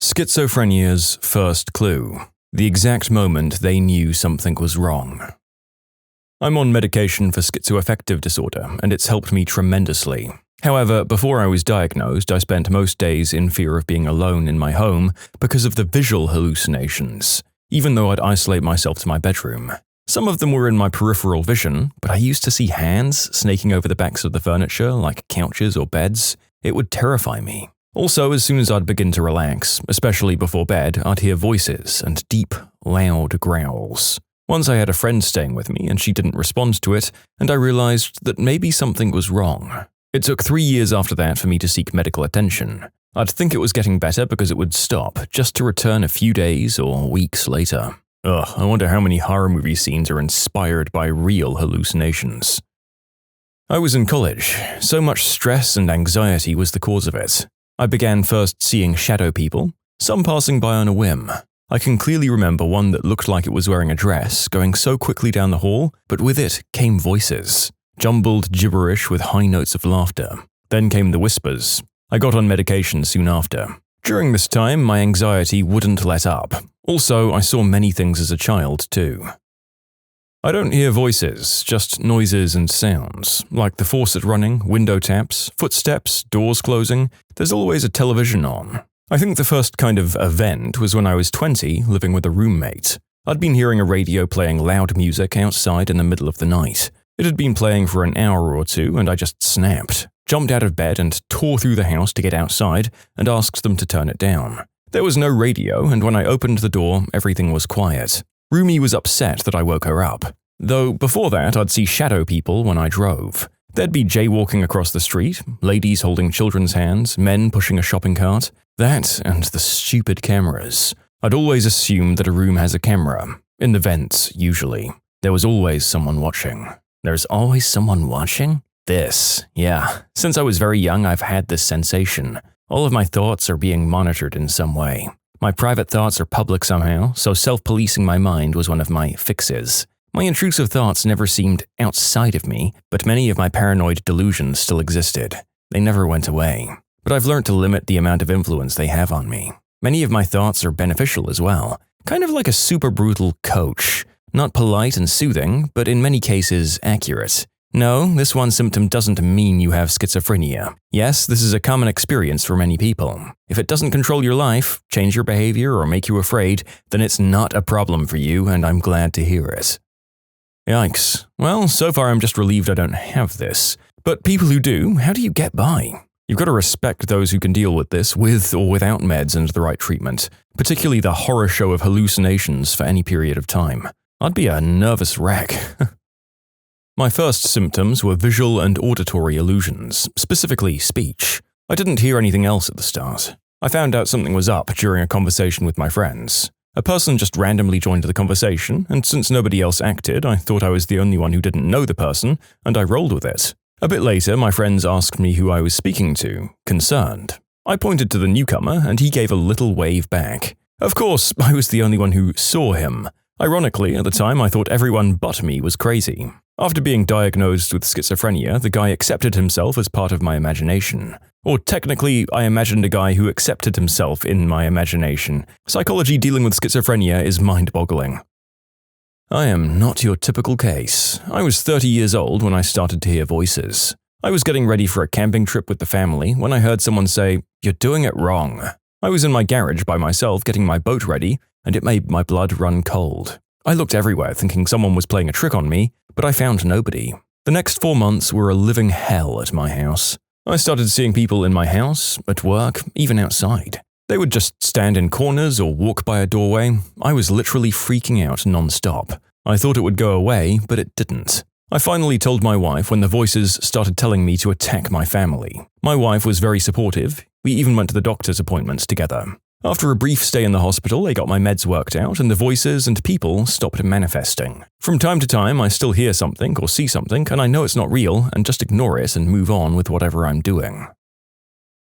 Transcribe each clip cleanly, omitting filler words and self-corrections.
Schizophrenia's first clue. The exact moment they knew something was wrong. I'm on medication for schizoaffective disorder, and it's helped me tremendously. However, before I was diagnosed, I spent most days in fear of being alone in my home because of the visual hallucinations, even though I'd isolate myself to my bedroom. Some of them were in my peripheral vision, but I used to see hands snaking over the backs of the furniture, like couches or beds. It would terrify me. Also, as soon as I'd begin to relax, especially before bed, I'd hear voices and deep, loud growls. Once I had a friend staying with me and she didn't respond to it, and I realized that maybe something was wrong. It took 3 years after that for me to seek medical attention. I'd think it was getting better because it would stop, just to return a few days or weeks later. Ugh, I wonder how many horror movie scenes are inspired by real hallucinations. I was in college. So much stress and anxiety was the cause of it. I began first seeing shadow people, some passing by on a whim. I can clearly remember one that looked like it was wearing a dress, going so quickly down the hall, but with it came voices. Jumbled gibberish with high notes of laughter. Then came the whispers. I got on medication soon after. During this time, my anxiety wouldn't let up. Also, I saw many things as a child, too. I don't hear voices, just noises and sounds, like the faucet running, window taps, footsteps, doors closing. There's always a television on. I think the first kind of event was when I was 20, living with a roommate. I'd been hearing a radio playing loud music outside in the middle of the night. It had been playing for an hour or two, and I just snapped, jumped out of bed and tore through the house to get outside and asked them to turn it down. There was no radio, and when I opened the door, everything was quiet. Roomie was upset that I woke her up. Though before that, I'd see shadow people when I drove. There'd be jaywalking across the street, ladies holding children's hands, men pushing a shopping cart. That and the stupid cameras. I'd always assumed that a room has a camera. In the vents, usually. There was always someone watching. There's always someone watching? Yeah. Since I was very young, I've had this sensation. All of my thoughts are being monitored in some way. My private thoughts are public somehow, so self-policing my mind was one of my fixes. My intrusive thoughts never seemed outside of me, but many of my paranoid delusions still existed. They never went away. But I've learned to limit the amount of influence they have on me. Many of my thoughts are beneficial as well, kind of like a super brutal coach. Not polite and soothing, but in many cases accurate. No, this one symptom doesn't mean you have schizophrenia. Yes, this is a common experience for many people. If it doesn't control your life, change your behavior, or make you afraid, then it's not a problem for you, and I'm glad to hear it. Yikes. Well, so far I'm just relieved I don't have this. But people who do, how do you get by? You've got to respect those who can deal with this, with or without meds and the right treatment, particularly the horror show of hallucinations for any period of time. I'd be a nervous wreck. My first symptoms were visual and auditory illusions, specifically speech. I didn't hear anything else at the start. I found out something was up during a conversation with my friends. A person just randomly joined the conversation, and since nobody else acted, I thought I was the only one who didn't know the person, and I rolled with it. A bit later, my friends asked me who I was speaking to, concerned. I pointed to the newcomer, and he gave a little wave back. Of course, I was the only one who saw him. Ironically, at the time, I thought everyone but me was crazy. After being diagnosed with schizophrenia, the guy accepted himself as part of my imagination. Or technically, I imagined a guy who accepted himself in my imagination. Psychology dealing with schizophrenia is mind-boggling. I am not your typical case. I was 30 years old when I started to hear voices. I was getting ready for a camping trip with the family when I heard someone say, "You're doing it wrong." I was in my garage by myself getting my boat ready, and it made my blood run cold. I looked everywhere thinking someone was playing a trick on me, but I found nobody. The next 4 months were a living hell at my house. I started seeing people in my house, at work, even outside. They would just stand in corners or walk by a doorway. I was literally freaking out non-stop. I thought it would go away, but it didn't. I finally told my wife when the voices started telling me to attack my family. My wife was very supportive. We even went to the doctor's appointments together. After a brief stay in the hospital, I got my meds worked out and the voices and people stopped manifesting. From time to time, I still hear something or see something and I know it's not real and just ignore it and move on with whatever I'm doing.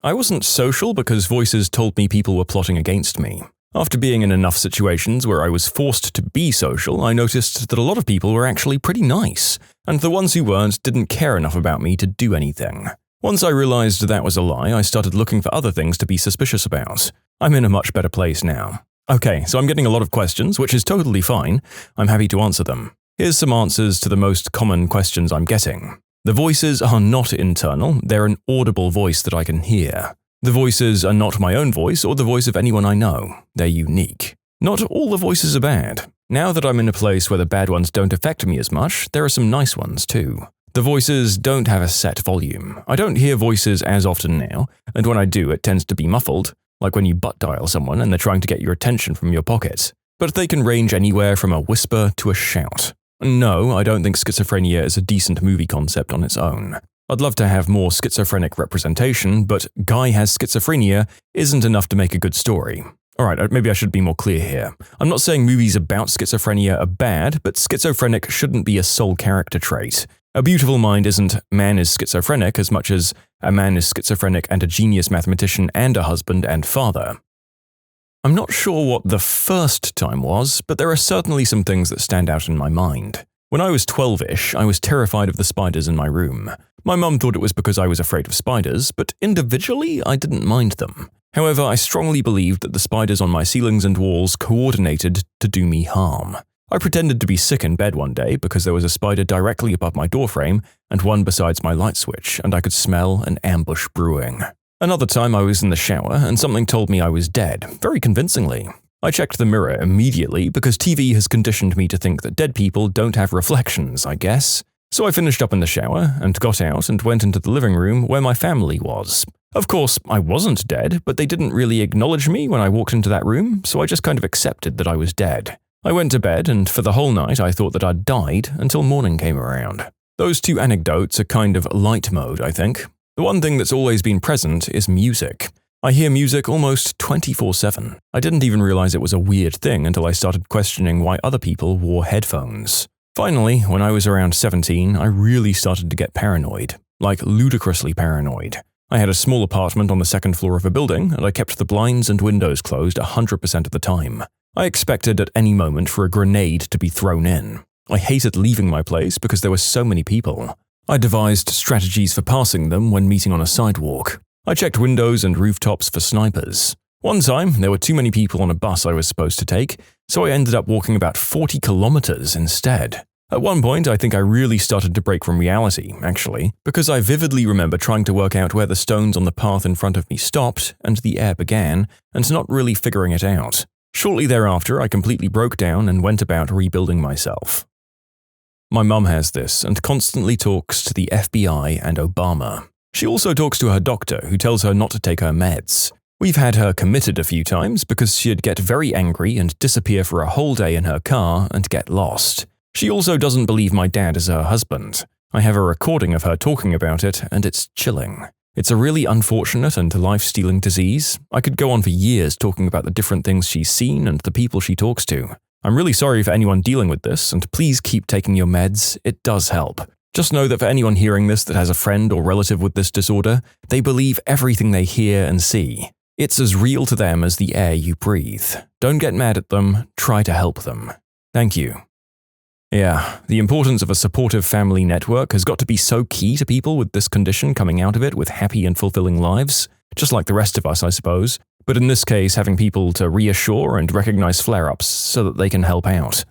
I wasn't social because voices told me people were plotting against me. After being in enough situations where I was forced to be social, I noticed that a lot of people were actually pretty nice, and the ones who weren't didn't care enough about me to do anything. Once I realized that was a lie, I started looking for other things to be suspicious about. I'm in a much better place now. Okay, so I'm getting a lot of questions, which is totally fine. I'm happy to answer them. Here's some answers to the most common questions I'm getting. The voices are not internal, they're an audible voice that I can hear. The voices are not my own voice or the voice of anyone I know. They're unique. Not all the voices are bad. Now that I'm in a place where the bad ones don't affect me as much, there are some nice ones too. The voices don't have a set volume. I don't hear voices as often now, and when I do, it tends to be muffled, like when you butt dial someone and they're trying to get your attention from your pocket. But they can range anywhere from a whisper to a shout. No, I don't think Schizophrenia is a decent movie concept on its own. I'd love to have more schizophrenic representation, but Guy has schizophrenia isn't enough to make a good story. Alright, maybe I should be more clear here. I'm not saying movies about schizophrenia are bad, but schizophrenic shouldn't be a sole character trait. A Beautiful Mind isn't man is schizophrenic as much as a man is schizophrenic and a genius mathematician and a husband and father. I'm not sure what the first time was, but there are certainly some things that stand out in my mind. When I was 12-ish, I was terrified of the spiders in my room. My mum thought it was because I was afraid of spiders, but individually, I didn't mind them. However, I strongly believed that the spiders on my ceilings and walls coordinated to do me harm. I pretended to be sick in bed one day because there was a spider directly above my doorframe and one besides my light switch, and I could smell an ambush brewing. Another time I was in the shower and something told me I was dead, very convincingly. I checked the mirror immediately because TV has conditioned me to think that dead people don't have reflections, I guess. So I finished up in the shower and got out and went into the living room where my family was. Of course, I wasn't dead, but they didn't really acknowledge me when I walked into that room, so I just kind of accepted that I was dead. I went to bed, and for the whole night I thought that I'd died until morning came around. Those two anecdotes are kind of light mode, I think. The one thing that's always been present is music. I hear music almost 24/7. I didn't even realize it was a weird thing until I started questioning why other people wore headphones. Finally, when I was around 17, I really started to get paranoid. Like ludicrously paranoid. I had a small apartment on the second floor of a building, and I kept the blinds and windows closed 100% of the time. I expected at any moment for a grenade to be thrown in. I hated leaving my place because there were so many people. I devised strategies for passing them when meeting on a sidewalk. I checked windows and rooftops for snipers. One time, there were too many people on a bus I was supposed to take, so I ended up walking about 40 kilometers instead. At one point, I think I really started to break from reality, actually, because I vividly remember trying to work out where the stones on the path in front of me stopped and the air began, and not really figuring it out. Shortly thereafter, I completely broke down and went about rebuilding myself. My mum has this and constantly talks to the FBI and Obama. She also talks to her doctor, who tells her not to take her meds. We've had her committed a few times because she'd get very angry and disappear for a whole day in her car and get lost. She also doesn't believe my dad is her husband. I have a recording of her talking about it, and it's chilling. It's a really unfortunate and life-stealing disease. I could go on for years talking about the different things she's seen and the people she talks to. I'm really sorry for anyone dealing with this, and please keep taking your meds. It does help. Just know that for anyone hearing this that has a friend or relative with this disorder, they believe everything they hear and see. It's as real to them as the air you breathe. Don't get mad at them, try to help them. Thank you. Yeah, the importance of a supportive family network has got to be so key to people with this condition coming out of it with happy and fulfilling lives, just like the rest of us, I suppose. But in this case, having people to reassure and recognize flare-ups so that they can help out.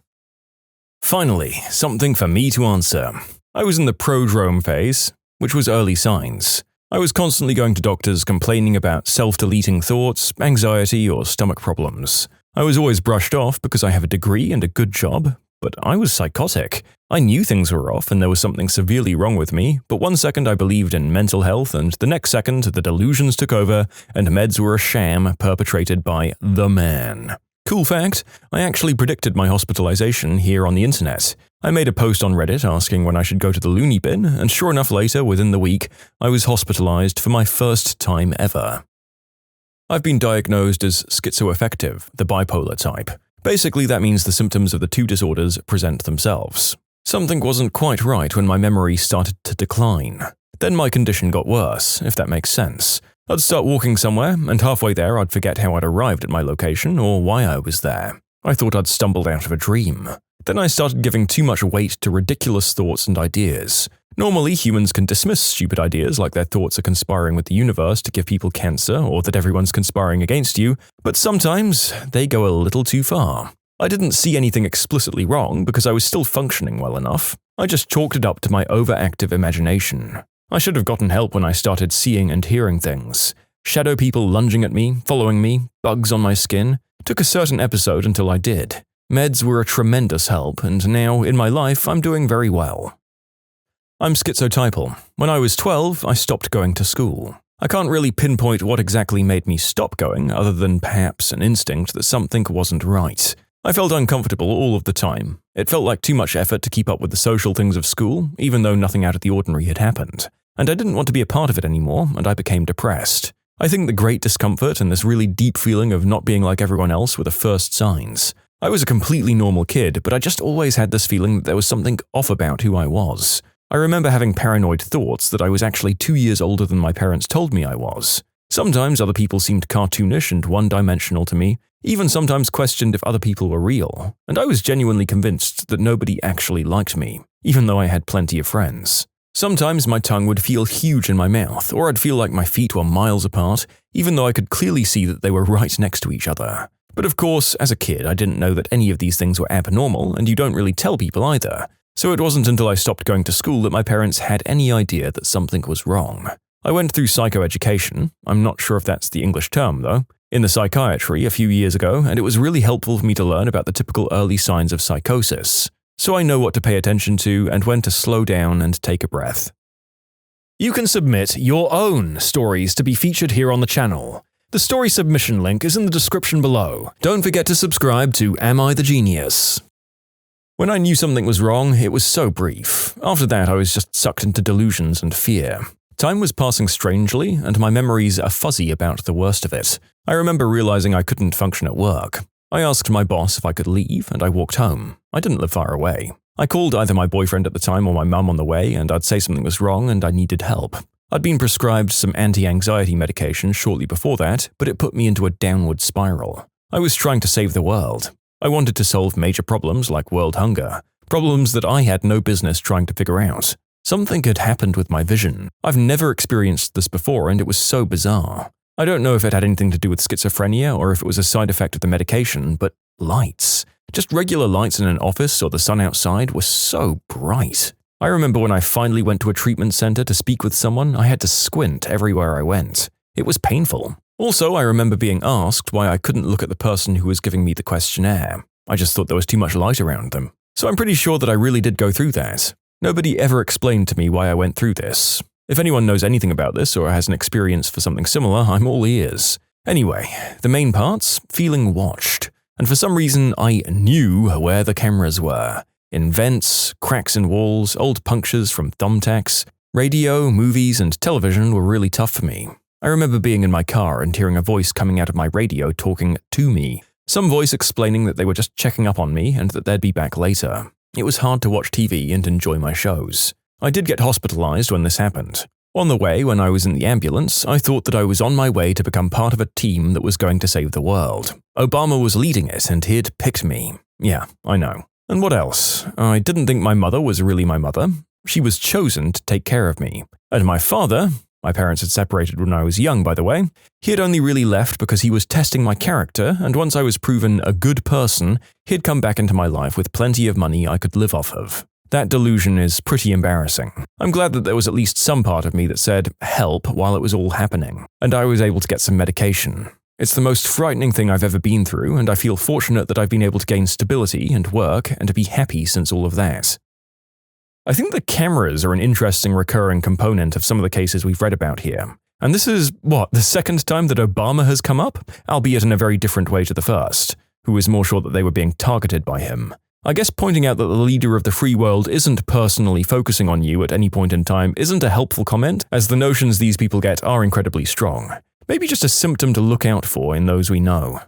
Finally, something for me to answer. I was in the prodrome phase, which was early signs. I was constantly going to doctors complaining about self-deleting thoughts, anxiety, or stomach problems. I was always brushed off because I have a degree and a good job, but I was psychotic. I knew things were off and there was something severely wrong with me, but one second I believed in mental health and the next second the delusions took over and meds were a sham perpetrated by the man. Cool fact, I actually predicted my hospitalization here on the internet. I made a post on Reddit asking when I should go to the loony bin, and sure enough later, within the week, I was hospitalized for my first time ever. I've been diagnosed as schizoaffective, the bipolar type. Basically, that means the symptoms of the two disorders present themselves. Something wasn't quite right when my memory started to decline. Then my condition got worse, if that makes sense. I'd start walking somewhere, and halfway there I'd forget how I'd arrived at my location or why I was there. I thought I'd stumbled out of a dream. Then I started giving too much weight to ridiculous thoughts and ideas. Normally, humans can dismiss stupid ideas like their thoughts are conspiring with the universe to give people cancer or that everyone's conspiring against you, but sometimes they go a little too far. I didn't see anything explicitly wrong because I was still functioning well enough. I just chalked it up to my overactive imagination. I should have gotten help when I started seeing and hearing things. Shadow people lunging at me, following me, bugs on my skin. Took a certain episode until I did. Meds were a tremendous help, and now, in my life, I'm doing very well. I'm schizotypal. When I was 12, I stopped going to school. I can't really pinpoint what exactly made me stop going, other than perhaps an instinct that something wasn't right. I felt uncomfortable all of the time. It felt like too much effort to keep up with the social things of school, even though nothing out of the ordinary had happened. And I didn't want to be a part of it anymore, and I became depressed. I think the great discomfort and this really deep feeling of not being like everyone else were the first signs. I was a completely normal kid, but I just always had this feeling that there was something off about who I was. I remember having paranoid thoughts that I was actually 2 years older than my parents told me I was. Sometimes other people seemed cartoonish and one-dimensional to me, even sometimes questioned if other people were real, and I was genuinely convinced that nobody actually liked me, even though I had plenty of friends. Sometimes my tongue would feel huge in my mouth, or I'd feel like my feet were miles apart, even though I could clearly see that they were right next to each other. But of course, as a kid, I didn't know that any of these things were abnormal, and you don't really tell people either. So it wasn't until I stopped going to school that my parents had any idea that something was wrong. I went through psychoeducation, I'm not sure if that's the English term though, in the psychiatry a few years ago, and it was really helpful for me to learn about the typical early signs of psychosis. So I know what to pay attention to and when to slow down and take a breath. You can submit your own stories to be featured here on the channel. The story submission link is in the description below. Don't forget to subscribe to Am I the Genius? When I knew something was wrong, it was so brief. After that, I was just sucked into delusions and fear. Time was passing strangely, and my memories are fuzzy about the worst of it. I remember realizing I couldn't function at work. I asked my boss if I could leave, and I walked home. I didn't live far away. I called either my boyfriend at the time or my mum on the way, and I'd say something was wrong and I needed help. I'd been prescribed some anti-anxiety medication shortly before that, but it put me into a downward spiral. I was trying to save the world. I wanted to solve major problems like world hunger, problems that I had no business trying to figure out. Something had happened with my vision. I've never experienced this before, and it was so bizarre. I don't know if it had anything to do with schizophrenia or if it was a side effect of the medication, but lights. Just regular lights in an office or the sun outside were so bright. I remember when I finally went to a treatment center to speak with someone, I had to squint everywhere I went. It was painful. Also, I remember being asked why I couldn't look at the person who was giving me the questionnaire. I just thought there was too much light around them. So I'm pretty sure that I really did go through that. Nobody ever explained to me why I went through this. If anyone knows anything about this or has an experience for something similar, I'm all ears. Anyway, the main parts, feeling watched. And for some reason, I knew where the cameras were. In vents, cracks in walls, old punctures from thumbtacks. Radio, movies, and television were really tough for me. I remember being in my car and hearing a voice coming out of my radio talking to me. Some voice explaining that they were just checking up on me and that they'd be back later. It was hard to watch TV and enjoy my shows. I did get hospitalized when this happened. On the way, when I was in the ambulance, I thought that I was on my way to become part of a team that was going to save the world. Obama was leading it and he'd picked me. Yeah, I know. And what else? I didn't think my mother was really my mother. She was chosen to take care of me. And my father, my parents had separated when I was young, by the way, he had only really left because he was testing my character, and once I was proven a good person, he'd come back into my life with plenty of money I could live off of. That delusion is pretty embarrassing. I'm glad that there was at least some part of me that said, help, while it was all happening, and I was able to get some medication. It's the most frightening thing I've ever been through, and I feel fortunate that I've been able to gain stability and work and to be happy since all of that. I think the cameras are an interesting recurring component of some of the cases we've read about here. And this is, the second time that Obama has come up? Albeit in a very different way to the first, who was more sure that they were being targeted by him. I guess pointing out that the leader of the free world isn't personally focusing on you at any point in time isn't a helpful comment, as the notions these people get are incredibly strong. Maybe just a symptom to look out for in those we know.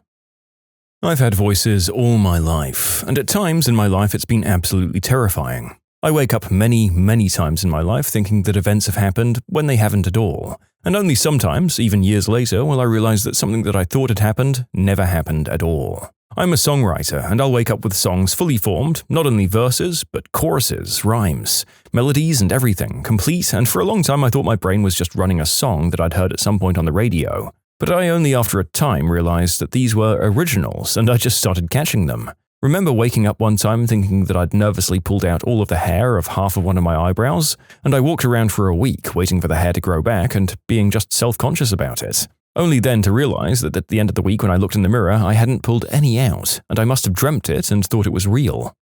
I've had voices all my life, and at times in my life it's been absolutely terrifying. I wake up many, many times in my life thinking that events have happened when they haven't at all. And only sometimes, even years later, will I realize that something that I thought had happened never happened at all. I'm a songwriter, and I'll wake up with songs fully formed, not only verses, but choruses, rhymes, melodies and everything, complete, and for a long time I thought my brain was just running a song that I'd heard at some point on the radio. But I only after a time realized that these were originals, and I just started catching them. Remember waking up one time thinking that I'd nervously pulled out all of the hair of half of one of my eyebrows, and I walked around for a week waiting for the hair to grow back and being just self-conscious about it. Only then to realize that at the end of the week when I looked in the mirror, I hadn't pulled any out, and I must have dreamt it and thought it was real.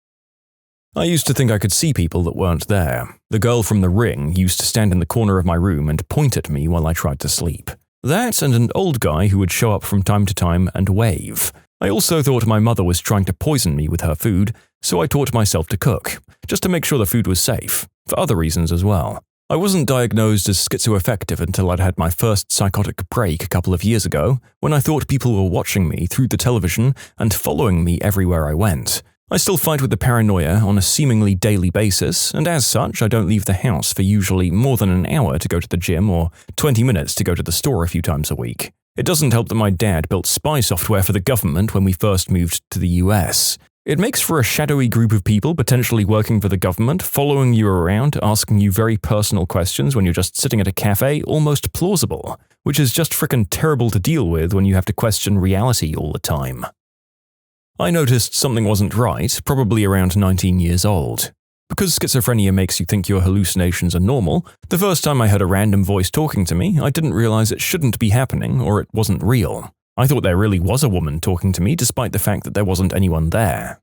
I used to think I could see people that weren't there. The girl from The Ring used to stand in the corner of my room and point at me while I tried to sleep. That and an old guy who would show up from time to time and wave. I also thought my mother was trying to poison me with her food, so I taught myself to cook, just to make sure the food was safe, for other reasons as well. I wasn't diagnosed as schizoaffective until I'd had my first psychotic break a couple of years ago, when I thought people were watching me through the television and following me everywhere I went. I still fight with the paranoia on a seemingly daily basis, and as such, I don't leave the house for usually more than an hour to go to the gym or 20 minutes to go to the store a few times a week. It doesn't help that my dad built spy software for the government when we first moved to the US. It makes for a shadowy group of people potentially working for the government, following you around, asking you very personal questions when you're just sitting at a cafe, almost plausible, which is just frickin' terrible to deal with when you have to question reality all the time. I noticed something wasn't right, probably around 19 years old. Because schizophrenia makes you think your hallucinations are normal, the first time I heard a random voice talking to me, I didn't realize it shouldn't be happening or it wasn't real. I thought there really was a woman talking to me despite the fact that there wasn't anyone there.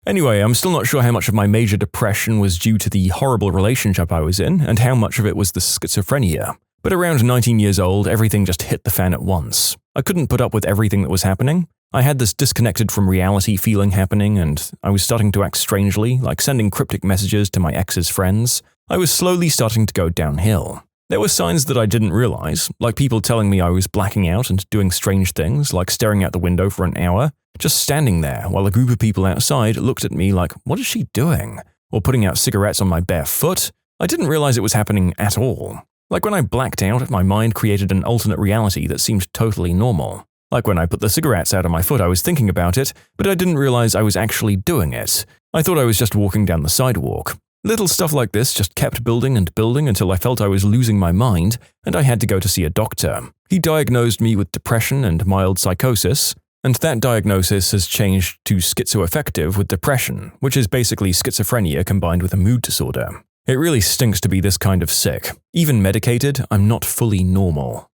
Anyway, I'm still not sure how much of my major depression was due to the horrible relationship I was in and how much of it was the schizophrenia. But around 19 years old, everything just hit the fan at once. I couldn't put up with everything that was happening. I had this disconnected from reality feeling happening, and I was starting to act strangely, like sending cryptic messages to my ex's friends. I was slowly starting to go downhill. There were signs that I didn't realize, like people telling me I was blacking out and doing strange things, like staring out the window for an hour, just standing there while a group of people outside looked at me like, what is she doing? Or putting out cigarettes on my bare foot. I didn't realize it was happening at all. Like when I blacked out, my mind created an alternate reality that seemed totally normal. Like when I put the cigarettes out of my foot, I was thinking about it, but I didn't realize I was actually doing it. I thought I was just walking down the sidewalk. Little stuff like this just kept building and building until I felt I was losing my mind, and I had to go to see a doctor. He diagnosed me with depression and mild psychosis, and that diagnosis has changed to schizoaffective with depression, which is basically schizophrenia combined with a mood disorder. It really stinks to be this kind of sick. Even medicated, I'm not fully normal.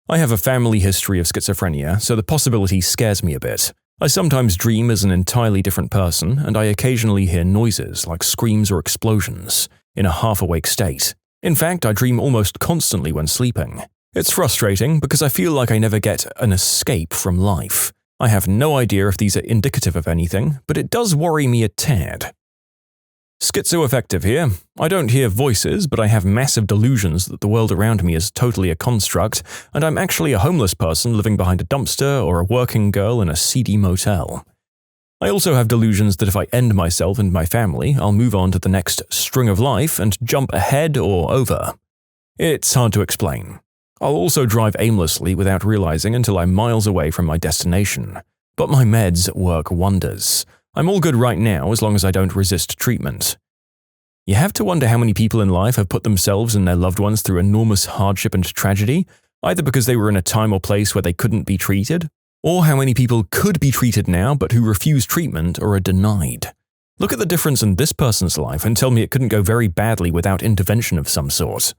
I have a family history of schizophrenia, so the possibility scares me a bit. I sometimes dream as an entirely different person, and I occasionally hear noises like screams or explosions, in a half-awake state. In fact, I dream almost constantly when sleeping. It's frustrating because I feel like I never get an escape from life. I have no idea if these are indicative of anything, but it does worry me a tad. Schizoaffective here. I don't hear voices, but I have massive delusions that the world around me is totally a construct, and I'm actually a homeless person living behind a dumpster or a working girl in a seedy motel. I also have delusions that if I end myself and my family, I'll move on to the next string of life and jump ahead or over. It's hard to explain. I'll also drive aimlessly without realizing until I'm miles away from my destination. But my meds work wonders. I'm all good right now as long as I don't resist treatment. You have to wonder how many people in life have put themselves and their loved ones through enormous hardship and tragedy, either because they were in a time or place where they couldn't be treated, or how many people could be treated now but who refuse treatment or are denied. Look at the difference in this person's life and tell me it couldn't go very badly without intervention of some sort.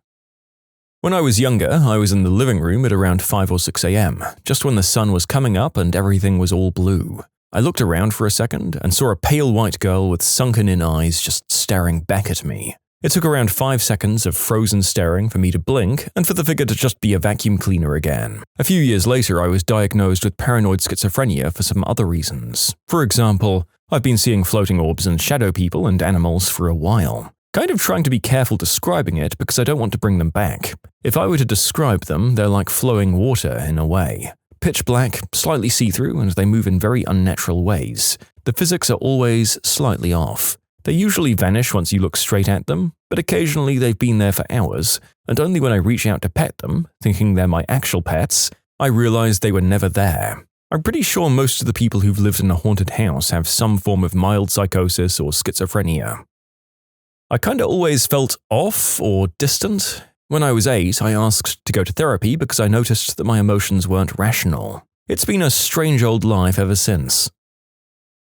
When I was younger, I was in the living room at around 5 or 6 a.m., just when the sun was coming up and everything was all blue. I looked around for a second and saw a pale white girl with sunken-in eyes just staring back at me. It took around 5 seconds of frozen staring for me to blink and for the figure to just be a vacuum cleaner again. A few years later, I was diagnosed with paranoid schizophrenia for some other reasons. For example, I've been seeing floating orbs and shadow people and animals for a while. Kind of trying to be careful describing it because I don't want to bring them back. If I were to describe them, they're like flowing water in a way. Pitch black, slightly see-through, and they move in very unnatural ways. The physics are always slightly off. They usually vanish once you look straight at them, but occasionally they've been there for hours, and only when I reach out to pet them, thinking they're my actual pets, I realize they were never there. I'm pretty sure most of the people who've lived in a haunted house have some form of mild psychosis or schizophrenia. I kinda always felt off or distant. When I was 8, I asked to go to therapy because I noticed that my emotions weren't rational. It's been a strange old life ever since.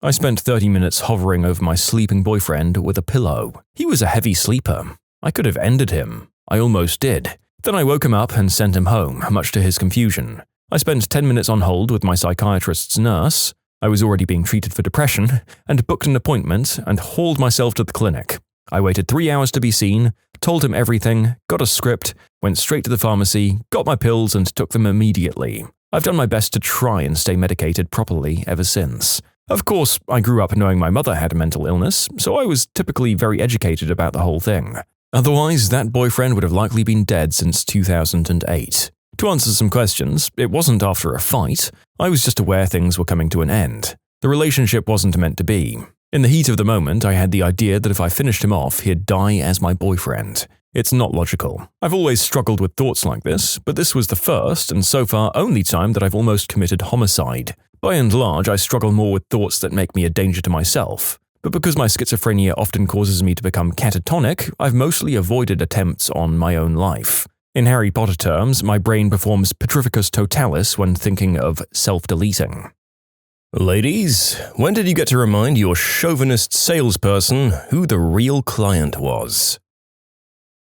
I spent 30 minutes hovering over my sleeping boyfriend with a pillow. He was a heavy sleeper. I could have ended him. I almost did. Then I woke him up and sent him home, much to his confusion. I spent 10 minutes on hold with my psychiatrist's nurse. I was already being treated for depression, and booked an appointment and hauled myself to the clinic. I waited 3 hours to be seen, told him everything, got a script, went straight to the pharmacy, got my pills and took them immediately. I've done my best to try and stay medicated properly ever since. Of course, I grew up knowing my mother had a mental illness, so I was typically very educated about the whole thing. Otherwise, that boyfriend would have likely been dead since 2008. To answer some questions, it wasn't after a fight. I was just aware things were coming to an end. The relationship wasn't meant to be. In the heat of the moment, I had the idea that if I finished him off, he'd die as my boyfriend. It's not logical. I've always struggled with thoughts like this, but this was the first and so far only time that I've almost committed homicide. By and large, I struggle more with thoughts that make me a danger to myself. But because my schizophrenia often causes me to become catatonic, I've mostly avoided attempts on my own life. In Harry Potter terms, my brain performs petrificus totalis when thinking of self-deleting. Ladies, when did you get to remind your chauvinist salesperson who the real client was?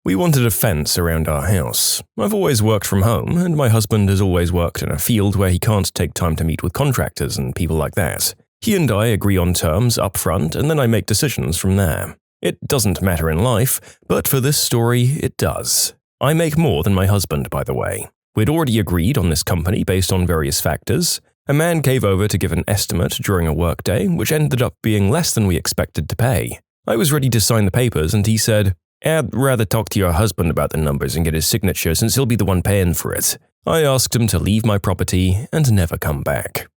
We wanted a fence around our house. I've always worked from home, and my husband has always worked in a field where he can't take time to meet with contractors and people like that. He and I agree on terms up front, and then I make decisions from there. It doesn't matter in life, but for this story, it does. I make more than my husband, by the way. We'd already agreed on this company based on various factors. A man came over to give an estimate during a workday, which ended up being less than we expected to pay. I was ready to sign the papers, and he said, "I'd rather talk to your husband about the numbers and get his signature since he'll be the one paying for it." I asked him to leave my property and never come back.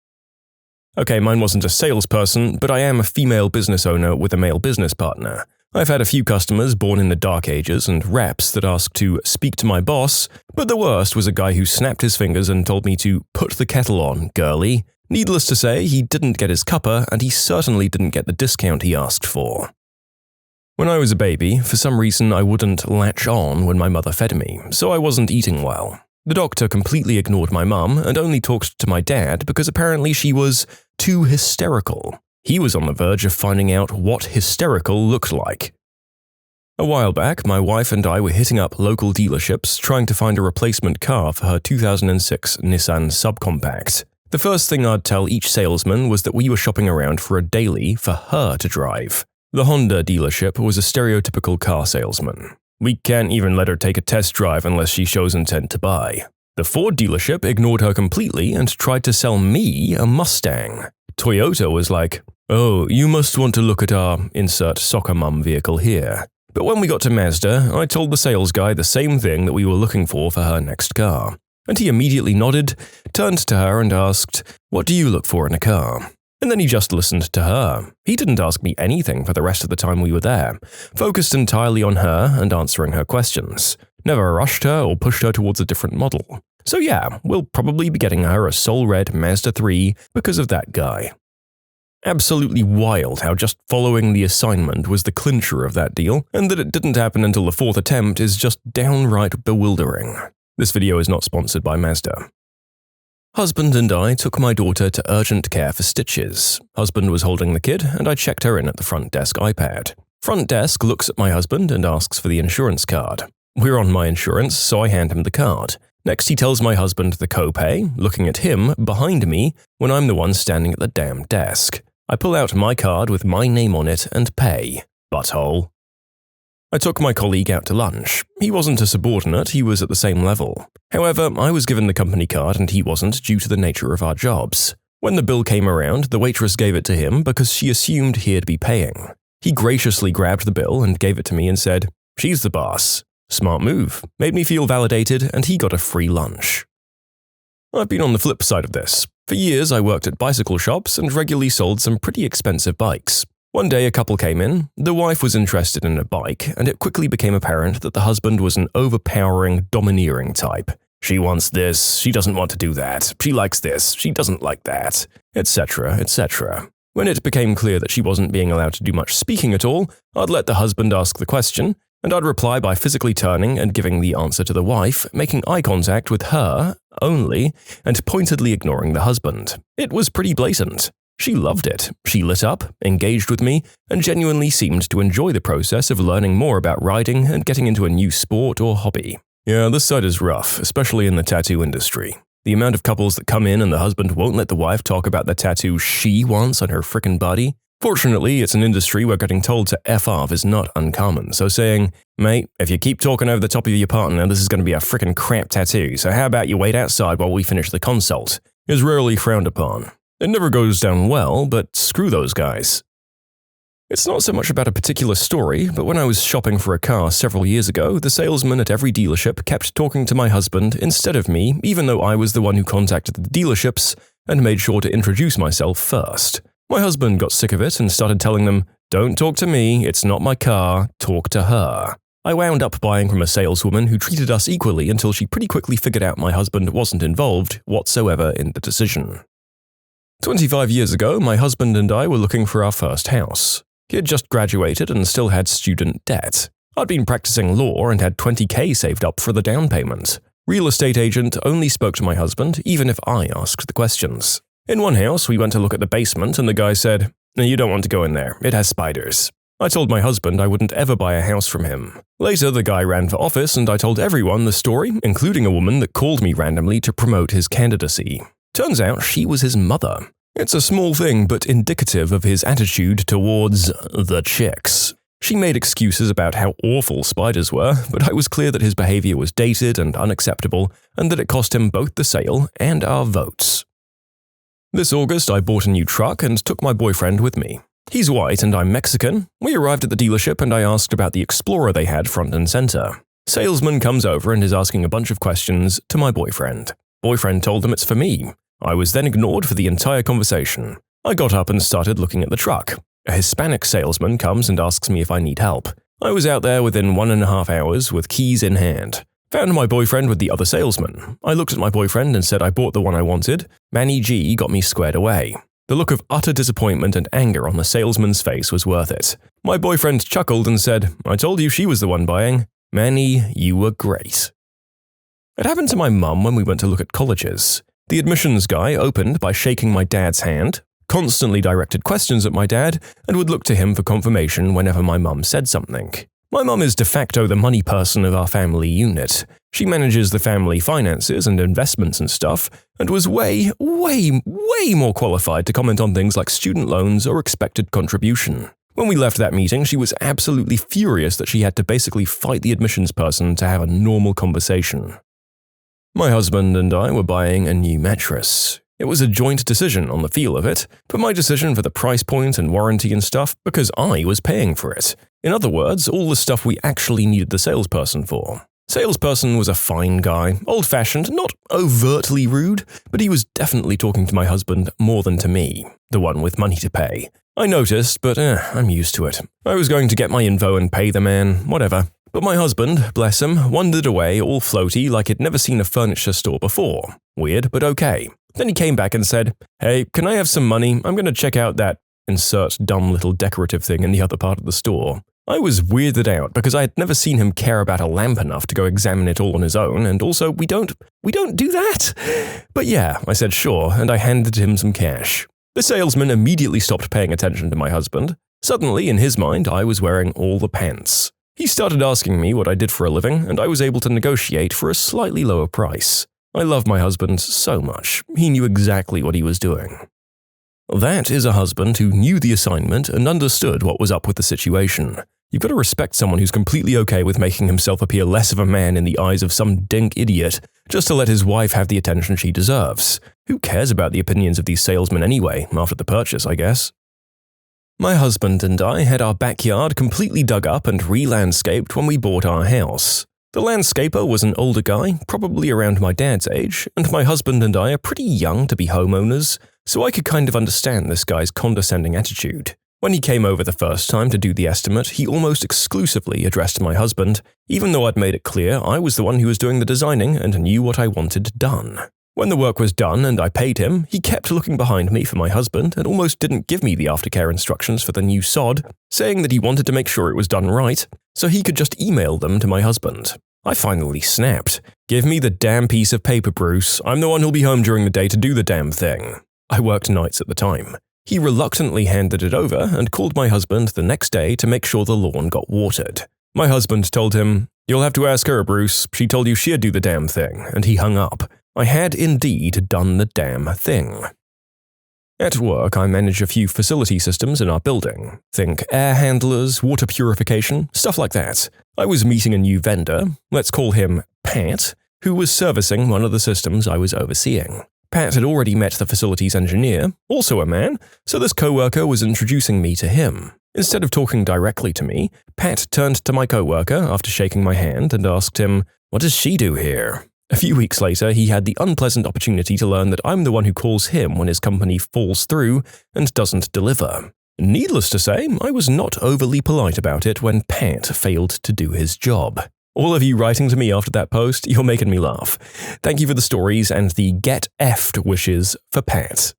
Okay, mine wasn't a salesperson, but I am a female business owner with a male business partner. I've had a few customers born in the dark ages and reps that asked to speak to my boss, but the worst was a guy who snapped his fingers and told me to put the kettle on, girly. Needless to say, he didn't get his cuppa, and he certainly didn't get the discount he asked for. When I was a baby, for some reason I wouldn't latch on when my mother fed me, so I wasn't eating well. The doctor completely ignored my mum and only talked to my dad because apparently she was too hysterical. He was on the verge of finding out what hysterical looked like. A while back, my wife and I were hitting up local dealerships trying to find a replacement car for her 2006 Nissan Subcompact. The first thing I'd tell each salesman was that we were shopping around for a daily for her to drive. The Honda dealership was a stereotypical car salesman. We can't even let her take a test drive unless she shows intent to buy. The Ford dealership ignored her completely and tried to sell me a Mustang. Toyota was like, "Oh, you must want to look at our insert soccer mum vehicle here." But when we got to Mazda, I told the sales guy the same thing that we were looking for her next car. And he immediately nodded, turned to her and asked, "What do you look for in a car?" And then he just listened to her. He didn't ask me anything for the rest of the time we were there, focused entirely on her and answering her questions. Never rushed her or pushed her towards a different model. So yeah, we'll probably be getting her a Soul Red Mazda 3 because of that guy. Absolutely wild how just following the assignment was the clincher of that deal, and that it didn't happen until the 4th attempt is just downright bewildering. This video is not sponsored by Mazda. Husband and I took my daughter to urgent care for stitches. Husband was holding the kid, and I checked her in at the front desk iPad. Front desk looks at my husband and asks for the insurance card. We're on my insurance, so I hand him the card. Next, he tells my husband the copay, looking at him behind me when I'm the one standing at the damn desk. I pull out my card with my name on it and pay. Butthole. I took my colleague out to lunch. He wasn't a subordinate, he was at the same level. However, I was given the company card and he wasn't due to the nature of our jobs. When the bill came around, the waitress gave it to him because she assumed he'd be paying. He graciously grabbed the bill and gave it to me and said, "She's the boss." Smart move. Made me feel validated and he got a free lunch. I've been on the flip side of this. For years, I worked at bicycle shops and regularly sold some pretty expensive bikes. One day, a couple came in. The wife was interested in a bike, and it quickly became apparent that the husband was an overpowering, domineering type. She wants this, she doesn't want to do that, she likes this, she doesn't like that, etc., etc. When it became clear that she wasn't being allowed to do much speaking at all, I'd let the husband ask the question, and I'd reply by physically turning and giving the answer to the wife, making eye contact with her only, and pointedly ignoring the husband. It was pretty blatant. She loved it. She lit up, engaged with me, and genuinely seemed to enjoy the process of learning more about riding and getting into a new sport or hobby. Yeah, this side is rough, especially in the tattoo industry. The amount of couples that come in and the husband won't let the wife talk about the tattoo she wants on her frickin' body. Fortunately, it's an industry where getting told to F off is not uncommon, so saying, "Mate, if you keep talking over the top of your partner, this is going to be a frickin' crap tattoo, so how about you wait outside while we finish the consult?" is rarely frowned upon. It never goes down well, but screw those guys. It's not so much about a particular story, but when I was shopping for a car several years ago, the salesman at every dealership kept talking to my husband instead of me, even though I was the one who contacted the dealerships and made sure to introduce myself first. My husband got sick of it and started telling them, "Don't talk to me, it's not my car, talk to her." I wound up buying from a saleswoman who treated us equally until she pretty quickly figured out my husband wasn't involved whatsoever in the decision. 25 years ago, my husband and I were looking for our first house. He had just graduated and still had student debt. I'd been practicing law and had $20K saved up for the down payment. Real estate agent only spoke to my husband, even if I asked the questions. In one house, we went to look at the basement and the guy said, "You don't want to go in there, it has spiders." I told my husband I wouldn't ever buy a house from him. Later, the guy ran for office and I told everyone the story, including a woman that called me randomly to promote his candidacy. Turns out she was his mother. It's a small thing, but indicative of his attitude towards the chicks. She made excuses about how awful spiders were, but I was clear that his behavior was dated and unacceptable, and that it cost him both the sale and our votes. This August, I bought a new truck and took my boyfriend with me. He's white and I'm Mexican. We arrived at the dealership and I asked about the Explorer they had front and center. Salesman comes over and is asking a bunch of questions to my boyfriend. Boyfriend told him it's for me. I was then ignored for the entire conversation. I got up and started looking at the truck. A Hispanic salesman comes and asks me if I need help. I was out there within 1.5 hours with keys in hand. Found my boyfriend with the other salesman. I looked at my boyfriend and said I bought the one I wanted. Manny G got me squared away. The look of utter disappointment and anger on the salesman's face was worth it. My boyfriend chuckled and said, "I told you she was the one buying. Manny, you were great." It happened to my mum when we went to look at colleges. The admissions guy opened by shaking my dad's hand, constantly directed questions at my dad, and would look to him for confirmation whenever my mum said something. My mum is de facto the money person of our family unit. She manages the family finances and investments and stuff, and was way more qualified to comment on things like student loans or expected contribution. When we left that meeting, she was absolutely furious that she had to basically fight the admissions person to have a normal conversation. My husband and I were buying a new mattress. It was a joint decision on the feel of it, but my decision for the price point and warranty and stuff because I was paying for it. In other words, all the stuff we actually needed the salesperson for. Salesperson was a fine guy, old-fashioned, not overtly rude, but he was definitely talking to my husband more than to me, the one with money to pay. I noticed, but I'm used to it. I was going to get my info and pay the man, whatever. But my husband, bless him, wandered away all floaty like he'd never seen a furniture store before. Weird, but okay. Then he came back and said, "Hey, can I have some money? I'm going to check out that," insert dumb little decorative thing in the other part of the store. I was weirded out because I had never seen him care about a lamp enough to go examine it all on his own, and also we don't do that. But yeah, I said sure, and I handed him some cash. The salesman immediately stopped paying attention to my husband. Suddenly, in his mind, I was wearing all the pants. He started asking me what I did for a living, and I was able to negotiate for a slightly lower price. I love my husband so much. He knew exactly what he was doing. That is a husband who knew the assignment and understood what was up with the situation. You've got to respect someone who's completely okay with making himself appear less of a man in the eyes of some dink idiot just to let his wife have the attention she deserves. Who cares about the opinions of these salesmen anyway, after the purchase, I guess? My husband and I had our backyard completely dug up and re-landscaped when we bought our house. The landscaper was an older guy, probably around my dad's age, and my husband and I are pretty young to be homeowners, so I could kind of understand this guy's condescending attitude. When he came over the first time to do the estimate, he almost exclusively addressed my husband, even though I'd made it clear I was the one who was doing the designing and knew what I wanted done. When the work was done and I paid him, he kept looking behind me for my husband and almost didn't give me the aftercare instructions for the new sod, saying that he wanted to make sure it was done right, so he could just email them to my husband. I finally snapped. Give me the damn piece of paper, Bruce. I'm the one who'll be home during the day to do the damn thing. I worked nights at the time. He reluctantly handed it over and called my husband the next day to make sure the lawn got watered. My husband told him, "You'll have to ask her, Bruce. She told you she'd do the damn thing," and he hung up. I had indeed done the damn thing. At work, I manage a few facility systems in our building. Think air handlers, water purification, stuff like that. I was meeting a new vendor, let's call him Pat, who was servicing one of the systems I was overseeing. Pat had already met the facilities engineer, also a man, so this coworker was introducing me to him. Instead of talking directly to me, Pat turned to my coworker after shaking my hand and asked him, "What does she do here?" A few weeks later, he had the unpleasant opportunity to learn that I'm the one who calls him when his company falls through and doesn't deliver. Needless to say, I was not overly polite about it when Pat failed to do his job. All of you writing to me after that post, you're making me laugh. Thank you for the stories and the get effed wishes for Pat.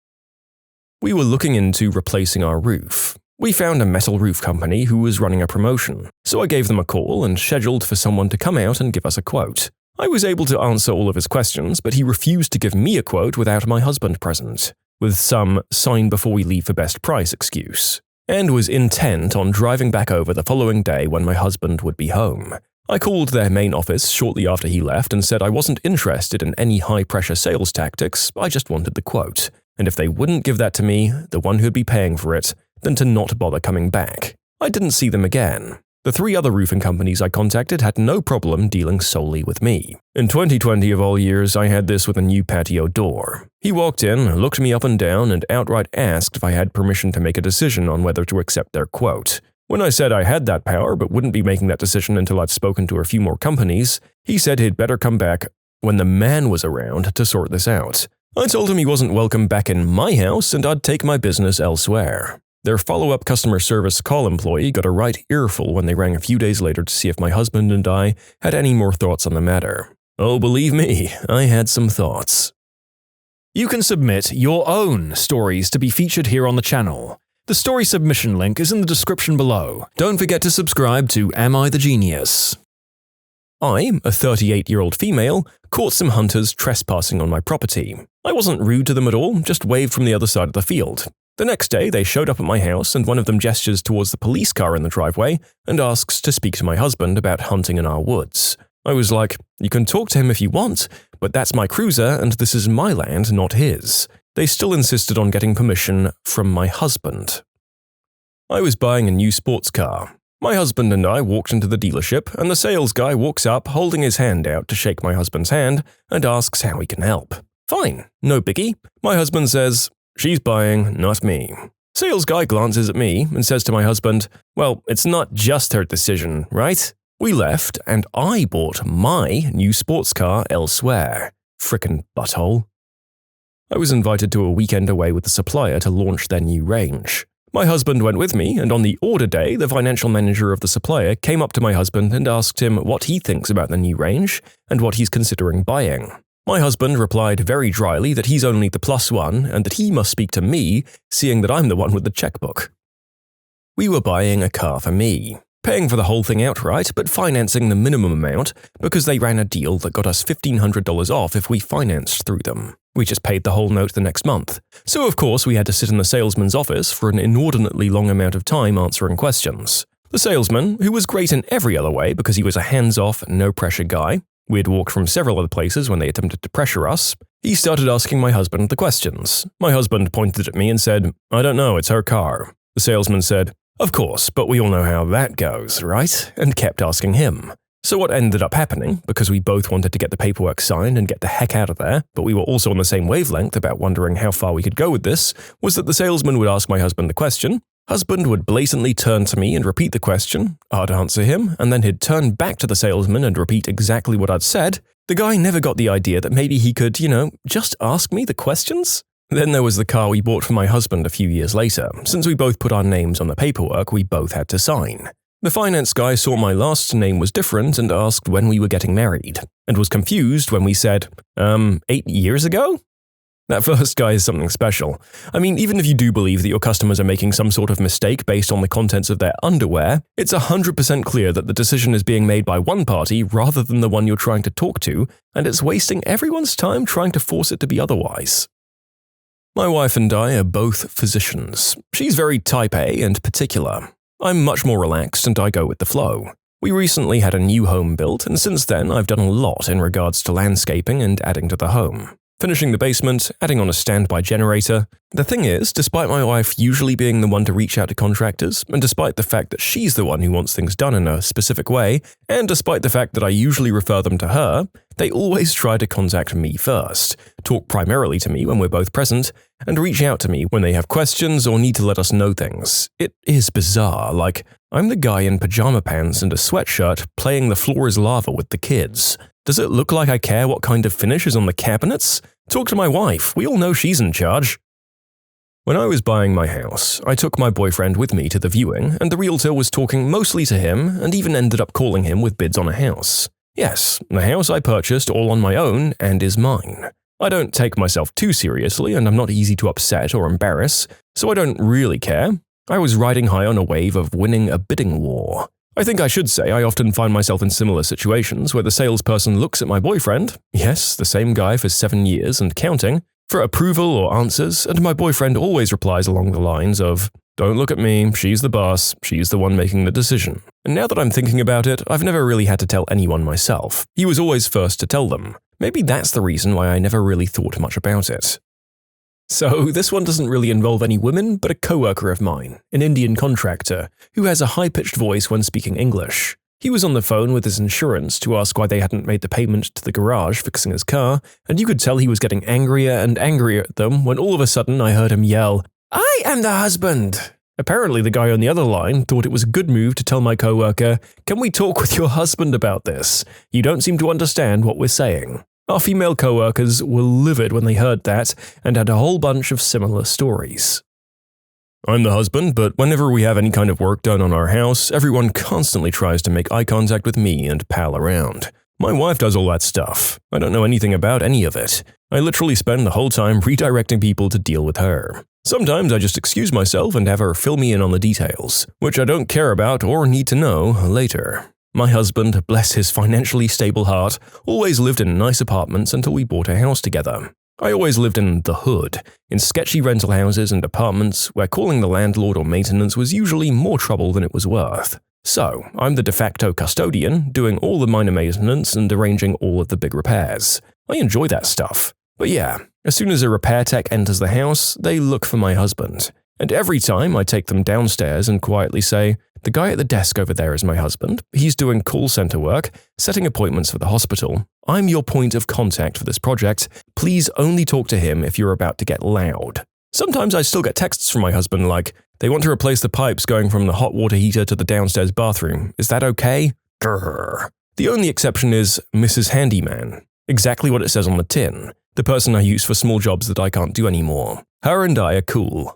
We were looking into replacing our roof. We found a metal roof company who was running a promotion, so I gave them a call and scheduled for someone to come out and give us a quote. I was able to answer all of his questions, but he refused to give me a quote without my husband present, with some sign before we leave for best price excuse, and was intent on driving back over the following day when my husband would be home. I called their main office shortly after he left and said I wasn't interested in any high-pressure sales tactics, I just wanted the quote, and if they wouldn't give that to me, the one who'd be paying for it, then to not bother coming back. I didn't see them again. The 3 other roofing companies I contacted had no problem dealing solely with me. In 2020 of all years, I had this with a new patio door. He walked in, looked me up and down, and outright asked if I had permission to make a decision on whether to accept their quote. When I said I had that power but wouldn't be making that decision until I'd spoken to a few more companies, he said he'd better come back when the man was around to sort this out. I told him he wasn't welcome back in my house and I'd take my business elsewhere. Their follow-up customer service call employee got a right earful when they rang a few days later to see if my husband and I had any more thoughts on the matter. Oh, believe me, I had some thoughts. You can submit your own stories to be featured here on the channel. The story submission link is in the description below. Don't forget to subscribe to Am I the Genius? I, a 38-year-old female, caught some hunters trespassing on my property. I wasn't rude to them at all, just waved from the other side of the field. The next day, they showed up at my house and one of them gestures towards the police car in the driveway and asks to speak to my husband about hunting in our woods. I was like, you can talk to him if you want, but that's my cruiser and this is my land, not his. They still insisted on getting permission from my husband. I was buying a new sports car. My husband and I walked into the dealership, and the sales guy walks up holding his hand out to shake my husband's hand and asks how he can help. Fine, no biggie. My husband says, "She's buying, not me." Sales guy glances at me and says to my husband, "Well, it's not just her decision, right?" We left, and I bought my new sports car elsewhere. Frickin' butthole. I was invited to a weekend away with the supplier to launch their new range. My husband went with me, and on the order day, the financial manager of the supplier came up to my husband and asked him what he thinks about the new range and what he's considering buying. My husband replied very dryly that he's only the +1 and that he must speak to me, seeing that I'm the one with the checkbook. We were buying a car for me, paying for the whole thing outright but financing the minimum amount because they ran a deal that got us $1,500 off if we financed through them. We just paid the whole note the next month. So of course we had to sit in the salesman's office for an inordinately long amount of time answering questions. The salesman, who was great in every other way because he was a hands-off, no-pressure guy, we had walked from several other places when they attempted to pressure us, he started asking my husband the questions. My husband pointed at me and said, "I don't know, it's her car." The salesman said, "Of course, but we all know how that goes, right?" and kept asking him. So what ended up happening, because we both wanted to get the paperwork signed and get the heck out of there, but we were also on the same wavelength about wondering how far we could go with this, was that the salesman would ask my husband the question, husband would blatantly turn to me and repeat the question, I'd answer him, and then he'd turn back to the salesman and repeat exactly what I'd said. The guy never got the idea that maybe he could, just ask me the questions. Then there was the car we bought for my husband a few years later, since we both put our names on the paperwork we both had to sign. The finance guy saw my last name was different and asked when we were getting married, and was confused when we said, 8 years ago? That first guy is something special. I mean, even if you do believe that your customers are making some sort of mistake based on the contents of their underwear, it's 100% clear that the decision is being made by one party rather than the one you're trying to talk to, and it's wasting everyone's time trying to force it to be otherwise. My wife and I are both physicians. She's very type A and particular. I'm much more relaxed and I go with the flow. We recently had a new home built, and since then I've done a lot in regards to landscaping and adding to the home. Finishing the basement, adding on a standby generator. The thing is, despite my wife usually being the one to reach out to contractors, and despite the fact that she's the one who wants things done in a specific way, and despite the fact that I usually refer them to her, they always try to contact me first, talk primarily to me when we're both present, and reach out to me when they have questions or need to let us know things. It is bizarre, like, I'm the guy in pajama pants and a sweatshirt playing The Floor is Lava with the kids. Does it look like I care what kind of finish is on the cabinets? Talk to my wife, we all know she's in charge. When I was buying my house, I took my boyfriend with me to the viewing, and the realtor was talking mostly to him and even ended up calling him with bids on a house. Yes, the house I purchased all on my own and is mine. I don't take myself too seriously and I'm not easy to upset or embarrass, so I don't really care. I was riding high on a wave of winning a bidding war. I think I should say I often find myself in similar situations where the salesperson looks at my boyfriend, yes, the same guy for 7 years and counting, for approval or answers, and my boyfriend always replies along the lines of, "Don't look at me, she's the boss, she's the one making the decision." And now that I'm thinking about it, I've never really had to tell anyone myself. He was always first to tell them. Maybe that's the reason why I never really thought much about it. So this one doesn't really involve any women, but a coworker of mine, an Indian contractor, who has a high-pitched voice when speaking English. He was on the phone with his insurance to ask why they hadn't made the payment to the garage fixing his car, and you could tell he was getting angrier and angrier at them when all of a sudden I heard him yell, "I am the husband!" Apparently the guy on the other line thought it was a good move to tell my coworker, "Can we talk with your husband about this? You don't seem to understand what we're saying." Our female coworkers were livid when they heard that and had a whole bunch of similar stories. I'm the husband, but whenever we have any kind of work done on our house, everyone constantly tries to make eye contact with me and pal around. My wife does all that stuff. I don't know anything about any of it. I literally spend the whole time redirecting people to deal with her. Sometimes I just excuse myself and have her fill me in on the details, which I don't care about or need to know later. My husband, bless his financially stable heart, always lived in nice apartments until we bought a house together. I always lived in the hood, in sketchy rental houses and apartments where calling the landlord or maintenance was usually more trouble than it was worth. So, I'm the de facto custodian, doing all the minor maintenance and arranging all of the big repairs. I enjoy that stuff. But yeah, as soon as a repair tech enters the house, they look for my husband. And every time I take them downstairs and quietly say, "The guy at the desk over there is my husband. He's doing call center work, setting appointments for the hospital. I'm your point of contact for this project. Please only talk to him if you're about to get loud." Sometimes I still get texts from my husband like, "They want to replace the pipes going from the hot water heater to the downstairs bathroom. Is that okay?" Grrr. The only exception is Mrs. Handyman. Exactly what it says on the tin. The person I use for small jobs that I can't do anymore. Her and I are cool.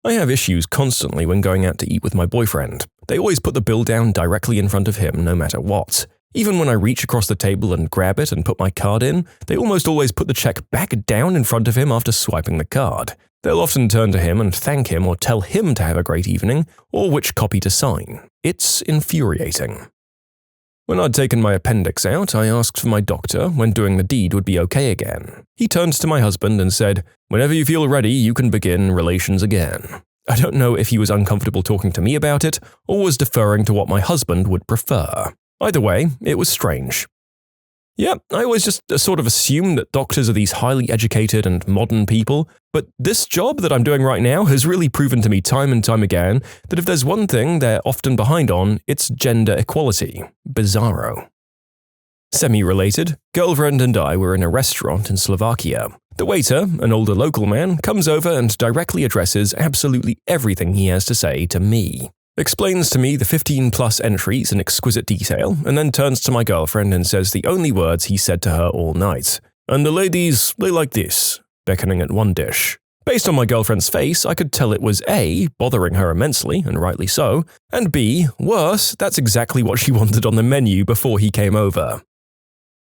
I have issues constantly when going out to eat with my boyfriend. They always put the bill down directly in front of him no matter what. Even when I reach across the table and grab it and put my card in, they almost always put the check back down in front of him after swiping the card. They'll often turn to him and thank him or tell him to have a great evening, or which copy to sign. It's infuriating. When I'd taken my appendix out, I asked for my doctor when doing the deed would be okay again. He turned to my husband and said, "Whenever you feel ready, you can begin relations again." I don't know if he was uncomfortable talking to me about it, or was deferring to what my husband would prefer. Either way, it was strange. Yeah, I always just sort of assumed that doctors are these highly educated and modern people, but this job that I'm doing right now has really proven to me time and time again that if there's one thing they're often behind on, it's gender equality. Bizarro. Semi-related, girlfriend and I were in a restaurant in Slovakia. The waiter, an older local man, comes over and directly addresses absolutely everything he has to say to me. Explains to me the 15-plus entries in exquisite detail, and then turns to my girlfriend and says the only words he said to her all night. "And the ladies, they like this. beckoning at one dish. Based on my girlfriend's face, I could tell it was A, bothering her immensely, and rightly so, and B, worse, that's exactly what she wanted on the menu before he came over.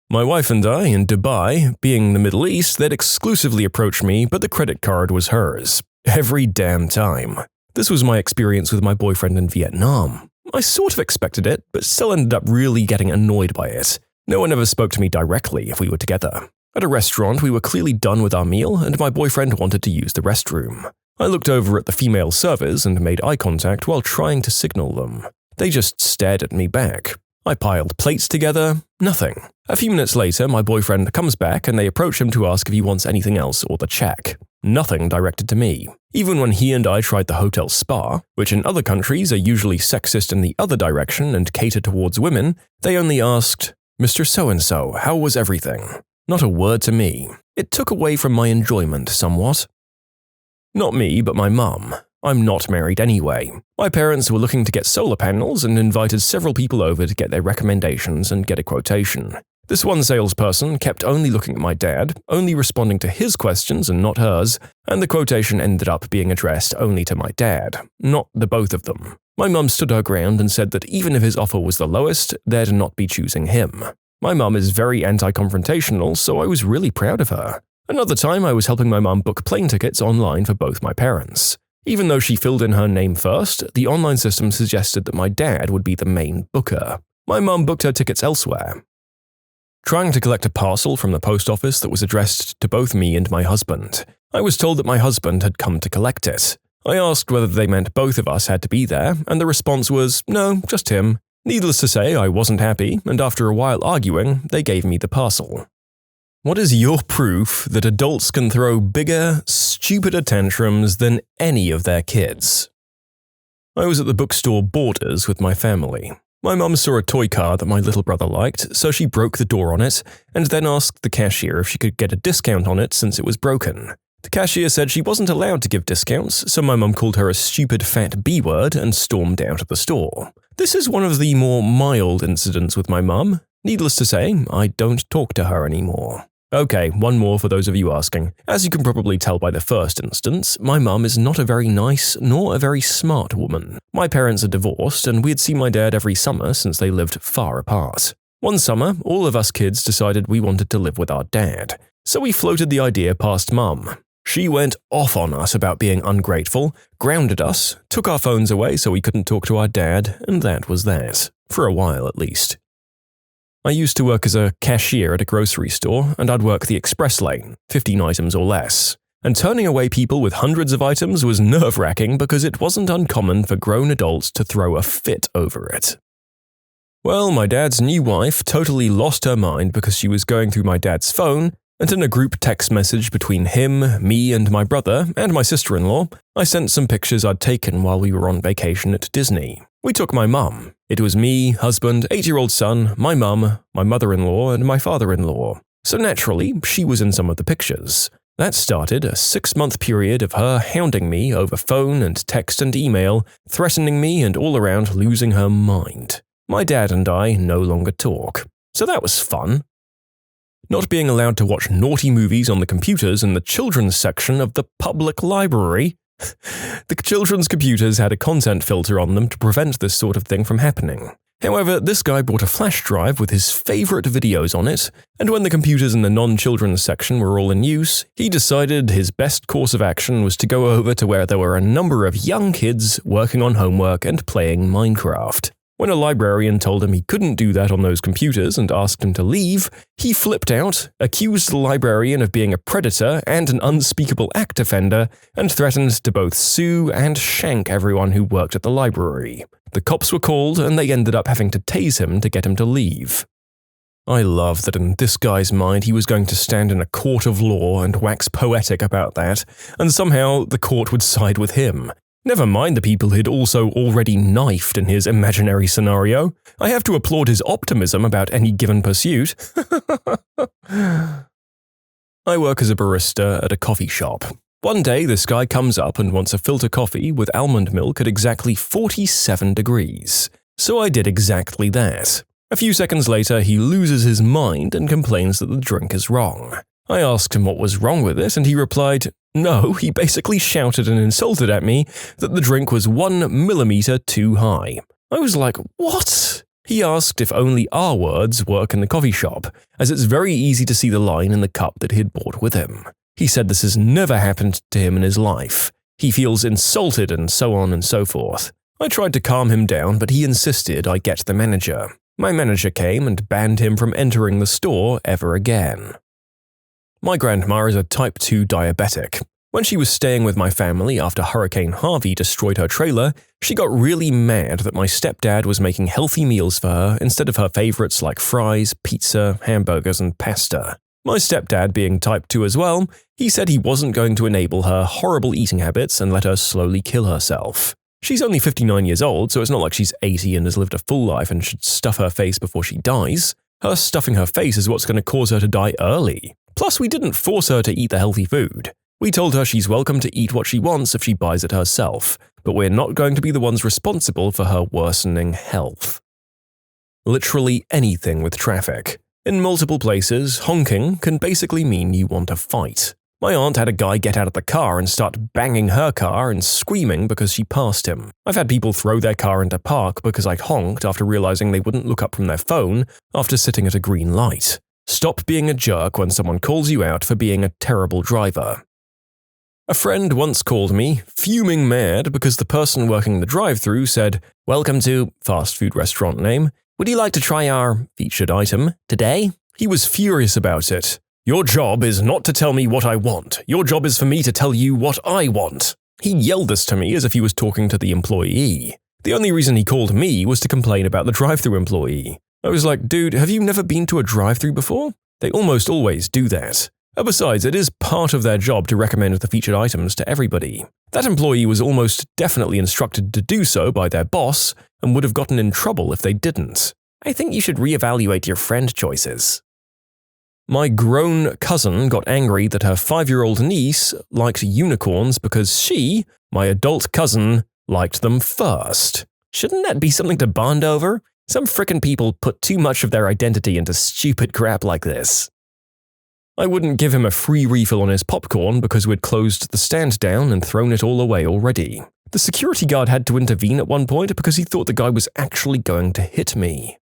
My wife and I, in Dubai, being the Middle East, they'd exclusively approach me, but the credit card was hers. Every damn time. This was my experience with my boyfriend in Vietnam. I sort of expected it, but still ended up really getting annoyed by it. No one ever spoke to me directly if we were together. At a restaurant, we were clearly done with our meal, and my boyfriend wanted to use the restroom. I looked over at the female servers and made eye contact while trying to signal them. They just stared at me back. I piled plates together, nothing. A few minutes later, my boyfriend comes back and they approach him to ask if he wants anything else or the check. Nothing directed to me. Even when he and I tried the hotel spa, which in other countries are usually sexist in the other direction and cater towards women, they only asked, "Mr. So-and-so, how was everything?" Not a word to me. It took away from my enjoyment somewhat. Not me, but my mum. I'm not married anyway. My parents were looking to get solar panels and invited several people over to get their recommendations and get a quotation. This one salesperson kept only looking at my dad, only responding to his questions and not hers, and the quotation ended up being addressed only to my dad, not the both of them. My mum stood her ground and said that even if his offer was the lowest, they'd not be choosing him. My mum is very anti-confrontational, so I was really proud of her. Another time I was helping my mum book plane tickets online for both my parents. Even though she filled in her name first, the online system suggested that my dad would be the main booker. My mum booked her tickets elsewhere. Trying to collect a parcel from the post office that was addressed to both me and my husband. I was told that my husband had come to collect it. I asked whether they meant both of us had to be there, and the response was, no, just him. Needless to say, I wasn't happy, and after a while arguing, they gave me the parcel. What is your proof that adults can throw bigger, stupider tantrums than any of their kids? I was at the bookstore Borders with my family. My mum saw a toy car that my little brother liked, so she broke the door on it, and then asked the cashier if she could get a discount on it since it was broken. The cashier said she wasn't allowed to give discounts, so my mum called her a stupid fat B-word and stormed out of the store. This is one of the more mild incidents with my mum. Needless to say, I don't talk to her anymore. Okay, one more for those of you asking. As you can probably tell by the first instance, my mum is not a very nice nor a very smart woman. My parents are divorced, and we'd see my dad every summer since they lived far apart. One summer, all of us kids decided we wanted to live with our dad, so we floated the idea past mum. She went off on us about being ungrateful, grounded us, took our phones away so we couldn't talk to our dad, and that was that. For a while at least. I used to work as a cashier at a grocery store, and I'd work the express lane, 15 items or less. And turning away people with hundreds of items was nerve-wracking because it wasn't uncommon for grown adults to throw a fit over it. Well, my dad's new wife totally lost her mind because she was going through my dad's phone, and in a group text message between him, me and my brother, and my sister-in-law, I sent some pictures I'd taken while we were on vacation at Disney. We took my mum. It was me, husband, 8-year-old son, my mum, my mother-in-law, and my father-in-law. So naturally, she was in some of the pictures. That started a 6-month period of her hounding me over phone and text and email, threatening me and all around losing her mind. My dad and I no longer talk. So that was fun. Not being allowed to watch naughty movies on the computers in the children's section of the public library. The children's computers had a content filter on them to prevent this sort of thing from happening. However, this guy brought a flash drive with his favorite videos on it, and when the computers in the non-children's section were all in use, he decided his best course of action was to go over to where there were a number of young kids working on homework and playing Minecraft. When a librarian told him he couldn't do that on those computers and asked him to leave, he flipped out, accused the librarian of being a predator and an unspeakable act offender, and threatened to both sue and shank everyone who worked at the library. The cops were called, and they ended up having to tase him to get him to leave. I love that in this guy's mind he was going to stand in a court of law and wax poetic about that, and somehow the court would side with him. Never mind the people he'd also already knifed in his imaginary scenario. I have to applaud his optimism about any given pursuit. I work as a barista at a coffee shop. One day, this guy comes up and wants a filter coffee with almond milk at exactly 47 degrees. So I did exactly that. A few seconds later, he loses his mind and complains that the drink is wrong. I asked him what was wrong with it, and he replied, "No, he basically shouted and insulted at me that the drink was 1 millimeter too high." I was like, "What?" He asked if only R words work in the coffee shop, as it's very easy to see the line in the cup that he'd brought with him. He said this has never happened to him in his life. He feels insulted and so on and so forth. I tried to calm him down, but he insisted I get the manager. My manager came and banned him from entering the store ever again. My grandma is a type 2 diabetic. When she was staying with my family after Hurricane Harvey destroyed her trailer, she got really mad that my stepdad was making healthy meals for her instead of her favorites like fries, pizza, hamburgers, and pasta. My stepdad, being type 2 as well, he said he wasn't going to enable her horrible eating habits and let her slowly kill herself. She's only 59 years old, so it's not like she's 80 and has lived a full life and should stuff her face before she dies. Her stuffing her face is what's going to cause her to die early. Plus, we didn't force her to eat the healthy food. We told her she's welcome to eat what she wants if she buys it herself, but we're not going to be the ones responsible for her worsening health. Literally anything with traffic. In multiple places, honking can basically mean you want to fight. My aunt had a guy get out of the car and start banging her car and screaming because she passed him. I've had people throw their car into park because I honked after realizing they wouldn't look up from their phone after sitting at a green light. Stop being a jerk when someone calls you out for being a terrible driver. A friend once called me, fuming mad because the person working the drive-thru said, "Welcome to," fast food restaurant name, "would you like to try our featured item today?" He was furious about it. "Your job is not to tell me what I want. Your job is for me to tell you what I want." He yelled this to me as if he was talking to the employee. The only reason he called me was to complain about the drive-thru employee. I was like, "Dude, have you never been to a drive-thru before?" They almost always do that. Besides, it is part of their job to recommend the featured items to everybody. That employee was almost definitely instructed to do so by their boss and would have gotten in trouble if they didn't. I think you should reevaluate your friend choices. My grown cousin got angry that her 5-year-old niece liked unicorns because she, my adult cousin, liked them first. Shouldn't that be something to bond over? Some frickin' people put too much of their identity into stupid crap like this. I wouldn't give him a free refill on his popcorn because we'd closed the stand down and thrown it all away already. The security guard had to intervene at one point because he thought the guy was actually going to hit me.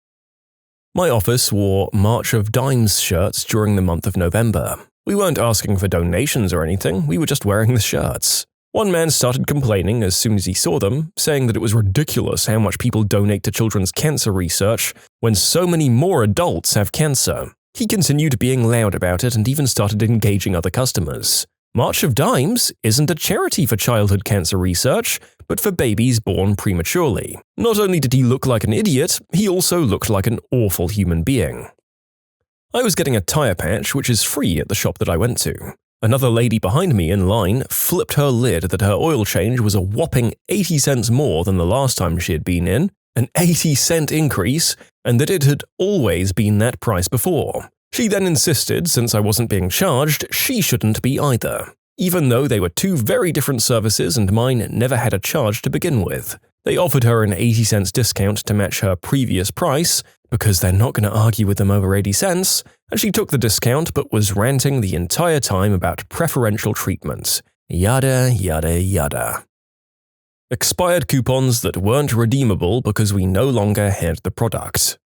My office wore March of Dimes shirts during the month of November. We weren't asking for donations or anything, we were just wearing the shirts. One man started complaining as soon as he saw them, saying that it was ridiculous how much people donate to children's cancer research when so many more adults have cancer. He continued being loud about it and even started engaging other customers. March of Dimes isn't a charity for childhood cancer research, but for babies born prematurely. Not only did he look like an idiot, he also looked like an awful human being. I was getting a tire patch, which is free at the shop that I went to. Another lady behind me in line flipped her lid that her oil change was a whopping 80 cents more than the last time she had been in, an 80-cent increase, and that it had always been that price before. She then insisted, since I wasn't being charged, she shouldn't be either, even though they were two very different services and mine never had a charge to begin with. They offered her an 80 cents discount to match her previous price, because they're not going to argue with them over 80 cents, and she took the discount but was ranting the entire time about preferential treatment. Yada, yada, yada. Expired coupons that weren't redeemable because we no longer had the product.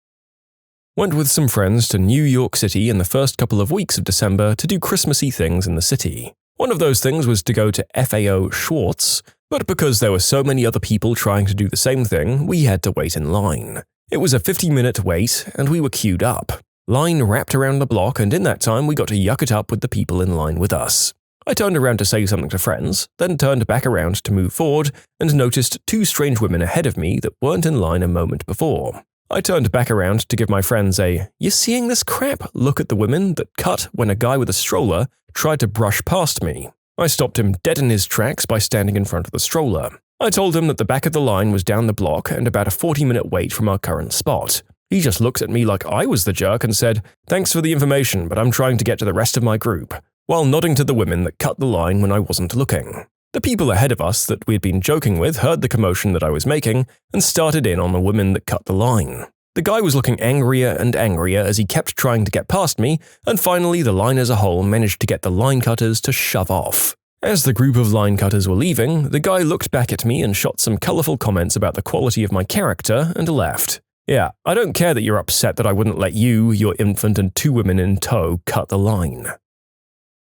Went with some friends to New York City in the first couple of weeks of December to do Christmassy things in the city. One of those things was to go to FAO Schwartz, but because there were so many other people trying to do the same thing, we had to wait in line. It was a 50-minute wait, and we were queued up. Line wrapped around the block, and in that time we got to yuck it up with the people in line with us. I turned around to say something to friends, then turned back around to move forward, and noticed two strange women ahead of me that weren't in line a moment before. I turned back around to give my friends a "you seeing this crap" look at the women that cut when a guy with a stroller tried to brush past me. I stopped him dead in his tracks by standing in front of the stroller. I told him that the back of the line was down the block and about a 40-minute wait from our current spot. He just looked at me like I was the jerk and said, "Thanks for the information, but I'm trying to get to the rest of my group," while nodding to the women that cut the line when I wasn't looking. The people ahead of us that we'd been joking with heard the commotion that I was making and started in on the women that cut the line. The guy was looking angrier and angrier as he kept trying to get past me, and finally the line as a whole managed to get the line cutters to shove off. As the group of line cutters were leaving, the guy looked back at me and shot some colourful comments about the quality of my character and left. Yeah, I don't care that you're upset that I wouldn't let you, your infant, and 2 women in tow cut the line.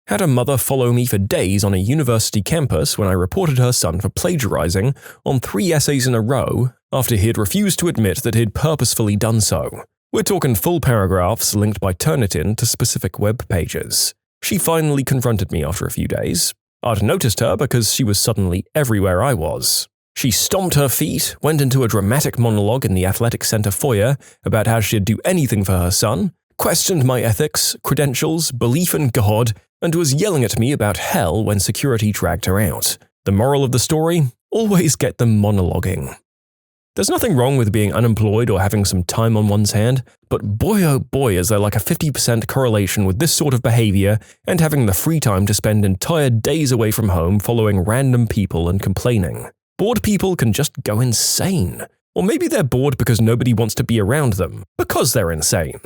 Had a mother follow me for days on a university campus when I reported her son for plagiarizing on 3 essays in a row after he had refused to admit that he'd purposefully done so. We're talking full paragraphs linked by Turnitin to specific web pages. She finally confronted me after a few days. I'd noticed her because she was suddenly everywhere I was. She stomped her feet, went into a dramatic monologue in the athletic center foyer about how she'd do anything for her son, questioned my ethics, credentials, belief in God, and was yelling at me about hell when security dragged her out. The moral of the story? Always get them monologuing. There's nothing wrong with being unemployed or having some time on one's hand, but boy oh boy is there like a 50% correlation with this sort of behavior and having the free time to spend entire days away from home following random people and complaining. Bored people can just go insane. Or maybe they're bored because nobody wants to be around them, because they're insane.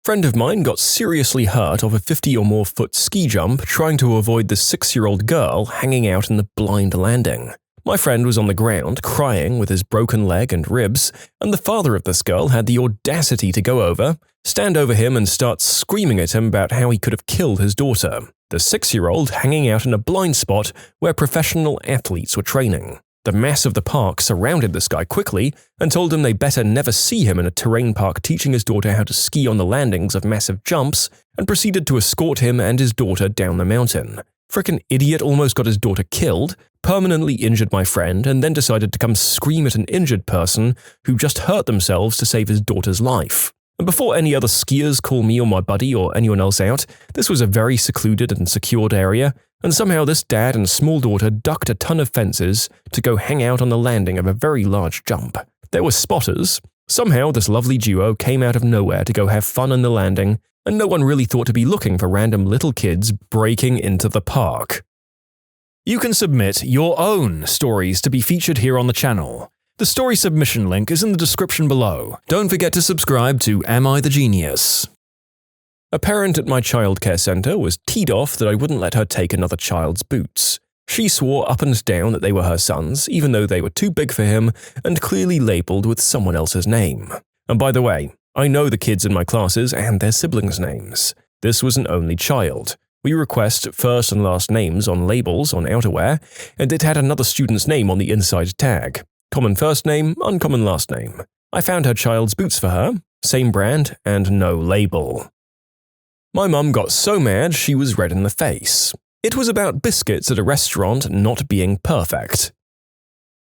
Friend of mine got seriously hurt off a 50 or more foot ski jump trying to avoid the 6-year-old girl hanging out in the blind landing. My friend was on the ground, crying with his broken leg and ribs, and the father of this girl had the audacity to go over, stand over him and start screaming at him about how he could have killed his daughter, the 6-year-old hanging out in a blind spot where professional athletes were training. The mass of the park surrounded this guy quickly and told him they better never see him in a terrain park teaching his daughter how to ski on the landings of massive jumps, and proceeded to escort him and his daughter down the mountain. Frickin' idiot almost got his daughter killed, permanently injured my friend, and then decided to come scream at an injured person who just hurt themselves to save his daughter's life. And before any other skiers call me or my buddy or anyone else out, this was a very secluded and secured area, and somehow this dad and small daughter ducked a ton of fences to go hang out on the landing of a very large jump. There were spotters. Somehow this lovely duo came out of nowhere to go have fun on the landing, and no one really thought to be looking for random little kids breaking into the park. You can submit your own stories to be featured here on the channel. The story submission link is in the description below. Don't forget to subscribe to Am I the Genius? A parent at my childcare center was teed off that I wouldn't let her take another child's boots. She swore up and down that they were her son's, even though they were too big for him and clearly labeled with someone else's name. And by the way, I know the kids in my classes and their siblings' names. This was an only child. We request first and last names on labels on outerwear, and it had another student's name on the inside tag. Common first name, uncommon last name. I found her child's boots for her, same brand, and no label. My mum got so mad she was red in the face. It was about biscuits at a restaurant not being perfect.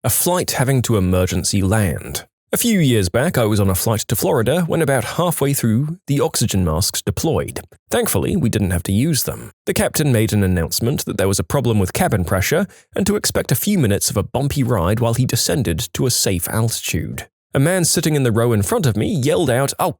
A flight having to emergency land. A few years back, I was on a flight to Florida when about halfway through, the oxygen masks deployed. Thankfully, we didn't have to use them. The captain made an announcement that there was a problem with cabin pressure and to expect a few minutes of a bumpy ride while he descended to a safe altitude. A man sitting in the row in front of me yelled out, "Oh,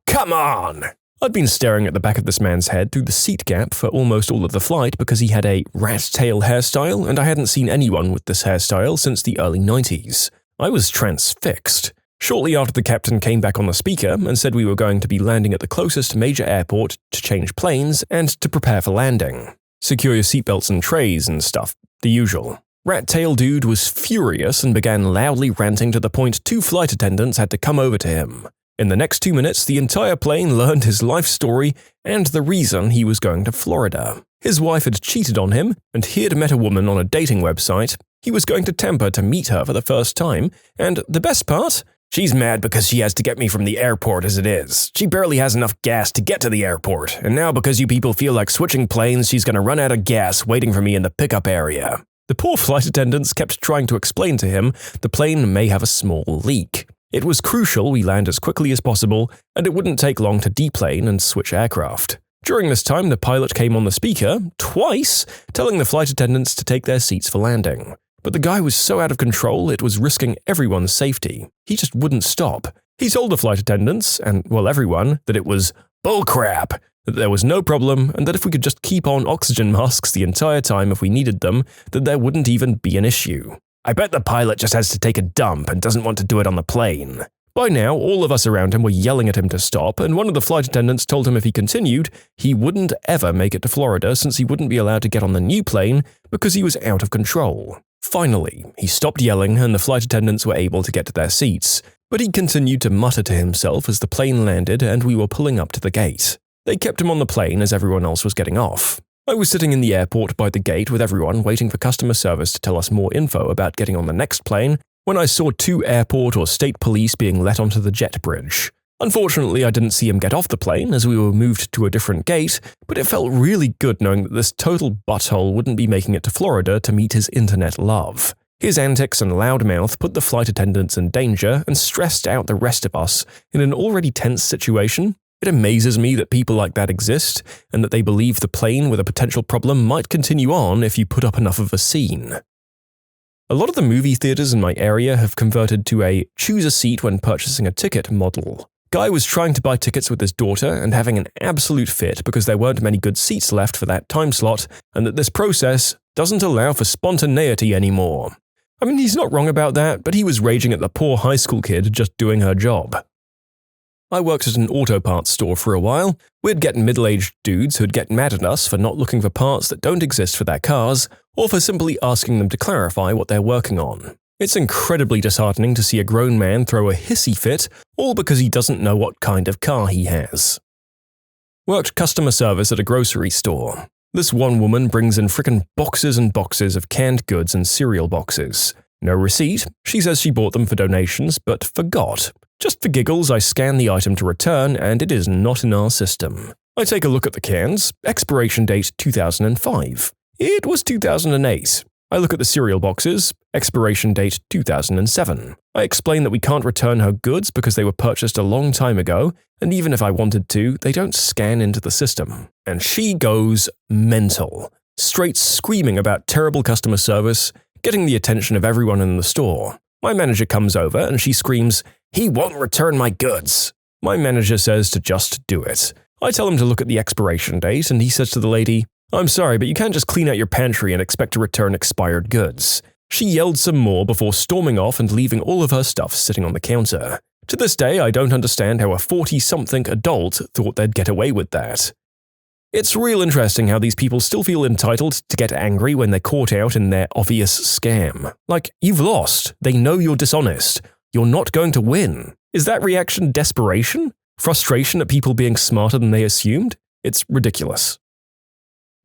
come on!" I'd been staring at the back of this man's head through the seat gap for almost all of the flight because he had a rat tail hairstyle, and I hadn't seen anyone with this hairstyle since the early 90s. I was transfixed. Shortly after, the captain came back on the speaker and said we were going to be landing at the closest major airport to change planes and to prepare for landing. Secure your seatbelts and trays and stuff, the usual. Rat Tail Dude was furious and began loudly ranting to the point 2 flight attendants had to come over to him. In the next 2 minutes, the entire plane learned his life story and the reason he was going to Florida. His wife had cheated on him, and he had met a woman on a dating website. He was going to Tampa to meet her for the first time, and the best part? She's mad because she has to get me from the airport as it is. She barely has enough gas to get to the airport, and now because you people feel like switching planes, she's going to run out of gas waiting for me in the pickup area. The poor flight attendants kept trying to explain to him the plane may have a small leak. It was crucial we land as quickly as possible, and it wouldn't take long to deplane and switch aircraft. During this time, the pilot came on the speaker, twice, telling the flight attendants to take their seats for landing. But the guy was so out of control it was risking everyone's safety. He just wouldn't stop. He told the flight attendants, and well everyone, that it was bullcrap, that there was no problem, and that if we could just keep on oxygen masks the entire time if we needed them, that there wouldn't even be an issue. I bet the pilot just has to take a dump and doesn't want to do it on the plane. By now, all of us around him were yelling at him to stop, and one of the flight attendants told him if he continued, he wouldn't ever make it to Florida since he wouldn't be allowed to get on the new plane because he was out of control. Finally, he stopped yelling and the flight attendants were able to get to their seats, but he continued to mutter to himself as the plane landed and we were pulling up to the gate. They kept him on the plane as everyone else was getting off. I was sitting in the airport by the gate with everyone waiting for customer service to tell us more info about getting on the next plane when I saw 2 airport or state police being let onto the jet bridge. Unfortunately, I didn't see him get off the plane as we were moved to a different gate, but it felt really good knowing that this total butthole wouldn't be making it to Florida to meet his internet love. His antics and loudmouth put the flight attendants in danger and stressed out the rest of us in an already tense situation. It amazes me that people like that exist and that they believe the plane with a potential problem might continue on if you put up enough of a scene. A lot of the movie theaters in my area have converted to a choose a seat when purchasing a ticket model. Guy was trying to buy tickets with his daughter and having an absolute fit because there weren't many good seats left for that time slot and that this process doesn't allow for spontaneity anymore. I mean, he's not wrong about that, but he was raging at the poor high school kid just doing her job. I worked at an auto parts store for a while. We'd get middle-aged dudes who'd get mad at us for not looking for parts that don't exist for their cars, or for simply asking them to clarify what they're working on. It's incredibly disheartening to see a grown man throw a hissy fit, all because he doesn't know what kind of car he has. Worked customer service at a grocery store. This one woman brings in frickin' boxes and boxes of canned goods and cereal boxes. No receipt. She says she bought them for donations, but forgot. Just for giggles, I scan the item to return, and it is not in our system. I take a look at the cans. Expiration date 2005. It was 2008. I look at the cereal boxes. Expiration date 2007. I explain that we can't return her goods because they were purchased a long time ago, and even if I wanted to, they don't scan into the system. And she goes mental, straight screaming about terrible customer service, getting the attention of everyone in the store. My manager comes over and she screams, "He won't return my goods." My manager says to just do it. I tell him to look at the expiration date and he says to the lady, "I'm sorry, but you can't just clean out your pantry and expect to return expired goods." She yelled some more before storming off and leaving all of her stuff sitting on the counter. To this day, I don't understand how a 40-something adult thought they'd get away with that. It's real interesting how these people still feel entitled to get angry when they're caught out in their obvious scam. Like, you've lost. They know you're dishonest. You're not going to win. Is that reaction desperation? Frustration at people being smarter than they assumed? It's ridiculous.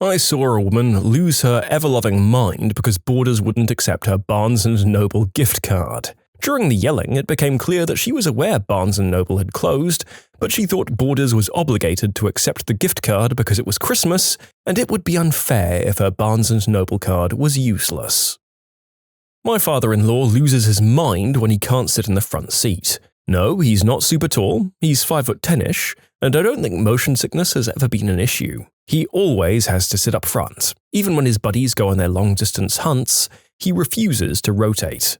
I saw a woman lose her ever-loving mind because Borders wouldn't accept her Barnes & Noble gift card. During the yelling, it became clear that she was aware Barnes & Noble had closed, but she thought Borders was obligated to accept the gift card because it was Christmas, and it would be unfair if her Barnes & Noble card was useless. My father-in-law loses his mind when he can't sit in the front seat. No, he's not super tall, he's 5'10"-ish, and I don't think motion sickness has ever been an issue. He always has to sit up front. Even when his buddies go on their long-distance hunts, he refuses to rotate.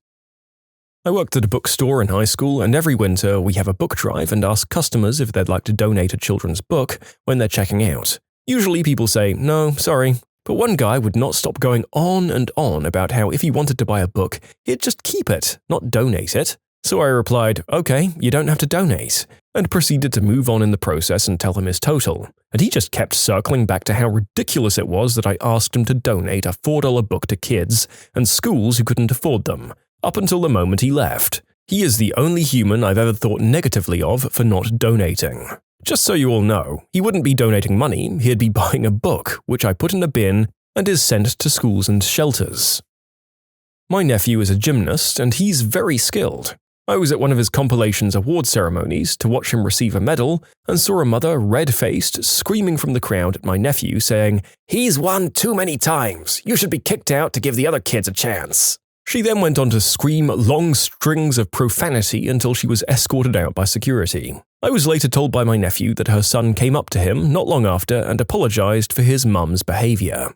I worked at a bookstore in high school, and every winter we have a book drive and ask customers if they'd like to donate a children's book when they're checking out. Usually people say, "No, sorry," but one guy would not stop going on and on about how if he wanted to buy a book, he'd just keep it, not donate it. So I replied, "Okay, you don't have to donate," and proceeded to move on in the process and tell him his total. And he just kept circling back to how ridiculous it was that I asked him to donate a $4 book to kids and schools who couldn't afford them, up until the moment he left. He is the only human I've ever thought negatively of for not donating. Just so you all know, he wouldn't be donating money, he'd be buying a book, which I put in a bin and is sent to schools and shelters. My nephew is a gymnast and he's very skilled. I was at one of his compilations award ceremonies to watch him receive a medal and saw a mother, red-faced, screaming from the crowd at my nephew saying, "He's won too many times. You should be kicked out to give the other kids a chance." She then went on to scream long strings of profanity until she was escorted out by security. I was later told by my nephew that her son came up to him not long after and apologized for his mum's behavior.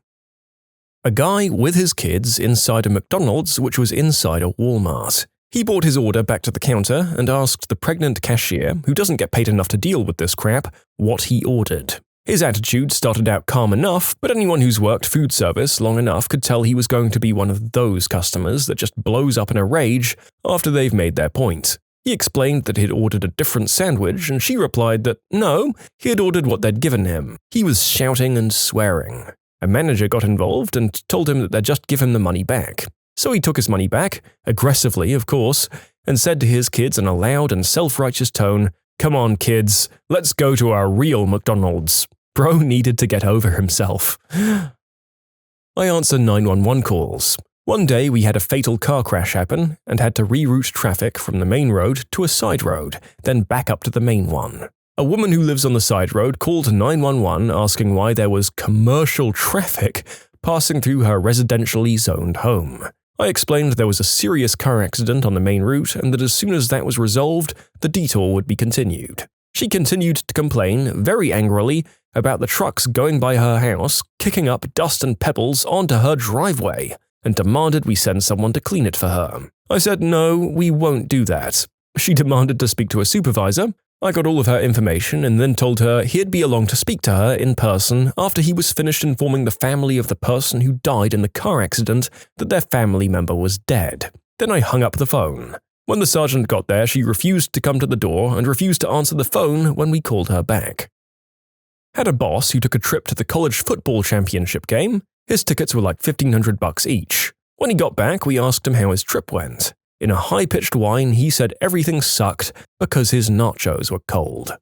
A guy with his kids inside a McDonald's which was inside a Walmart. He brought his order back to the counter and asked the pregnant cashier, who doesn't get paid enough to deal with this crap, what he ordered. His attitude started out calm enough, but anyone who's worked food service long enough could tell he was going to be one of those customers that just blows up in a rage after they've made their point. He explained that he'd ordered a different sandwich, and she replied that no, he had ordered what they'd given him. He was shouting and swearing. A manager got involved and told him that they'd just give him the money back. So he took his money back, aggressively of course, and said to his kids in a loud and self-righteous tone, "Come on kids, let's go to our real McDonald's." Bro needed to get over himself. I answer 911 calls. One day we had a fatal car crash happen and had to reroute traffic from the main road to a side road, then back up to the main one. A woman who lives on the side road called 911 asking why there was commercial traffic passing through her residentially zoned home. I explained there was a serious car accident on the main route and that as soon as that was resolved, the detour would be continued. She continued to complain, very angrily, about the trucks going by her house, kicking up dust and pebbles onto her driveway, and demanded we send someone to clean it for her. I said no, we won't do that. She demanded to speak to a supervisor. I got all of her information and then told her he'd be along to speak to her in person after he was finished informing the family of the person who died in the car accident that their family member was dead. Then I hung up the phone. When the sergeant got there, she refused to come to the door and refused to answer the phone when we called her back. Had a boss who took a trip to the college football championship game. His tickets were like $1,500 each. When he got back, we asked him how his trip went. In a high-pitched whine, he said everything sucked because his nachos were cold.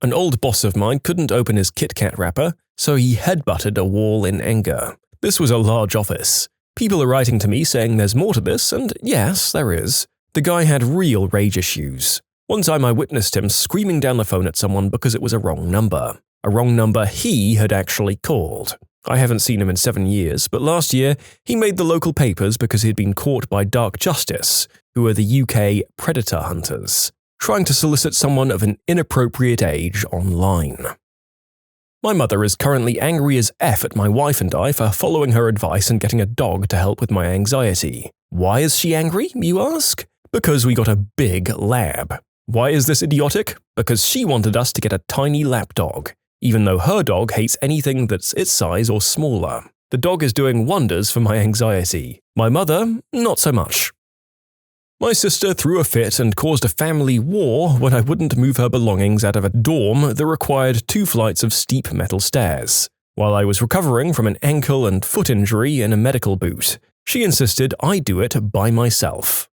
An old boss of mine couldn't open his Kit Kat wrapper, so he headbutted a wall in anger. This was a large office. People are writing to me saying there's more to this, and yes, there is. The guy had real rage issues. One time I witnessed him screaming down the phone at someone because it was a wrong number. A wrong number he had actually called. I haven't seen him in 7 years, but last year he made the local papers because he'd been caught by Dark Justice, who are the UK predator hunters, trying to solicit someone of an inappropriate age online. My mother is currently angry as F at my wife and I for following her advice and getting a dog to help with my anxiety. Why is she angry, you ask? Because we got a big lab. Why is this idiotic? Because she wanted us to get a tiny lap dog, even though her dog hates anything that's its size or smaller. The dog is doing wonders for my anxiety. My mother, not so much. My sister threw a fit and caused a family war when I wouldn't move her belongings out of a dorm that required 2 flights of steep metal stairs. While I was recovering from an ankle and foot injury in a medical boot, she insisted I do it by myself.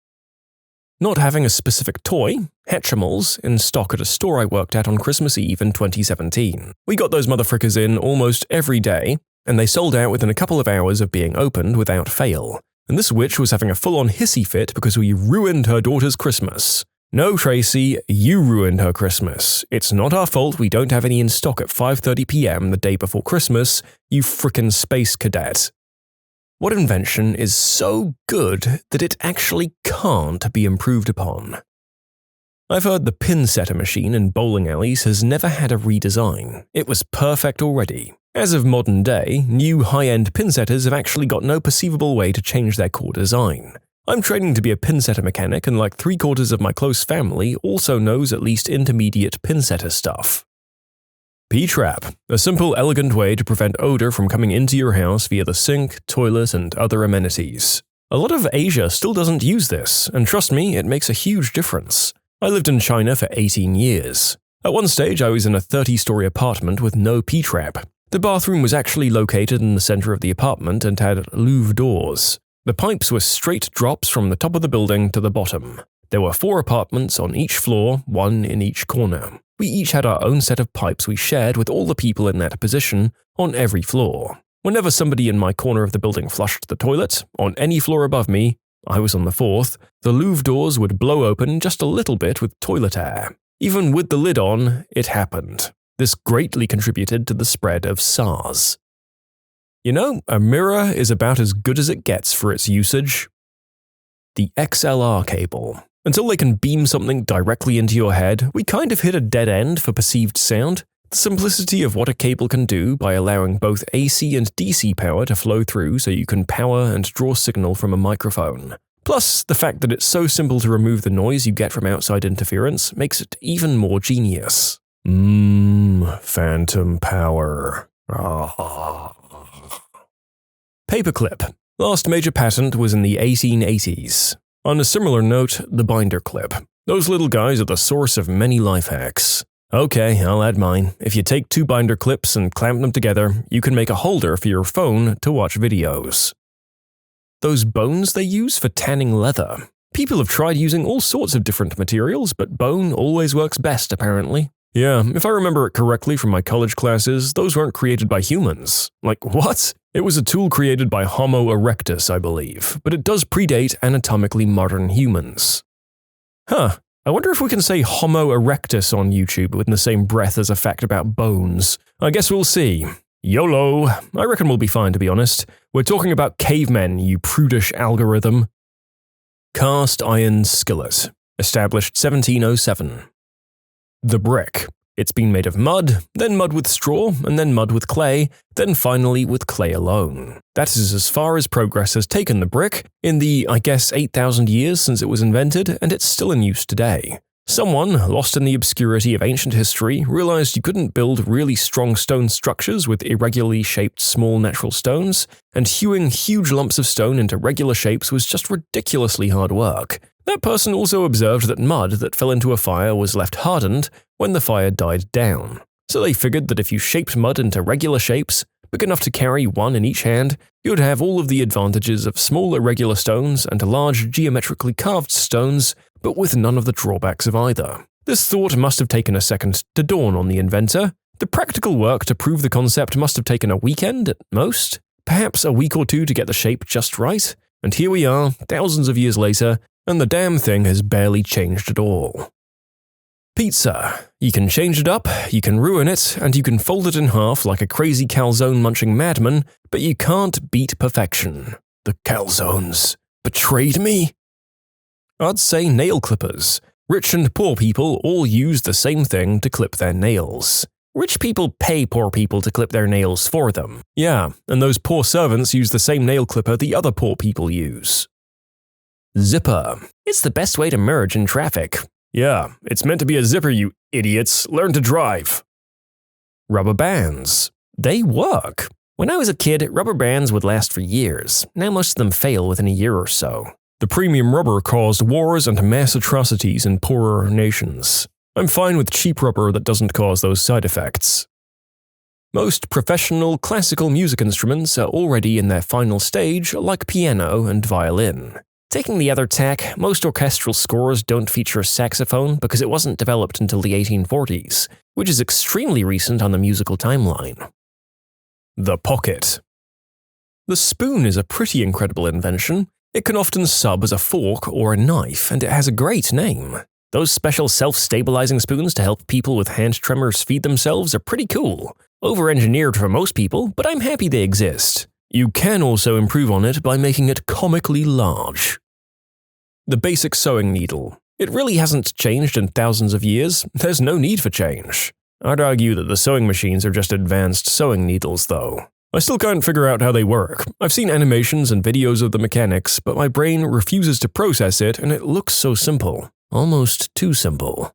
Not having a specific toy, Hatchimals, in stock at a store I worked at on Christmas Eve in 2017. We got those motherfrickers in almost every day, and they sold out within a couple of hours of being opened without fail. And this witch was having a full-on hissy fit because we ruined her daughter's Christmas. No, Tracy, you ruined her Christmas. It's not our fault we don't have any in stock at 5:30 p.m. the day before Christmas, you frickin' space cadet. What invention is so good that it actually can't be improved upon? I've heard the pin setter machine in bowling alleys has never had a redesign. It was perfect already. As of modern day, new high-end pin setters have actually got no perceivable way to change their core design. I'm training to be a pin setter mechanic, and like 3/4 of my close family also knows at least intermediate pin setter stuff. P-trap, a simple, elegant way to prevent odor from coming into your house via the sink, toilet, and other amenities. A lot of Asia still doesn't use this, and trust me, it makes a huge difference. I lived in China for 18 years. At one stage, I was in a 30-story apartment with no P-trap. The bathroom was actually located in the center of the apartment and had louvre doors. The pipes were straight drops from the top of the building to the bottom. There were 4 apartments on each floor, 1 in each corner. We each had our own set of pipes we shared with all the people in that position on every floor. Whenever somebody in my corner of the building flushed the toilet, on any floor above me, I was on the 4th, the louvre doors would blow open just a little bit with toilet air. Even with the lid on, it happened. This greatly contributed to the spread of SARS. You know, a mirror is about as good as it gets for its usage. The XLR cable. Until they can beam something directly into your head, we kind of hit a dead end for perceived sound. The simplicity of what a cable can do by allowing both AC and DC power to flow through so you can power and draw signal from a microphone. Plus, the fact that it's so simple to remove the noise you get from outside interference makes it even more genius. Phantom power. Paperclip. Last major patent was in the 1880s. On a similar note, the binder clip. Those little guys are the source of many life hacks. Okay, I'll add mine. If you take 2 binder clips and clamp them together, you can make a holder for your phone to watch videos. Those bones they use for tanning leather. People have tried using all sorts of different materials, but bone always works best, apparently. Yeah, if I remember it correctly from my college classes, those weren't created by humans. Like, what? It was a tool created by Homo erectus, I believe, but it does predate anatomically modern humans. Huh, I wonder if we can say Homo erectus on YouTube in the same breath as a fact about bones. I guess we'll see. YOLO. I reckon we'll be fine, to be honest. We're talking about cavemen, you prudish algorithm. Cast iron skillet. Established 1707. The brick. It's been made of mud, then mud with straw, and then mud with clay, then finally with clay alone. That is as far as progress has taken the brick in the, I guess, 8,000 years since it was invented, and it's still in use today. Someone, lost in the obscurity of ancient history, realized you couldn't build really strong stone structures with irregularly shaped small natural stones, and hewing huge lumps of stone into regular shapes was just ridiculously hard work. That person also observed that mud that fell into a fire was left hardened when the fire died down. So they figured that if you shaped mud into regular shapes, big enough to carry one in each hand, you would have all of the advantages of small irregular stones and large geometrically carved stones, but with none of the drawbacks of either. This thought must have taken a second to dawn on the inventor. The practical work to prove the concept must have taken a weekend at most, perhaps a week or two to get the shape just right, and here we are, thousands of years later, and the damn thing has barely changed at all. Pizza. You can change it up, you can ruin it, and you can fold it in half like a crazy calzone-munching madman, but you can't beat perfection. The calzones betrayed me? I'd say nail clippers. Rich and poor people all use the same thing to clip their nails. Rich people pay poor people to clip their nails for them. Yeah, and those poor servants use the same nail clipper the other poor people use. Zipper. It's the best way to merge in traffic. Yeah, it's meant to be a zipper, you idiots. Learn to drive. Rubber bands. They work. When I was a kid, rubber bands would last for years. Now most of them fail within a year or so. The premium rubber caused wars and mass atrocities in poorer nations. I'm fine with cheap rubber that doesn't cause those side effects. Most professional classical music instruments are already in their final stage, like piano and violin. Taking the other tack, most orchestral scores don't feature a saxophone because it wasn't developed until the 1840s, which is extremely recent on the musical timeline. The pocket. The spoon is a pretty incredible invention. It can often sub as a fork or a knife, and it has a great name. Those special self-stabilizing spoons to help people with hand tremors feed themselves are pretty cool. Over-engineered for most people, but I'm happy they exist. You can also improve on it by making it comically large. The basic sewing needle. It really hasn't changed in thousands of years. There's no need for change. I'd argue that the sewing machines are just advanced sewing needles, though. I still can't figure out how they work. I've seen animations and videos of the mechanics, but my brain refuses to process it, and it looks so simple. Almost too simple.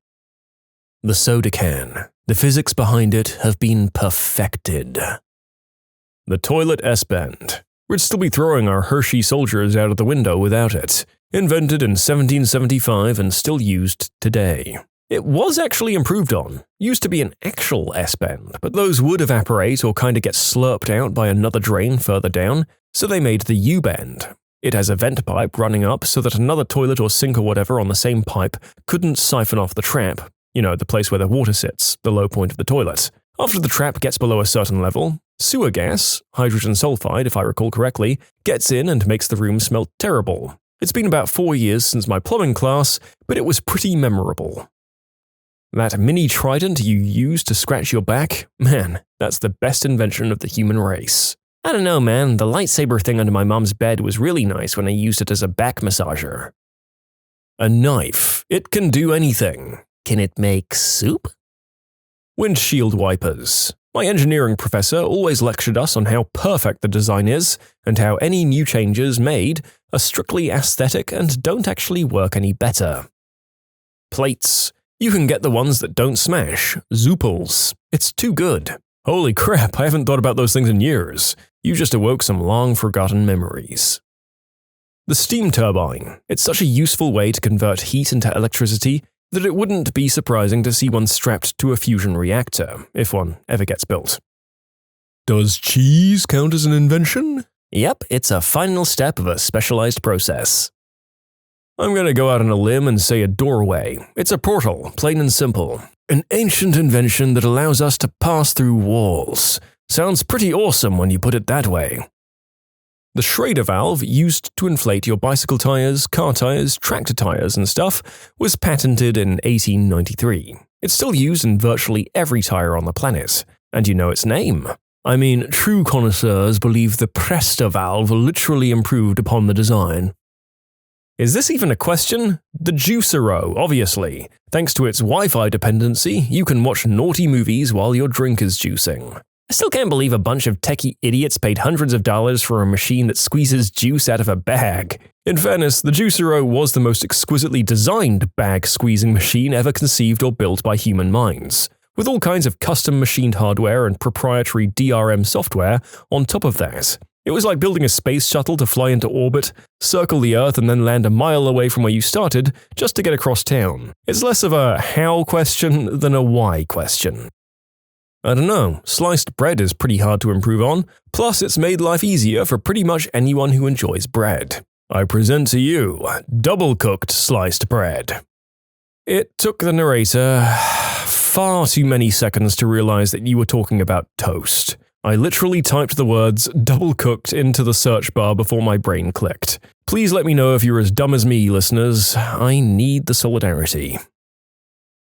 The soda can. The physics behind it have been perfected. The toilet S-bend. We'd still be throwing our Hershey soldiers out of the window without it. Invented in 1775 and still used today. It was actually improved on. Used to be an actual S-bend, but those would evaporate or kinda get slurped out by another drain further down, so they made the U-bend. It has a vent pipe running up so that another toilet or sink or whatever on the same pipe couldn't siphon off the trap. You know, the place where the water sits, the low point of the toilet. After the trap gets below a certain level, sewer gas, hydrogen sulfide if I recall correctly, gets in and makes the room smell terrible. It's been about 4 years since my plumbing class, but it was pretty memorable. That mini trident you use to scratch your back? Man, that's the best invention of the human race. I don't know, man, the lightsaber thing under my mom's bed was really nice when I used it as a back massager. A knife. It can do anything. Can it make soup? Windshield wipers. My engineering professor always lectured us on how perfect the design is, and how any new changes made are strictly aesthetic and don't actually work any better. Plates. You can get the ones that don't smash. Zooples. It's too good. Holy crap, I haven't thought about those things in years. You just awoke some long-forgotten memories. The steam turbine. It's such a useful way to convert heat into electricity, that it wouldn't be surprising to see one strapped to a fusion reactor, if one ever gets built. Does cheese count as an invention? Yep, it's a final step of a specialized process. I'm going to go out on a limb and say a doorway. It's a portal, plain and simple. An ancient invention that allows us to pass through walls. Sounds pretty awesome when you put it that way. The Schrader valve, used to inflate your bicycle tires, car tires, tractor tires and stuff, was patented in 1893. It's still used in virtually every tire on the planet. And you know its name. I mean, true connoisseurs believe the Presta valve literally improved upon the design. Is this even a question? The Juicero, obviously. Thanks to its Wi-Fi dependency, you can watch naughty movies while your drink is juicing. I still can't believe a bunch of techie idiots paid hundreds of dollars for a machine that squeezes juice out of a bag. In fairness, the Juicero was the most exquisitely designed bag-squeezing machine ever conceived or built by human minds, with all kinds of custom machined hardware and proprietary DRM software on top of that. It was like building a space shuttle to fly into orbit, circle the Earth, and then land a mile away from where you started just to get across town. It's less of a how question than a why question. I don't know, sliced bread is pretty hard to improve on, plus it's made life easier for pretty much anyone who enjoys bread. I present to you double-cooked sliced bread. It took the narrator far too many seconds to realize that you were talking about toast. I literally typed the words double-cooked into the search bar before my brain clicked. Please let me know if you're as dumb as me, listeners. I need the solidarity.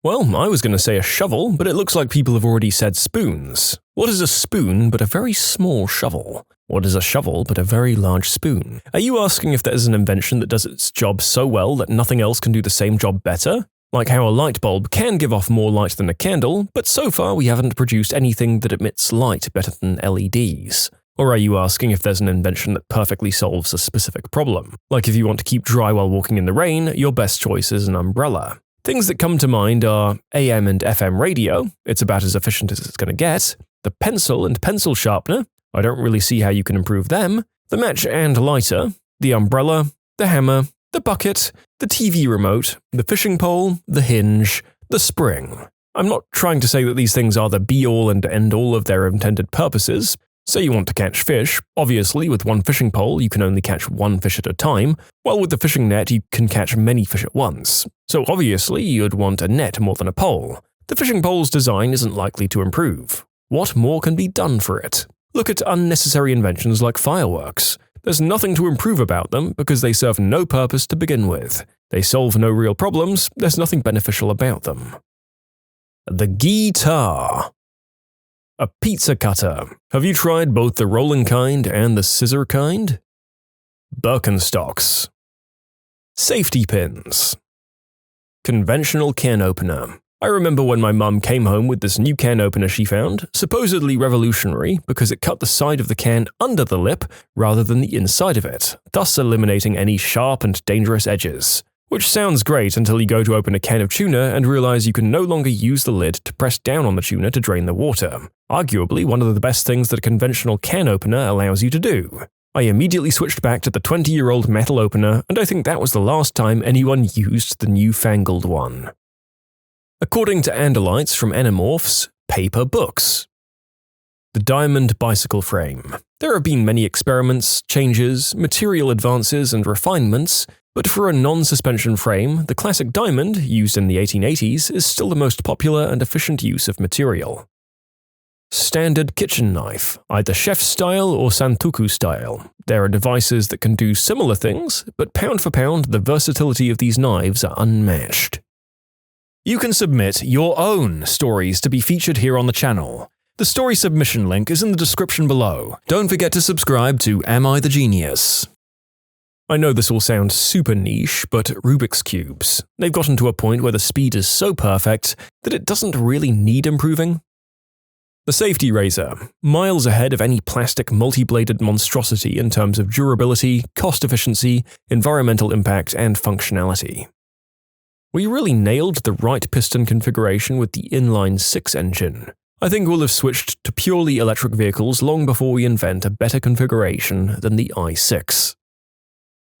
Well, I was going to say a shovel, but it looks like people have already said spoons. What is a spoon but a very small shovel? What is a shovel but a very large spoon? Are you asking if there is an invention that does its job so well that nothing else can do the same job better? Like how a light bulb can give off more light than a candle, but so far we haven't produced anything that emits light better than LEDs. Or are you asking if there's an invention that perfectly solves a specific problem? Like if you want to keep dry while walking in the rain, your best choice is an umbrella. Things that come to mind are AM and FM radio, it's about as efficient as it's going to get, the pencil and pencil sharpener, I don't really see how you can improve them, the match and lighter, the umbrella, the hammer, the bucket, the TV remote, the fishing pole, the hinge, the spring. I'm not trying to say that these things are the be-all and end-all of their intended purposes. Say you want to catch fish, obviously with one fishing pole you can only catch one fish at a time, while with the fishing net you can catch many fish at once. So obviously you'd want a net more than a pole. The fishing pole's design isn't likely to improve. What more can be done for it? Look at unnecessary inventions like fireworks. There's nothing to improve about them because they serve no purpose to begin with. They solve no real problems, there's nothing beneficial about them. The guitar. A pizza cutter. Have you tried both the rolling kind and the scissor kind? Birkenstocks. Safety pins. Conventional can opener. I remember when my mum came home with this new can opener she found, supposedly revolutionary because it cut the side of the can under the lip rather than the inside of it, thus eliminating any sharp and dangerous edges. Which sounds great until you go to open a can of tuna and realize you can no longer use the lid to press down on the tuna to drain the water. Arguably one of the best things that a conventional can opener allows you to do. I immediately switched back to the 20-year-old metal opener, and I think that was the last time anyone used the newfangled one. According to Andalites from Animorphs, paper books. The diamond bicycle frame. There have been many experiments, changes, material advances, and refinements, but for a non-suspension frame, the classic diamond, used in the 1880s, is still the most popular and efficient use of material. Standard kitchen knife, either chef style or santoku style. There are devices that can do similar things, but pound for pound, the versatility of these knives are unmatched. You can submit your own stories to be featured here on the channel. The story submission link is in the description below. Don't forget to subscribe to Am I the Genius? I know this will sound super niche, but Rubik's Cubes. They've gotten to a point where the speed is so perfect that it doesn't really need improving. The safety razor, miles ahead of any plastic multi-bladed monstrosity in terms of durability, cost efficiency, environmental impact, and functionality. We really nailed the right piston configuration with the inline-6 engine. I think we'll have switched to purely electric vehicles long before we invent a better configuration than the i6.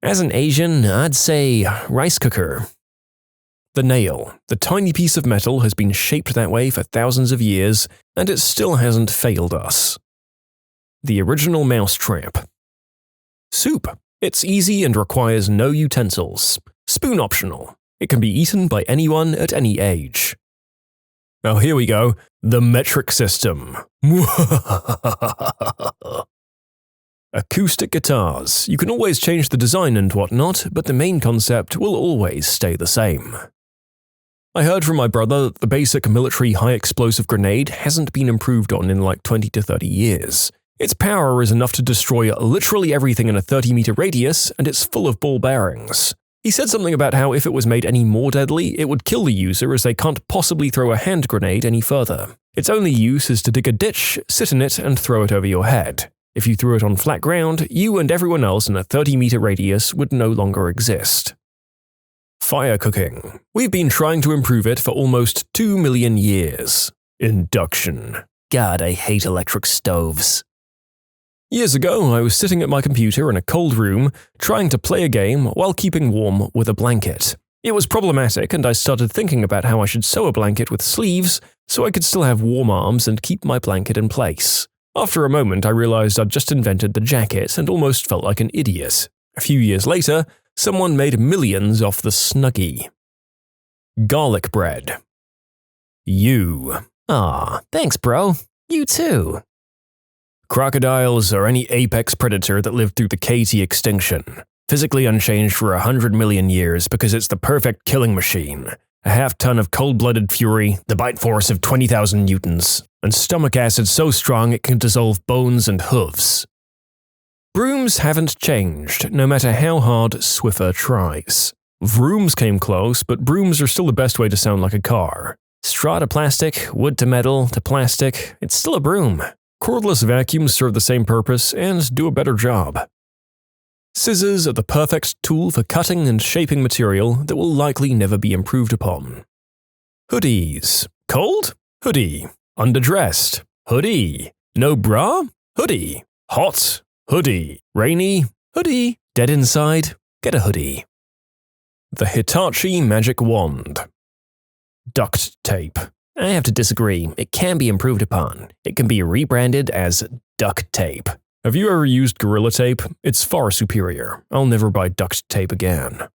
As an Asian, I'd say rice cooker. The nail, the tiny piece of metal, has been shaped that way for thousands of years, and it still hasn't failed us. The original mousetrap. Soup. It's easy and requires no utensils. Spoon optional. It can be eaten by anyone at any age. Now here we go. The metric system. Acoustic guitars. You can always change the design and whatnot, but the main concept will always stay the same. I heard from my brother that the basic military high-explosive grenade hasn't been improved on in like 20 to 30 years. Its power is enough to destroy literally everything in a 30-meter radius, and it's full of ball bearings. He said something about how if it was made any more deadly, it would kill the user as they can't possibly throw a hand grenade any further. Its only use is to dig a ditch, sit in it, and throw it over your head. If you threw it on flat ground, you and everyone else in a 30-meter radius would no longer exist. Fire cooking. We've been trying to improve it for almost 2 million years. Induction. God, I hate electric stoves. Years ago, I was sitting at my computer in a cold room, trying to play a game while keeping warm with a blanket. It was problematic, and I started thinking about how I should sew a blanket with sleeves so I could still have warm arms and keep my blanket in place. After a moment, I realized I'd just invented the jacket and almost felt like an idiot. A few years later, someone made millions off the Snuggie. Garlic bread. You. Aw, thanks bro. You too. Crocodiles are any apex predator that lived through the KT extinction. Physically unchanged for 100 million years because it's the perfect killing machine. A half-ton of cold-blooded fury, the bite force of 20,000 newtons, and stomach acid so strong it can dissolve bones and hooves. Brooms haven't changed, no matter how hard Swiffer tries. Vrooms came close, but brooms are still the best way to sound like a car. Straw to plastic, wood to metal to plastic, it's still a broom. Cordless vacuums serve the same purpose and do a better job. Scissors are the perfect tool for cutting and shaping material that will likely never be improved upon. Hoodies. Cold? Hoodie. Underdressed? Hoodie. No bra? Hoodie. Hot? Hoodie. Rainy? Hoodie. Dead inside? Get a hoodie. The Hitachi Magic Wand. Duct tape. I have to disagree. It can be improved upon. It can be rebranded as duct tape. Have you ever used Gorilla Tape? It's far superior. I'll never buy duct tape again.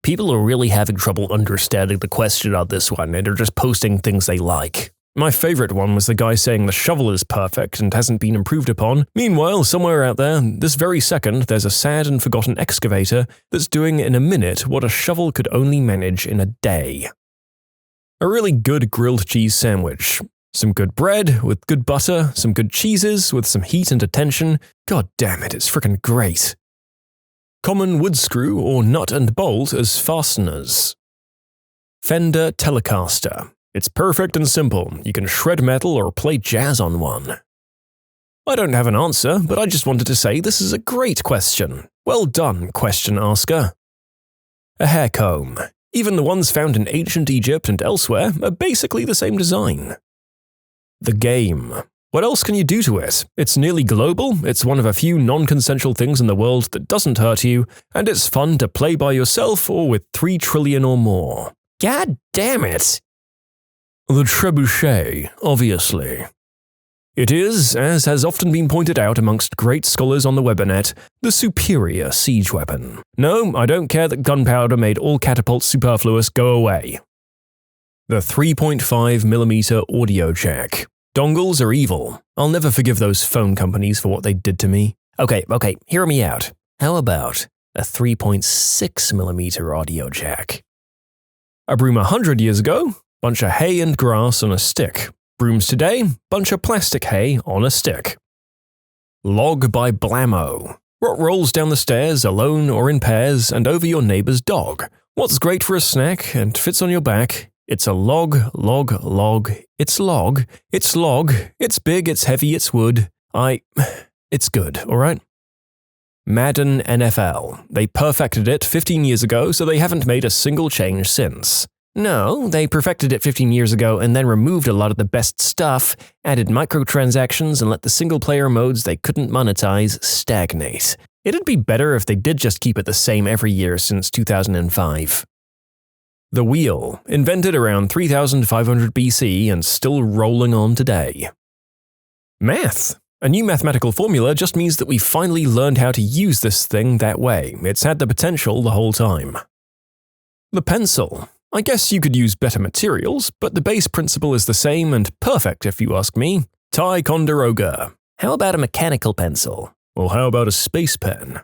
People are really having trouble understanding the question on this one and are just posting things they like. My favorite one was the guy saying the shovel is perfect and hasn't been improved upon. Meanwhile, somewhere out there, this very second, there's a sad and forgotten excavator that's doing in a minute what a shovel could only manage in a day. A really good grilled cheese sandwich. Some good bread with good butter, some good cheeses with some heat and attention. God damn it, it's frickin' great. Common wood screw or nut and bolt as fasteners. Fender Telecaster. It's perfect and simple. You can shred metal or play jazz on one. I don't have an answer, but I just wanted to say this is a great question. Well done, question asker. A hair comb. Even the ones found in ancient Egypt and elsewhere are basically the same design. The game. What else can you do to it? It's nearly global, it's one of a few non-consensual things in the world that doesn't hurt you, and it's fun to play by yourself or with 3 trillion or more. God damn it! The trebuchet, obviously. It is, as has often been pointed out amongst great scholars on the webinet, the superior siege weapon. No, I don't care that gunpowder made all catapults superfluous, go away. The 3.5mm audio jack. Dongles are evil. I'll never forgive those phone companies for what they did to me. Okay, hear me out. How about a 3.6mm audio jack? A broom 100 years ago? Bunch of hay and grass on a stick. Brooms today? Bunch of plastic hay on a stick. Log by Blammo. What rolls down the stairs alone or in pairs and over your neighbor's dog? What's great for a snack and fits on your back? It's a log. It's log. It's log. It's big, it's heavy, it's wood. It's good, alright? Madden NFL. They perfected it 15 years ago, so they haven't made a single change since. No, they perfected it 15 years ago and then removed a lot of the best stuff, added microtransactions, and let the single-player modes they couldn't monetize stagnate. It'd be better if they did just keep it the same every year since 2005. The wheel, invented around 3500 BC and still rolling on today. Math. A new mathematical formula just means that we finally learned how to use this thing that way. It's had the potential the whole time. The pencil. I guess you could use better materials, but the base principle is the same and perfect if you ask me. Ticonderoga. How about a mechanical pencil? Or how about a space pen?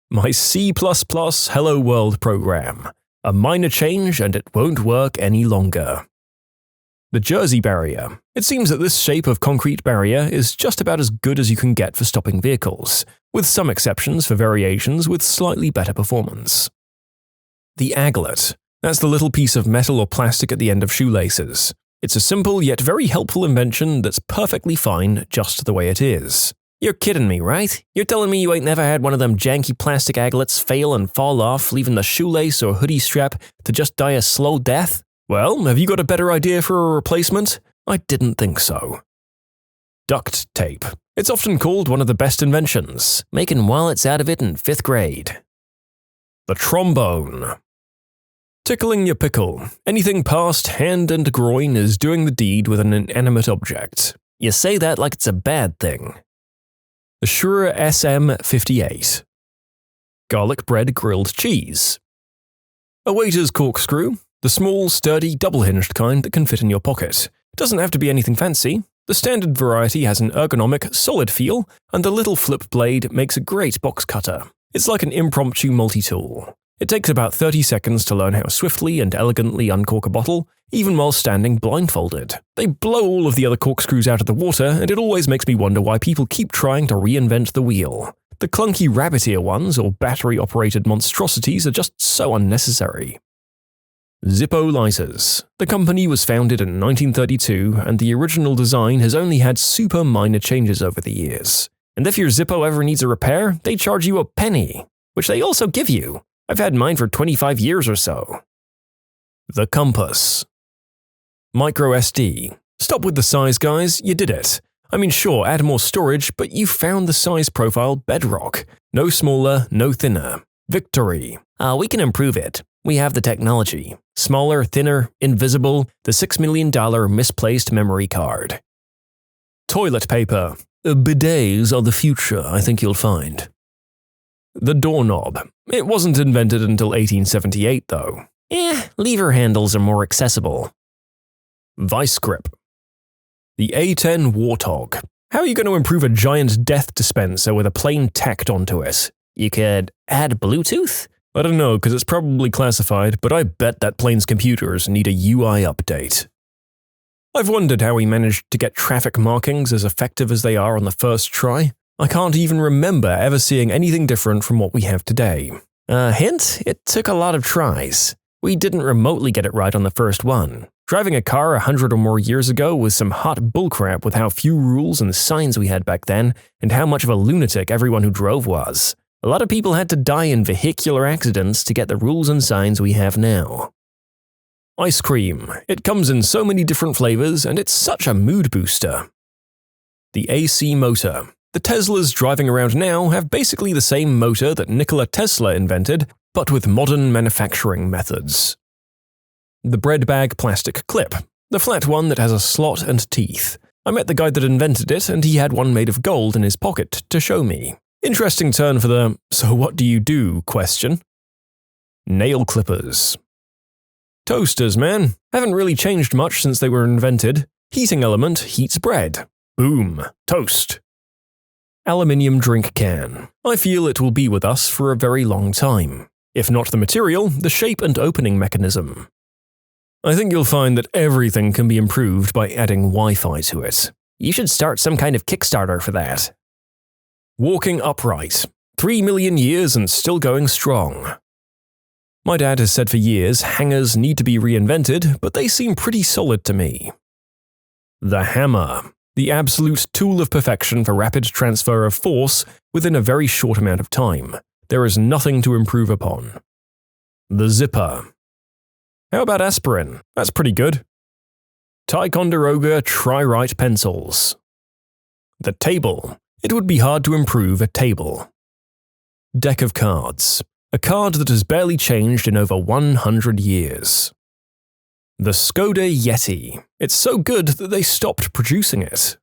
My C++ Hello World program. A minor change and it won't work any longer. The Jersey barrier. It seems that this shape of concrete barrier is just about as good as you can get for stopping vehicles, with some exceptions for variations with slightly better performance. The aglet. That's the little piece of metal or plastic at the end of shoelaces. It's a simple yet very helpful invention that's perfectly fine just the way it is. You're kidding me, right? You're telling me you ain't never had one of them janky plastic aglets fail and fall off, leaving the shoelace or hoodie strap to just die a slow death? Well, have you got a better idea for a replacement? I didn't think so. Duct tape. It's often called one of the best inventions. Making wallets out of it in 5th grade. The trombone. Tickling your pickle. Anything past hand and groin is doing the deed with an inanimate object. You say that like it's a bad thing. The Shure SM58. Garlic bread grilled cheese. A waiter's corkscrew. The small, sturdy, double-hinged kind that can fit in your pocket. It doesn't have to be anything fancy. The standard variety has an ergonomic, solid feel, and the little flip blade makes a great box cutter. It's like an impromptu multi-tool. It takes about 30 seconds to learn how swiftly and elegantly uncork a bottle, even while standing blindfolded. They blow all of the other corkscrews out of the water, and it always makes me wonder why people keep trying to reinvent the wheel. The clunky rabbit ear ones or battery-operated monstrosities are just so unnecessary. Zippo lighters. The company was founded in 1932, and the original design has only had super minor changes over the years. And if your Zippo ever needs a repair, they charge you a penny, which they also give you. I've had mine for 25 years or so. The compass. Micro SD. Stop with the size, guys, you did it. I mean, sure, add more storage, but you found the size profile bedrock. No smaller, no thinner. Victory. We can improve it. We have the technology. Smaller, thinner, invisible, the $6 million misplaced memory card. Toilet paper. Bidets are the future, I think you'll find. The doorknob. It wasn't invented until 1878, though. Lever handles are more accessible. Vice grip. The A10 Warthog. How are you going to improve a giant death dispenser with a plane tacked onto it? You could add Bluetooth? I don't know, because it's probably classified, but I bet that plane's computers need a UI update. I've wondered how we managed to get traffic markings as effective as they are on the first try. I can't even remember ever seeing anything different from what we have today. Hint? It took a lot of tries. We didn't remotely get it right on the first one. Driving a car 100 or more years ago was some hot bullcrap with how few rules and signs we had back then, and how much of a lunatic everyone who drove was. A lot of people had to die in vehicular accidents to get the rules and signs we have now. Ice cream. It comes in so many different flavors, and it's such a mood booster. The AC motor. The Teslas driving around now have basically the same motor that Nikola Tesla invented, but with modern manufacturing methods. The bread bag plastic clip. The flat one that has a slot and teeth. I met the guy that invented it, and he had one made of gold in his pocket to show me. Interesting turn for the "so what do you do?" question. Nail clippers. Toasters, man. Haven't really changed much since they were invented. Heating element heats bread. Boom. Toast. Aluminium drink can. I feel it will be with us for a very long time. If not the material, the shape and opening mechanism. I think you'll find that everything can be improved by adding Wi-Fi to it. You should start some kind of Kickstarter for that. Walking upright. 3 million years and still going strong. My dad has said for years hangers need to be reinvented, but they seem pretty solid to me. The hammer. The absolute tool of perfection for rapid transfer of force within a very short amount of time. There is nothing to improve upon. The zipper. How about aspirin? That's pretty good. Ticonderoga Tri-Write pencils. The table. It would be hard to improve a table. Deck of cards. A card that has barely changed in over 100 years. The Skoda Yeti. It's so good that they stopped producing it.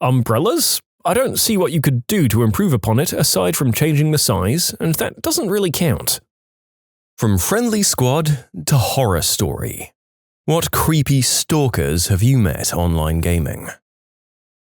Umbrellas? I don't see what you could do to improve upon it aside from changing the size, and that doesn't really count. From friendly squad to horror story. What creepy stalkers have you met online gaming?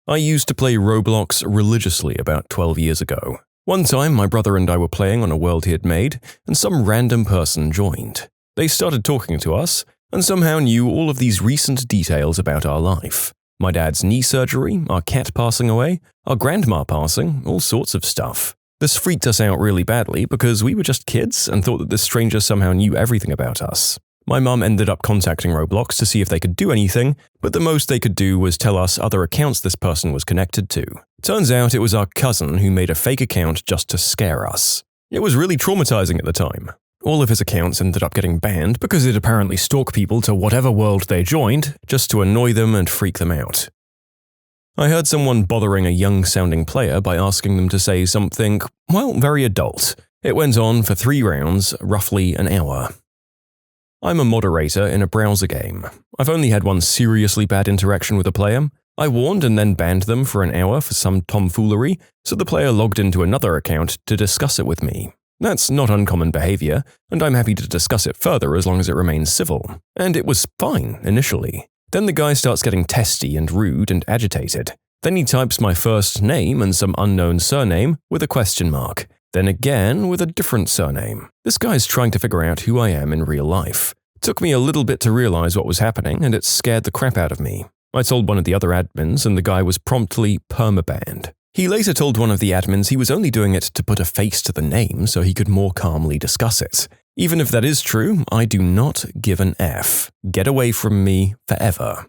I used to play Roblox religiously about 12 years ago. One time, my brother and I were playing on a world he had made, and some random person joined. They started talking to us, and somehow knew all of these recent details about our life. My dad's knee surgery, our cat passing away, our grandma passing, all sorts of stuff. This freaked us out really badly because we were just kids and thought that this stranger somehow knew everything about us. My mum ended up contacting Roblox to see if they could do anything, but the most they could do was tell us other accounts this person was connected to. Turns out it was our cousin who made a fake account just to scare us. It was really traumatizing at the time. All of his accounts ended up getting banned because it apparently stalked people to whatever world they joined, just to annoy them and freak them out. I heard someone bothering a young-sounding player by asking them to say something, well, very adult. It went on for 3 rounds, roughly an hour. I'm a moderator in a browser game. I've only had one seriously bad interaction with a player. I warned and then banned them for an hour for some tomfoolery, so the player logged into another account to discuss it with me. That's not uncommon behavior, and I'm happy to discuss it further as long as it remains civil. And it was fine, initially. Then the guy starts getting testy and rude and agitated. Then he types my first name and some unknown surname with a question mark. Then again with a different surname. This guy's trying to figure out who I am in real life. It took me a little bit to realize what was happening, and it scared the crap out of me. I told one of the other admins, and the guy was promptly permabanned. He later told one of the admins he was only doing it to put a face to the name so he could more calmly discuss it. Even if that is true, I do not give an F. Get away from me forever.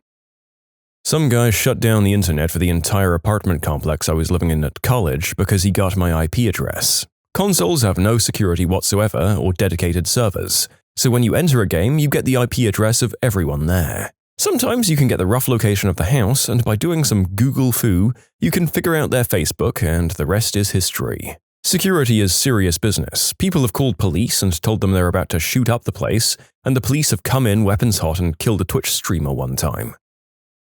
Some guy shut down the internet for the entire apartment complex I was living in at college because he got my IP address. Consoles have no security whatsoever or dedicated servers, so when you enter a game, you get the IP address of everyone there. Sometimes you can get the rough location of the house, and by doing some Google foo, you can figure out their Facebook, and the rest is history. Security is serious business. People have called police and told them they're about to shoot up the place, and the police have come in weapons hot and killed a Twitch streamer one time.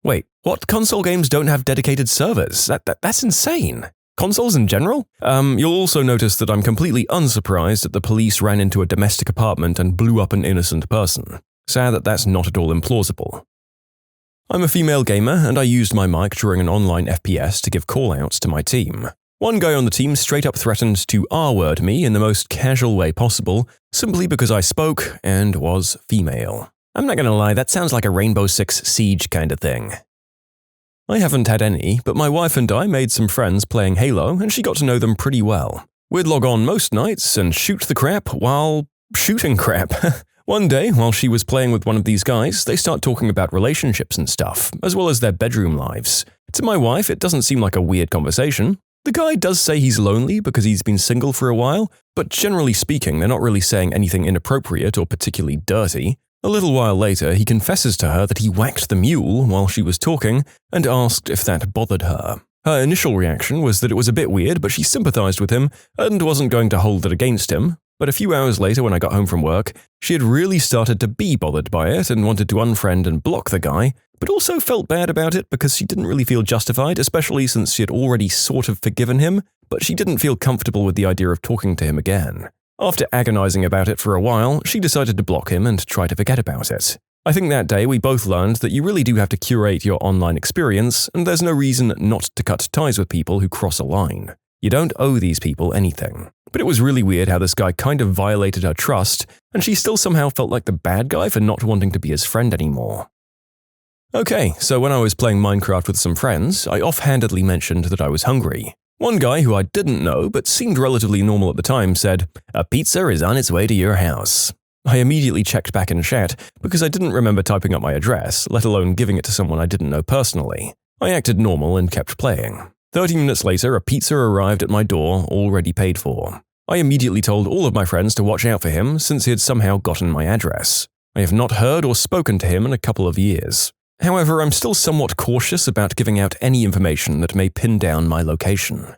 Wait, what? Console games don't have dedicated servers? That's insane. Consoles in general? You'll also notice that I'm completely unsurprised that the police ran into a domestic apartment and blew up an innocent person. Sad that that's not at all implausible. I'm a female gamer, and I used my mic during an online FPS to give call-outs to my team. One guy on the team straight up threatened to R-word me in the most casual way possible, simply because I spoke and was female. I'm not gonna lie, that sounds like a Rainbow Six Siege kind of thing. I haven't had any, but my wife and I made some friends playing Halo, and she got to know them pretty well. We'd log on most nights and shoot the crap while shooting crap. One day, while she was playing with one of these guys, they start talking about relationships and stuff, as well as their bedroom lives. To my wife, it doesn't seem like a weird conversation. The guy does say he's lonely because he's been single for a while, but generally speaking, they're not really saying anything inappropriate or particularly dirty. A little while later, he confesses to her that he whacked the mule while she was talking and asked if that bothered her. Her initial reaction was that it was a bit weird, but she sympathized with him and wasn't going to hold it against him. But a few hours later, when I got home from work, she had really started to be bothered by it and wanted to unfriend and block the guy, but also felt bad about it because she didn't really feel justified, especially since she had already sort of forgiven him, but she didn't feel comfortable with the idea of talking to him again. After agonizing about it for a while, she decided to block him and try to forget about it. I think that day we both learned that you really do have to curate your online experience, and there's no reason not to cut ties with people who cross a line. You don't owe these people anything. But it was really weird how this guy kind of violated her trust, and she still somehow felt like the bad guy for not wanting to be his friend anymore. Okay, so when I was playing Minecraft with some friends, I offhandedly mentioned that I was hungry. One guy who I didn't know but seemed relatively normal at the time said, "A pizza is on its way to your house." I immediately checked back in chat because I didn't remember typing up my address, let alone giving it to someone I didn't know personally. I acted normal and kept playing. 30 minutes later, a pizza arrived at my door, already paid for. I immediately told all of my friends to watch out for him since he had somehow gotten my address. I have not heard or spoken to him in a couple of years. However, I'm still somewhat cautious about giving out any information that may pin down my location.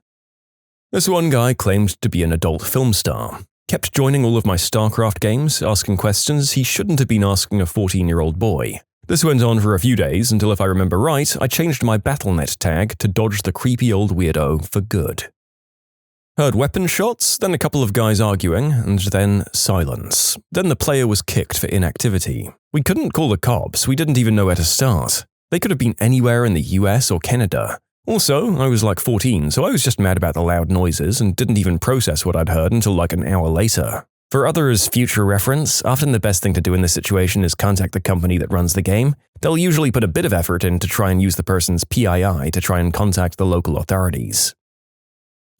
This one guy claimed to be an adult film star. Kept joining all of my StarCraft games, asking questions he shouldn't have been asking a 14-year-old boy. This went on for a few days until, if I remember right, I changed my Battle.net tag to dodge the creepy old weirdo for good. Heard weapon shots, then a couple of guys arguing, and then silence. Then the player was kicked for inactivity. We couldn't call the cops, we didn't even know where to start. They could have been anywhere in the US or Canada. Also, I was like 14, so I was just mad about the loud noises and didn't even process what I'd heard until like an hour later. For others' future reference, often the best thing to do in this situation is contact the company that runs the game. They'll usually put a bit of effort in to try and use the person's PII to try and contact the local authorities.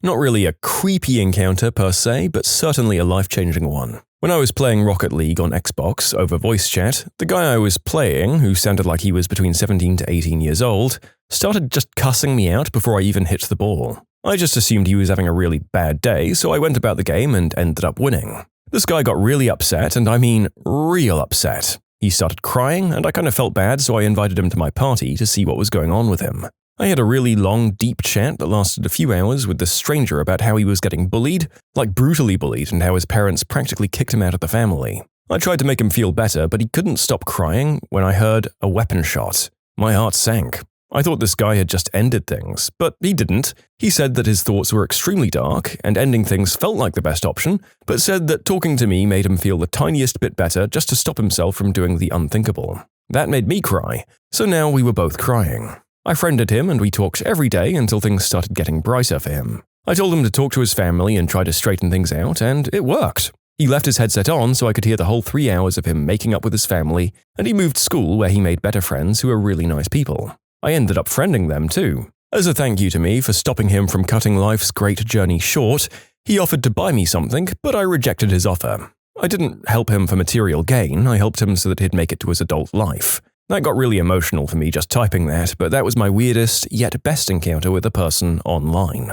Not really a creepy encounter per se, but certainly a life-changing one. When I was playing Rocket League on Xbox over voice chat, the guy I was playing, who sounded like he was between 17 to 18 years old, started just cussing me out before I even hit the ball. I just assumed he was having a really bad day, so I went about the game and ended up winning. This guy got really upset, and I mean real upset. He started crying, and I kind of felt bad, so I invited him to my party to see what was going on with him. I had a really long, deep chat that lasted a few hours with this stranger about how he was getting bullied, like brutally bullied, and how his parents practically kicked him out of the family. I tried to make him feel better, but he couldn't stop crying when I heard a weapon shot. My heart sank. I thought this guy had just ended things, but he didn't. He said that his thoughts were extremely dark, and ending things felt like the best option, but said that talking to me made him feel the tiniest bit better just to stop himself from doing the unthinkable. That made me cry, so now we were both crying. I friended him and we talked every day until things started getting brighter for him. I told him to talk to his family and try to straighten things out, and it worked. He left his headset on so I could hear the whole 3 hours of him making up with his family, and he moved school where he made better friends who are really nice people. I ended up friending them too. As a thank you to me for stopping him from cutting life's great journey short, he offered to buy me something, but I rejected his offer. I didn't help him for material gain, I helped him so that he'd make it to his adult life. That got really emotional for me just typing that, but that was my weirdest yet best encounter with a person online.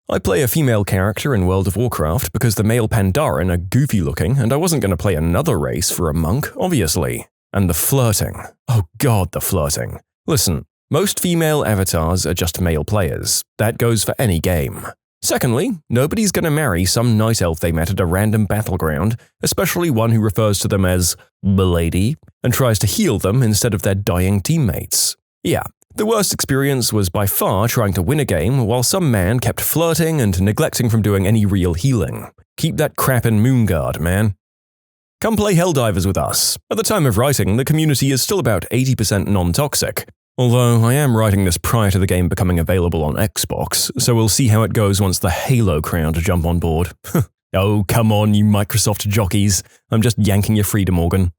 I play a female character in World of Warcraft because the male Pandaren are goofy looking and I wasn't going to play another race for a monk, obviously. And the flirting. Oh god, the flirting. Listen, most female avatars are just male players. That goes for any game. Secondly, nobody's going to marry some night elf they met at a random battleground, especially one who refers to them as "Belady" and tries to heal them instead of their dying teammates. Yeah, the worst experience was by far trying to win a game while some man kept flirting and neglecting from doing any real healing. Keep that crap in Moonguard, man. Come play Helldivers with us. At the time of writing, the community is still about 80% non-toxic. Although I am writing this prior to the game becoming available on Xbox, so we'll see how it goes once the Halo crowd jump on board. Oh, come on, you Microsoft jockeys. I'm just yanking your freedom organ.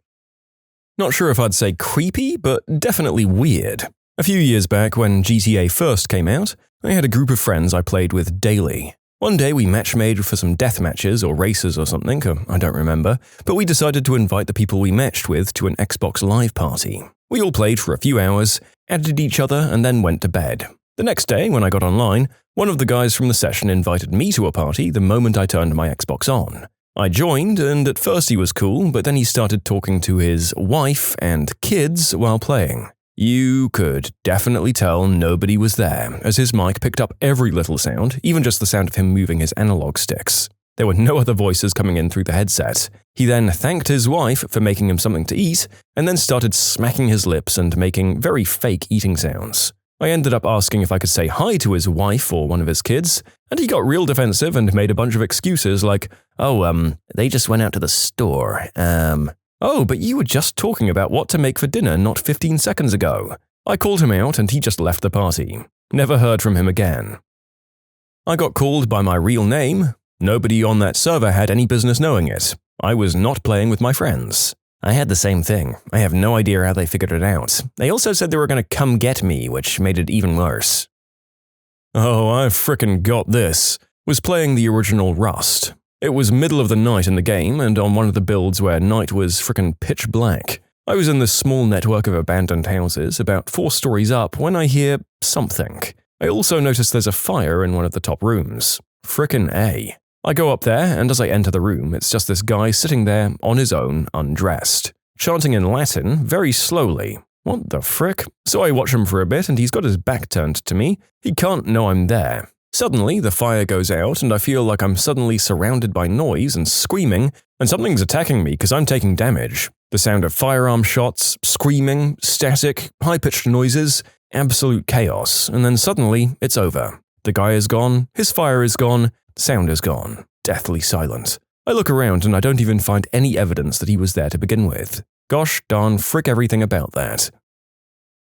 Not sure if I'd say creepy, but definitely weird. A few years back when GTA first came out, I had a group of friends I played with daily. One day we match-made for some death matches or races or something, I don't remember, but we decided to invite the people we matched with to an Xbox Live party. We all played for a few hours, added each other, and then went to bed. The next day, when I got online, one of the guys from the session invited me to a party the moment I turned my Xbox on. I joined, and at first he was cool, but then he started talking to his wife and kids while playing. You could definitely tell nobody was there, as his mic picked up every little sound, even just the sound of him moving his analog sticks. There were no other voices coming in through the headset. He then thanked his wife for making him something to eat, and then started smacking his lips and making very fake eating sounds. I ended up asking if I could say hi to his wife or one of his kids, and he got real defensive and made a bunch of excuses like, they just went out to the store, Oh, but you were just talking about what to make for dinner not 15 seconds ago. I called him out and he just left the party. Never heard from him again. I got called by my real name. Nobody on that server had any business knowing it. I was not playing with my friends. I had the same thing. I have no idea how they figured it out. They also said they were going to come get me, which made it even worse. Oh, I frickin' got this. Was playing the original Rust. It was middle of the night in the game, and on one of the builds where night was frickin' pitch black. I was in this small network of abandoned houses, about 4 stories up, when I hear something. I also notice there's a fire in one of the top rooms. Frickin' A. I go up there, and as I enter the room, it's just this guy sitting there on his own, undressed, chanting in Latin very slowly. What the frick? So I watch him for a bit, and he's got his back turned to me. He can't know I'm there. Suddenly, the fire goes out and I feel like I'm suddenly surrounded by noise and screaming, and something's attacking me because I'm taking damage. The sound of firearm shots, screaming, static, high-pitched noises, absolute chaos, and then suddenly, it's over. The guy is gone, his fire is gone, sound is gone, deathly silent. I look around and I don't even find any evidence that he was there to begin with. Gosh darn frick everything about that.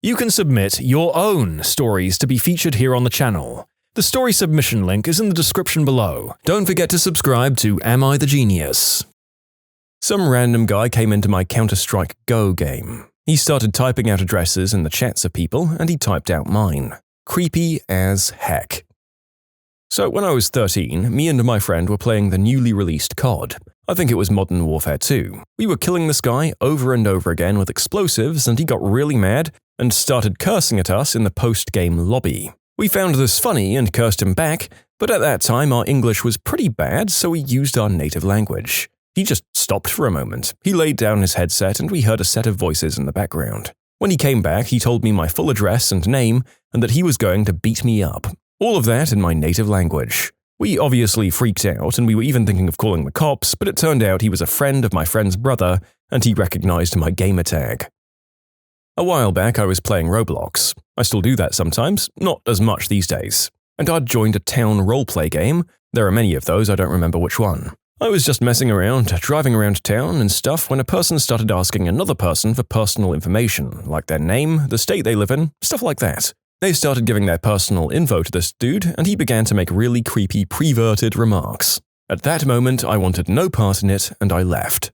You can submit your own stories to be featured here on the channel. The story submission link is in the description below. Don't forget to subscribe to Am I the Genius? Some random guy came into my Counter-Strike Go game. He started typing out addresses in the chats of people, and he typed out mine. Creepy as heck. So when I was 13, me and my friend were playing the newly released COD. I think it was Modern Warfare 2. We were killing this guy over and over again with explosives, and he got really mad and started cursing at us in the post-game lobby. We found this funny and cursed him back, but at that time our English was pretty bad, so we used our native language. He just stopped for a moment. He laid down his headset and we heard a set of voices in the background. When he came back, he told me my full address and name and that he was going to beat me up. All of that in my native language. We obviously freaked out and we were even thinking of calling the cops, but it turned out he was a friend of my friend's brother and he recognized my gamer tag. A while back I was playing Roblox. I still do that sometimes, not as much these days. And I'd joined a town roleplay game. There are many of those, I don't remember which one. I was just messing around, driving around town and stuff when a person started asking another person for personal information, like their name, the state they live in, stuff like that. They started giving their personal info to this dude, and he began to make really creepy, perverted remarks. At that moment, I wanted no part in it, and I left.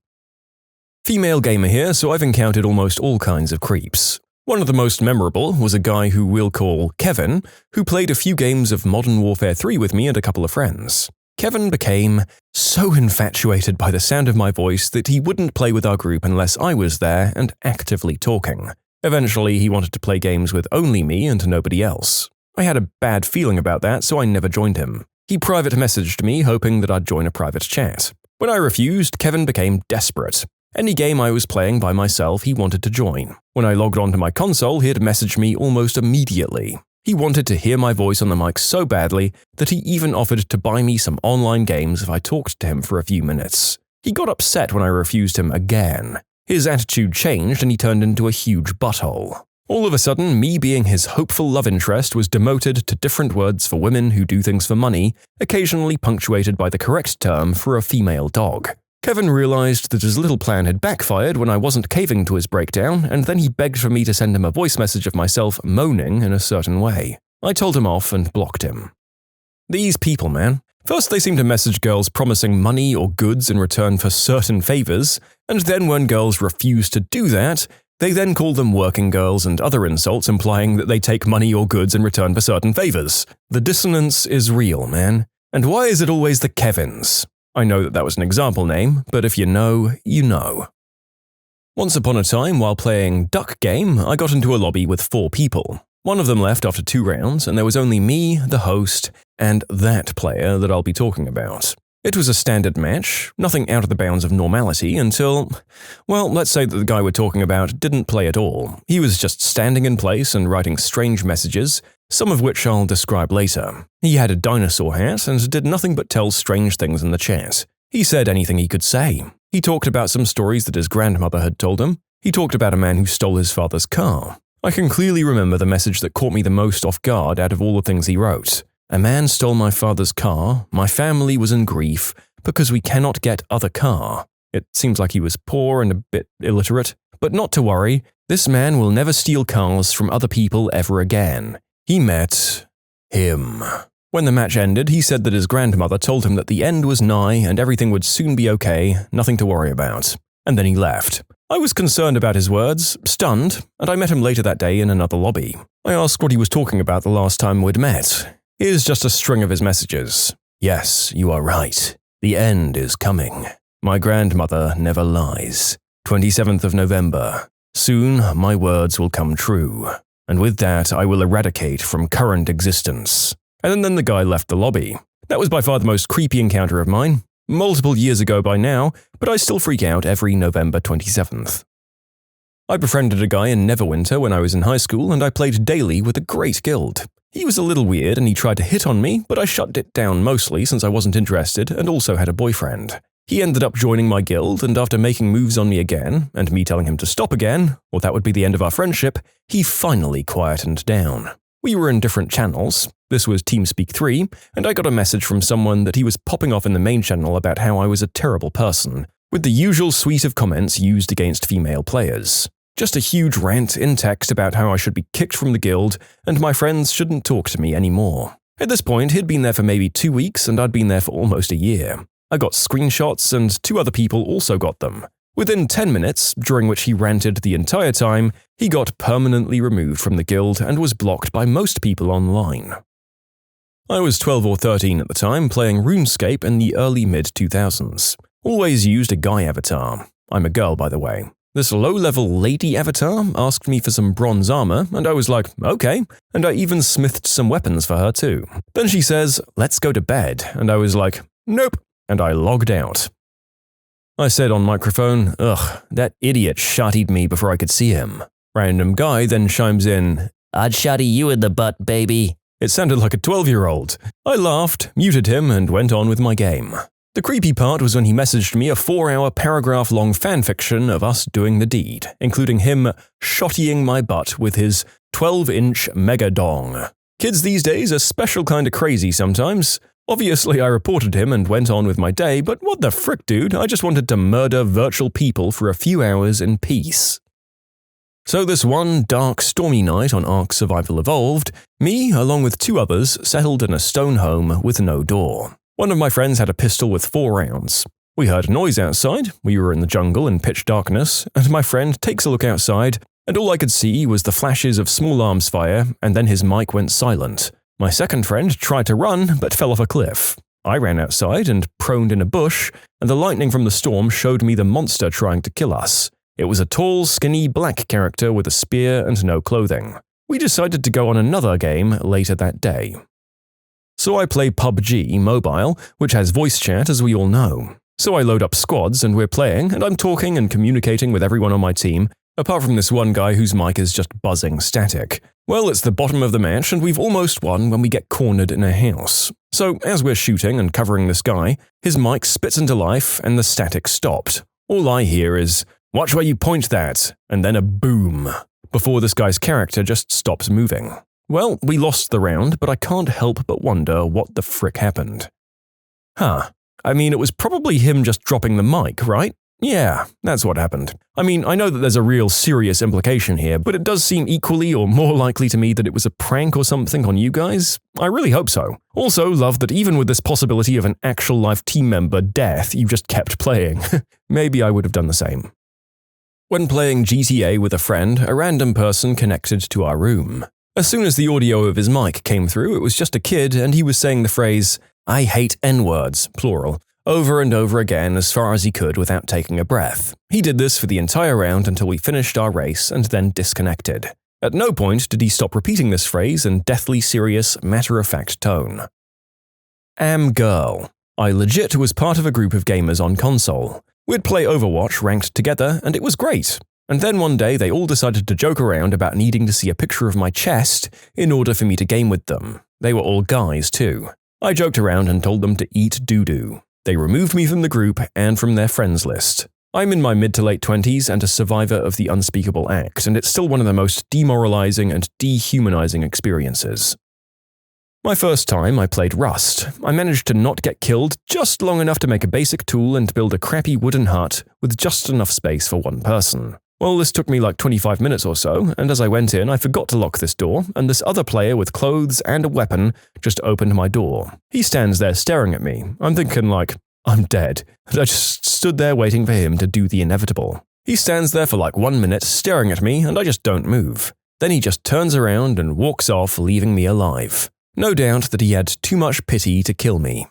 Female gamer here, so I've encountered almost all kinds of creeps. One of the most memorable was a guy who we'll call Kevin, who played a few games of Modern Warfare 3 with me and a couple of friends. Kevin became so infatuated by the sound of my voice that he wouldn't play with our group unless I was there and actively talking. Eventually, he wanted to play games with only me and nobody else. I had a bad feeling about that, so I never joined him. He private messaged me hoping that I'd join a private chat. When I refused, Kevin became desperate. Any game I was playing by myself, he wanted to join. When I logged onto my console, he'd message me almost immediately. He wanted to hear my voice on the mic so badly that he even offered to buy me some online games if I talked to him for a few minutes. He got upset when I refused him again. His attitude changed and he turned into a huge butthole. All of a sudden, me being his hopeful love interest was demoted to different words for women who do things for money, occasionally punctuated by the correct term for a female dog. Kevin realized that his little plan had backfired when I wasn't caving to his breakdown, and then he begged for me to send him a voice message of myself moaning in a certain way. I told him off and blocked him. These people, man. First they seem to message girls promising money or goods in return for certain favors, and then when girls refuse to do that, they then call them working girls and other insults implying that they take money or goods in return for certain favors. The dissonance is real, man. And why is it always the Kevins? I know that was an example name, but if you know, you know. Once upon a time, while playing Duck Game, I got into a lobby with 4 people. One of them left after 2 rounds, and there was only me, the host, and that player that I'll be talking about. It was a standard match, nothing out of the bounds of normality until, well, let's say that the guy we're talking about didn't play at all. He was just standing in place and writing strange messages, some of which I'll describe later. He had a dinosaur hat and did nothing but tell strange things in the chat. He said anything he could say. He talked about some stories that his grandmother had told him. He talked about a man who stole his father's car. I can clearly remember the message that caught me the most off guard out of all the things he wrote. A man stole my father's car, my family was in grief because we cannot get other car. It seems like he was poor and a bit illiterate. But not to worry, this man will never steal cars from other people ever again. He met him. When the match ended, he said that his grandmother told him that the end was nigh and everything would soon be okay, nothing to worry about. And then he left. I was concerned about his words, stunned, and I met him later that day in another lobby. I asked what he was talking about the last time we'd met. Here's just a string of his messages. Yes, you are right. The end is coming. My grandmother never lies. 27th of November. Soon my words will come true. And with that, I will eradicate from current existence. And then the guy left the lobby. That was by far the most creepy encounter of mine. Multiple years ago by now, but I still freak out every November 27th. I befriended a guy in Neverwinter when I was in high school, and I played daily with a great guild. He was a little weird and he tried to hit on me, but I shut it down mostly since I wasn't interested and also had a boyfriend. He ended up joining my guild, and after making moves on me again, and me telling him to stop again, or that would be the end of our friendship, he finally quietened down. We were in different channels. This was TeamSpeak 3, and I got a message from someone that he was popping off in the main channel about how I was a terrible person, with the usual suite of comments used against female players. Just a huge rant in text about how I should be kicked from the guild, and my friends shouldn't talk to me anymore. At this point, he'd been there for maybe 2 weeks, and I'd been there for almost a year. I got screenshots, and 2 other people also got them. Within 10 minutes, during which he ranted the entire time, he got permanently removed from the guild and was blocked by most people online. I was 12 or 13 at the time, playing RuneScape in the early mid-2000s. Always used a guy avatar. I'm a girl, by the way. This low-level lady avatar asked me for some bronze armor, and I was like, okay, and I even smithed some weapons for her too. Then she says, let's go to bed, and I was like, nope, and I logged out. I said on microphone, ugh, that idiot shottied me before I could see him. Random guy then chimes in, I'd shotty you in the butt, baby. It sounded like a 12-year-old. I laughed, muted him, and went on with my game. The creepy part was when he messaged me a 4-hour paragraph-long fanfiction of us doing the deed, including him shottying my butt with his 12-inch mega dong. Kids these days are special kind of crazy sometimes. Obviously, I reported him and went on with my day, but what the frick, dude? I just wanted to murder virtual people for a few hours in peace. So this one dark, stormy night on Ark Survival Evolved, me, along with 2 others, settled in a stone home with no door. One of my friends had a pistol with 4 rounds. We heard a noise outside, we were in the jungle in pitch darkness, and my friend takes a look outside, and all I could see was the flashes of small arms fire, and then his mic went silent. My second friend tried to run, but fell off a cliff. I ran outside and proned in a bush, and the lightning from the storm showed me the monster trying to kill us. It was a tall, skinny black character with a spear and no clothing. We decided to go on another game later that day. So I play PUBG Mobile, which has voice chat as we all know. So I load up squads and we're playing, and I'm talking and communicating with everyone on my team, apart from this one guy whose mic is just buzzing static. Well, it's the bottom of the match and we've almost won when we get cornered in a house. So as we're shooting and covering this guy, his mic spits into life and the static stopped. All I hear is, "Watch where you point that," and then a boom, before this guy's character just stops moving. Well, we lost the round, but I can't help but wonder what the frick happened. I mean, it was probably him just dropping the mic, right? Yeah, that's what happened. I mean, I know that there's a real serious implication here, but it does seem equally or more likely to me that it was a prank or something on you guys. I really hope so. Also, love that even with this possibility of an actual life team member death, you just kept playing. Maybe I would have done the same. When playing GTA with a friend, a random person connected to our room. As soon as the audio of his mic came through, it was just a kid and he was saying the phrase, "I hate N-words," plural, over and over again as far as he could without taking a breath. He did this for the entire round until we finished our race and then disconnected. At no point did he stop repeating this phrase in deathly serious, matter-of-fact tone. Girl. I legit was part of a group of gamers on console. We'd play Overwatch ranked together and it was great. And then one day they all decided to joke around about needing to see a picture of my chest in order for me to game with them. They were all guys too. I joked around and told them to eat doo-doo. They removed me from the group and from their friends list. I'm in my mid to late 20s and a survivor of the unspeakable act, and it's still one of the most demoralizing and dehumanizing experiences. My first time I played Rust. I managed to not get killed just long enough to make a basic tool and build a crappy wooden hut with just enough space for one person. Well, this took me like 25 minutes or so, and as I went in, I forgot to lock this door, and this other player with clothes and a weapon just opened my door. He stands there staring at me. I'm thinking like, I'm dead, and I just stood there waiting for him to do the inevitable. He stands there for like 1 minute staring at me, and I just don't move. Then he just turns around and walks off, leaving me alive. No doubt that he had too much pity to kill me.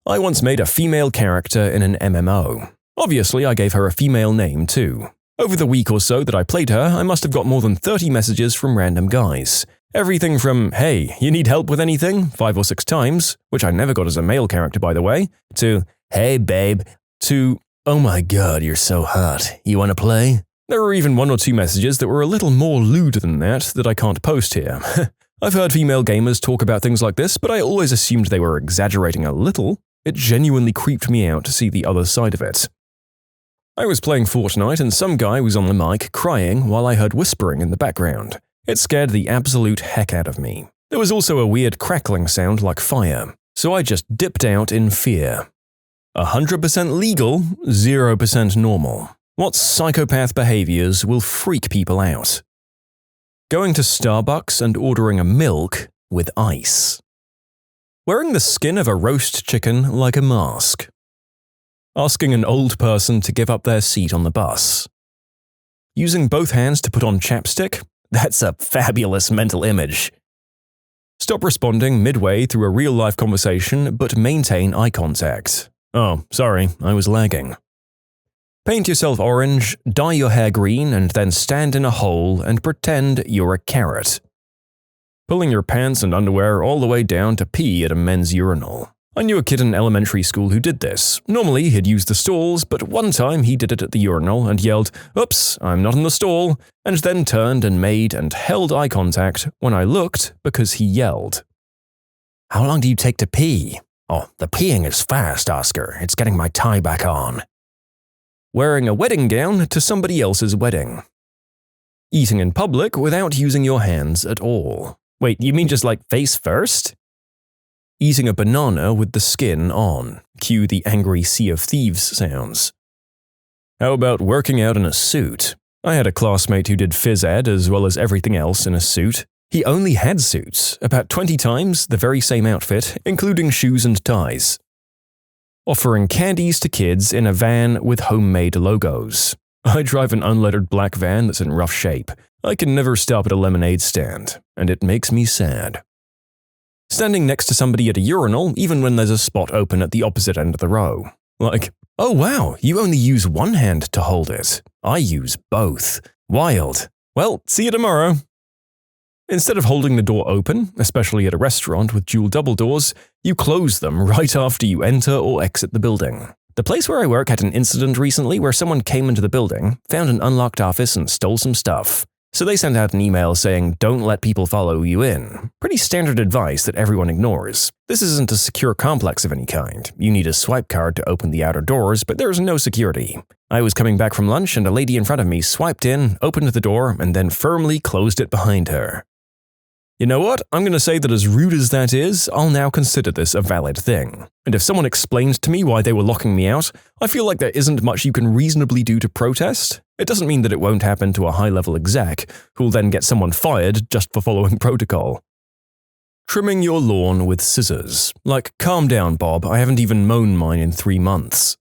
I once made a female character in an MMO. Obviously, I gave her a female name too. Over the week or so that I played her, I must have got more than 30 messages from random guys. Everything from, "Hey, you need help with anything?" 5 or 6 times, which I never got as a male character by the way, to, "Hey babe," to, "Oh my god, you're so hot, you wanna play?" There were even 1 or 2 messages that were a little more lewd than that I can't post here. I've heard female gamers talk about things like this, but I always assumed they were exaggerating a little. It genuinely creeped me out to see the other side of it. I was playing Fortnite and some guy was on the mic crying while I heard whispering in the background. It scared the absolute heck out of me. There was also a weird crackling sound like fire, so I just dipped out in fear. 100% legal, 0% normal. What psychopath behaviors will freak people out? Going to Starbucks and ordering a milk with ice. Wearing the skin of a roast chicken like a mask. Asking an old person to give up their seat on the bus. Using both hands to put on chapstick? That's a fabulous mental image. Stop responding midway through a real-life conversation, but maintain eye contact. Oh, sorry, I was lagging. Paint yourself orange, dye your hair green, and then stand in a hole and pretend you're a carrot. Pulling your pants and underwear all the way down to pee at a men's urinal. I knew a kid in elementary school who did this. Normally, he'd use the stalls, but one time he did it at the urinal and yelled, "Oops, I'm not in the stall," and then turned and made and held eye contact when I looked because he yelled. "How long do you take to pee?" "Oh, the peeing is fast, Oscar. It's getting my tie back on." Wearing a wedding gown to somebody else's wedding. Eating in public without using your hands at all. Wait, you mean just like face first? Eating a banana with the skin on. Cue the angry Sea of Thieves sounds. How about working out in a suit? I had a classmate who did phys ed as well as everything else in a suit. He only had suits, about 20 times the very same outfit, including shoes and ties. Offering candies to kids in a van with homemade logos. I drive an unlettered black van that's in rough shape. I can never stop at a lemonade stand, and it makes me sad. Standing next to somebody at a urinal even when there's a spot open at the opposite end of the row. Like, "Oh wow, you only use one hand to hold it. I use both. Wild. Well, see you tomorrow." Instead of holding the door open, especially at a restaurant with dual double doors, you close them right after you enter or exit the building. The place where I work had an incident recently where someone came into the building, found an unlocked office and stole some stuff. So they sent out an email saying, "Don't let people follow you in." Pretty standard advice that everyone ignores. This isn't a secure complex of any kind. You need a swipe card to open the outer doors, but there's no security. I was coming back from lunch and a lady in front of me swiped in, opened the door, and then firmly closed it behind her. You know what? I'm going to say that as rude as that is, I'll now consider this a valid thing. And if someone explains to me why they were locking me out, I feel like there isn't much you can reasonably do to protest. It doesn't mean that it won't happen to a high-level exec, who'll then get someone fired just for following protocol. Trimming your lawn with scissors. Like, calm down, Bob, I haven't even mown mine in 3 months.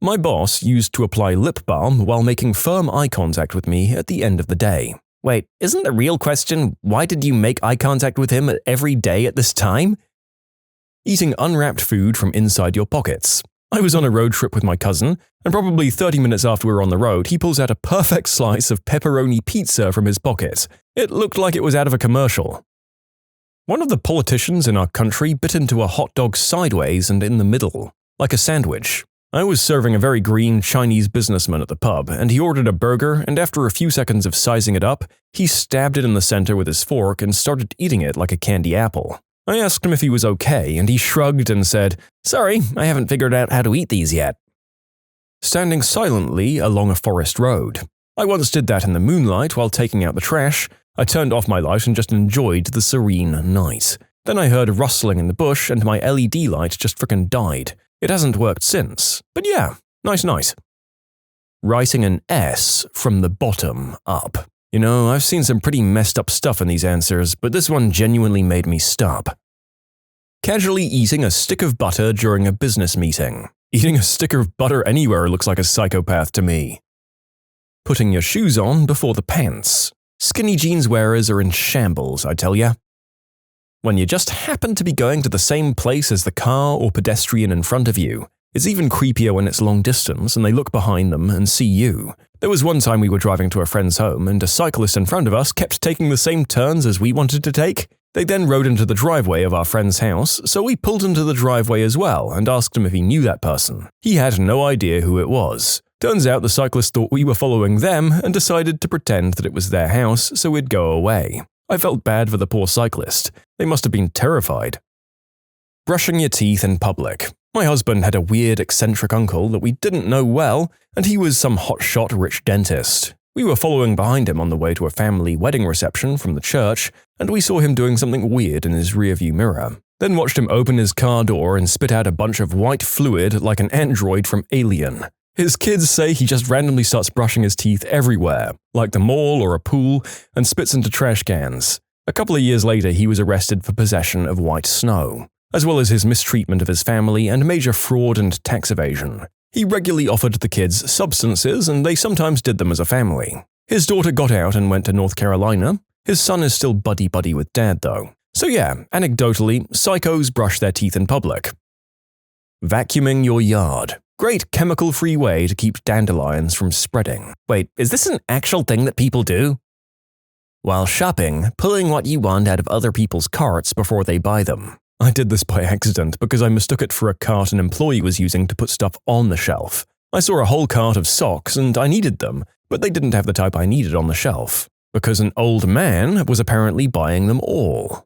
My boss used to apply lip balm while making firm eye contact with me at the end of the day. Wait, isn't the real question, why did you make eye contact with him every day at this time? Eating unwrapped food from inside your pockets. I was on a road trip with my cousin, and probably 30 minutes after we were on the road, he pulls out a perfect slice of pepperoni pizza from his pocket. It looked like it was out of a commercial. One of the politicians in our country bit into a hot dog sideways and in the middle, like a sandwich. I was serving a very green Chinese businessman at the pub, and he ordered a burger, and after a few seconds of sizing it up, he stabbed it in the center with his fork and started eating it like a candy apple. I asked him if he was okay, and he shrugged and said, "Sorry, I haven't figured out how to eat these yet." Standing silently along a forest road. I once did that in the moonlight while taking out the trash. I turned off my light and just enjoyed the serene night. Then I heard rustling in the bush, and my LED light just frickin' died. It hasn't worked since, but yeah, nice. Writing an S from the bottom up. You know, I've seen some pretty messed up stuff in these answers, but this one genuinely made me stop. Casually eating a stick of butter during a business meeting. Eating a stick of butter anywhere looks like a psychopath to me. Putting your shoes on before the pants. Skinny jeans wearers are in shambles, I tell ya. When you just happen to be going to the same place as the car or pedestrian in front of you. It's even creepier when it's long distance and they look behind them and see you. There was one time we were driving to a friend's home and a cyclist in front of us kept taking the same turns as we wanted to take. They then rode into the driveway of our friend's house, so we pulled into the driveway as well and asked him if he knew that person. He had no idea who it was. Turns out the cyclist thought we were following them and decided to pretend that it was their house so we'd go away. I felt bad for the poor cyclist. They must have been terrified. Brushing your teeth in public. My husband had a weird, eccentric uncle that we didn't know well, and he was some hotshot rich dentist. We were following behind him on the way to a family wedding reception from the church, and we saw him doing something weird in his rearview mirror. Then watched him open his car door and spit out a bunch of white fluid like an android from Alien. His kids say he just randomly starts brushing his teeth everywhere, like the mall or a pool, and spits into trash cans. A couple of years later, he was arrested for possession of white snow, as well as his mistreatment of his family and major fraud and tax evasion. He regularly offered the kids substances, and they sometimes did them as a family. His daughter got out and went to North Carolina. His son is still buddy-buddy with dad, though. So yeah, anecdotally, psychos brush their teeth in public. Vacuuming your yard. Great chemical-free way to keep dandelions from spreading. Wait, is this an actual thing that people do? While shopping, pulling what you want out of other people's carts before they buy them. I did this by accident because I mistook it for a cart an employee was using to put stuff on the shelf. I saw a whole cart of socks and I needed them, but they didn't have the type I needed on the shelf, because an old man was apparently buying them all.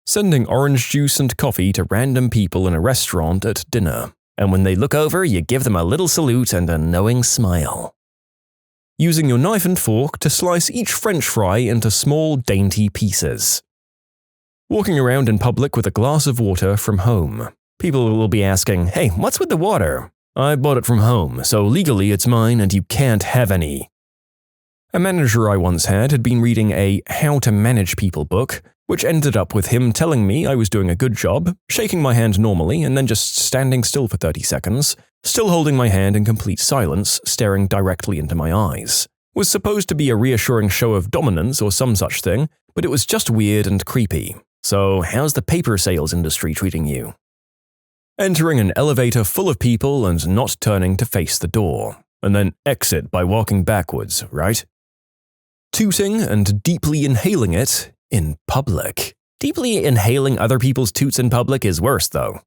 Sending orange juice and coffee to random people in a restaurant at dinner. And when they look over, you give them a little salute and a knowing smile. Using your knife and fork to slice each French fry into small, dainty pieces. Walking around in public with a glass of water from home. People will be asking, hey, what's with the water? I bought it from home, so legally it's mine and you can't have any. A manager I once had been reading a How to Manage People book, which ended up with him telling me I was doing a good job, shaking my hand normally and then just standing still for 30 seconds, still holding my hand in complete silence, staring directly into my eyes. Was supposed to be a reassuring show of dominance or some such thing, but it was just weird and creepy. So how's the paper sales industry treating you? Entering an elevator full of people and not turning to face the door, and then exit by walking backwards, right? Tooting and deeply inhaling it in public. Deeply inhaling other people's toots in public is worse, though.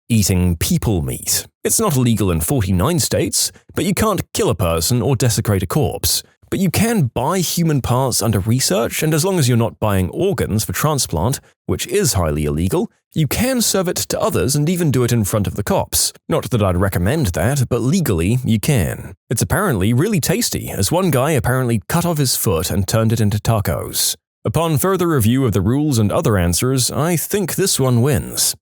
Eating people meat. It's not illegal in 49 states, but you can't kill a person or desecrate a corpse. But you can buy human parts under research, and as long as you're not buying organs for transplant, which is highly illegal, you can serve it to others and even do it in front of the cops. Not that I'd recommend that, but legally you can. It's apparently really tasty, as one guy apparently cut off his foot and turned it into tacos. Upon further review of the rules and other answers, I think this one wins.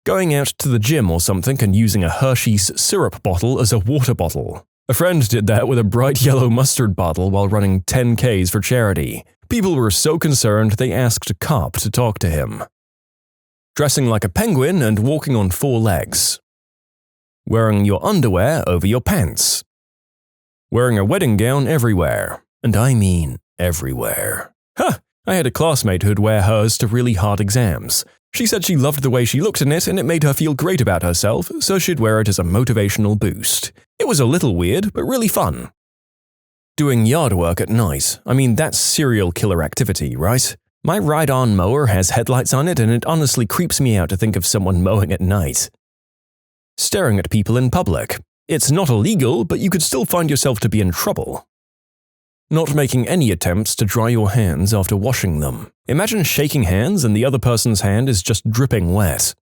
Going out to the gym or something and using a Hershey's syrup bottle as a water bottle. A friend did that with a bright yellow mustard bottle while running 10Ks for charity. People were so concerned they asked a cop to talk to him. Dressing like a penguin and walking on 4 legs. Wearing your underwear over your pants. Wearing a wedding gown everywhere. And I mean everywhere. I had a classmate who'd wear hers to really hard exams. She said she loved the way she looked in it and it made her feel great about herself, so she'd wear it as a motivational boost. It was a little weird, but really fun. Doing yard work at night. I mean, that's serial killer activity, right? My ride-on mower has headlights on it and it honestly creeps me out to think of someone mowing at night. Staring at people in public. It's not illegal, but you could still find yourself to be in trouble. Not making any attempts to dry your hands after washing them. Imagine shaking hands and the other person's hand is just dripping wet.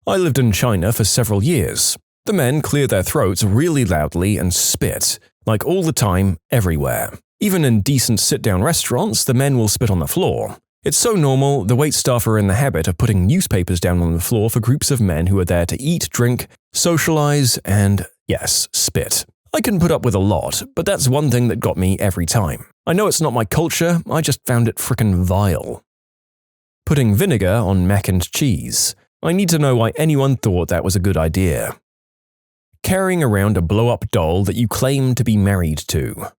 I lived in China for several years. The men clear their throats really loudly and spit, like all the time, everywhere. Even in decent sit-down restaurants, the men will spit on the floor. It's so normal, the waitstaff are in the habit of putting newspapers down on the floor for groups of men who are there to eat, drink, socialize, and, yes, spit. I can put up with a lot, but that's one thing that got me every time. I know it's not my culture, I just found it frickin' vile. Putting vinegar on mac and cheese. I need to know why anyone thought that was a good idea. Carrying around a blow-up doll that you claim to be married to.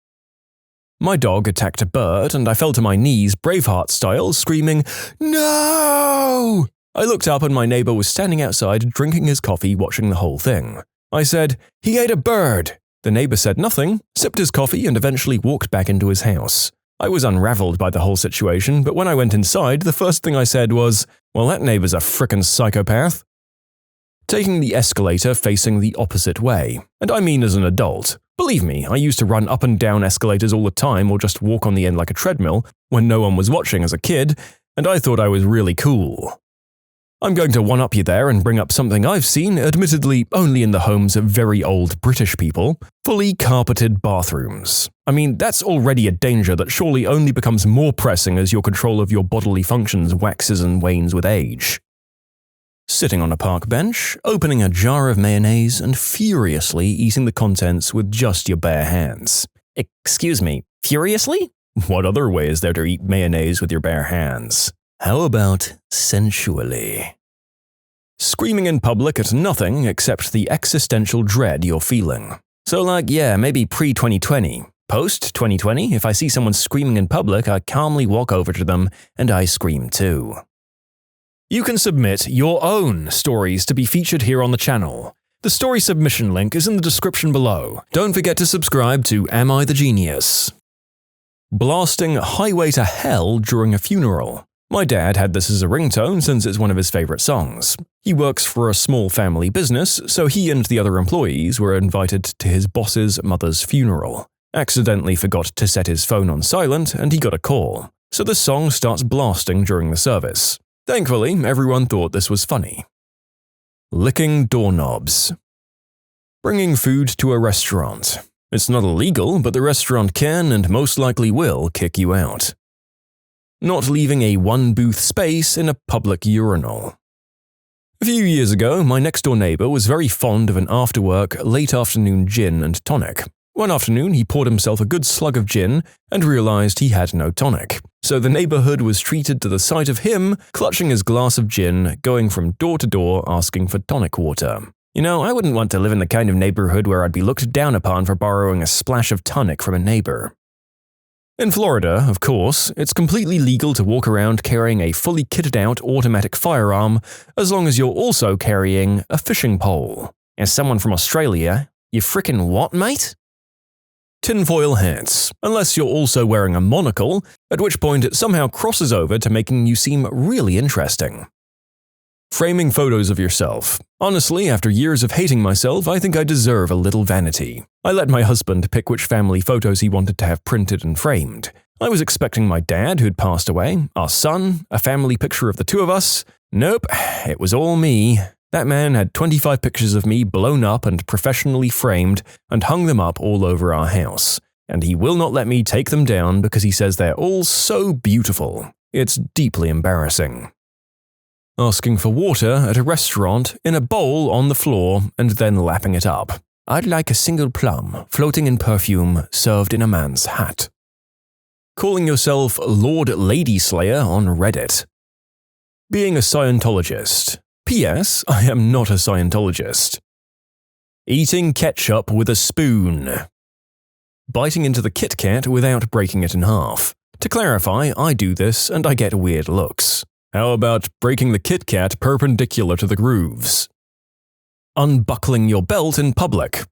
My dog attacked a bird and I fell to my knees Braveheart style, screaming, "No!" I looked up and my neighbor was standing outside drinking his coffee watching the whole thing. I said, "He ate a bird." The neighbor said nothing, sipped his coffee and eventually walked back into his house. I was unraveled by the whole situation, but when I went inside, the first thing I said was, "Well, that neighbor's a frickin' psychopath." Taking the escalator facing the opposite way, and I mean as an adult. Believe me, I used to run up and down escalators all the time or just walk on the end like a treadmill when no one was watching as a kid, and I thought I was really cool. I'm going to one-up you there and bring up something I've seen, admittedly only in the homes of very old British people: fully carpeted bathrooms. I mean, that's already a danger that surely only becomes more pressing as your control of your bodily functions waxes and wanes with age. Sitting on a park bench, opening a jar of mayonnaise and furiously eating the contents with just your bare hands. Excuse me, furiously? What other way is there to eat mayonnaise with your bare hands? How about sensually? Screaming in public at nothing except the existential dread you're feeling. So yeah, maybe pre-2020. Post-2020, if I see someone screaming in public, I calmly walk over to them and I scream too. You can submit your own stories to be featured here on the channel. The story submission link is in the description below. Don't forget to subscribe to Am I the Genius? Blasting Highway to Hell during a funeral. My dad had this as a ringtone since it's one of his favorite songs. He works for a small family business, so he and the other employees were invited to his boss's mother's funeral. Accidentally forgot to set his phone on silent and he got a call, so the song starts blasting during the service. Thankfully, everyone thought this was funny. Licking doorknobs. Bringing food to a restaurant. It's not illegal, but the restaurant can and most likely will kick you out. Not leaving a one-booth space in a public urinal. A few years ago, my next-door neighbor was very fond of an after-work, late-afternoon gin and tonic. One afternoon, he poured himself a good slug of gin and realized he had no tonic. So the neighborhood was treated to the sight of him clutching his glass of gin, going from door to door asking for tonic water. You know, I wouldn't want to live in the kind of neighborhood where I'd be looked down upon for borrowing a splash of tonic from a neighbor. In Florida, of course, it's completely legal to walk around carrying a fully kitted-out automatic firearm as long as you're also carrying a fishing pole. As someone from Australia, you frickin' what, mate? Tinfoil hats, unless you're also wearing a monocle, at which point it somehow crosses over to making you seem really interesting. Framing photos of yourself. Honestly, after years of hating myself, I think I deserve a little vanity. I let my husband pick which family photos he wanted to have printed and framed. I was expecting my dad, who'd passed away, our son, a family picture of the two of us. Nope, it was all me. That man had 25 pictures of me blown up and professionally framed and hung them up all over our house. And he will not let me take them down because he says they're all so beautiful. It's deeply embarrassing. Asking for water at a restaurant in a bowl on the floor and then lapping it up. I'd like a single plum, floating in perfume, served in a man's hat. Calling yourself Lord Lady Slayer on Reddit. Being a Scientologist. P.S. I am not a Scientologist. Eating ketchup with a spoon. Biting into the Kit Kat without breaking it in half. To clarify, I do this and I get weird looks. How about breaking the Kit Kat perpendicular to the grooves? Unbuckling your belt in public.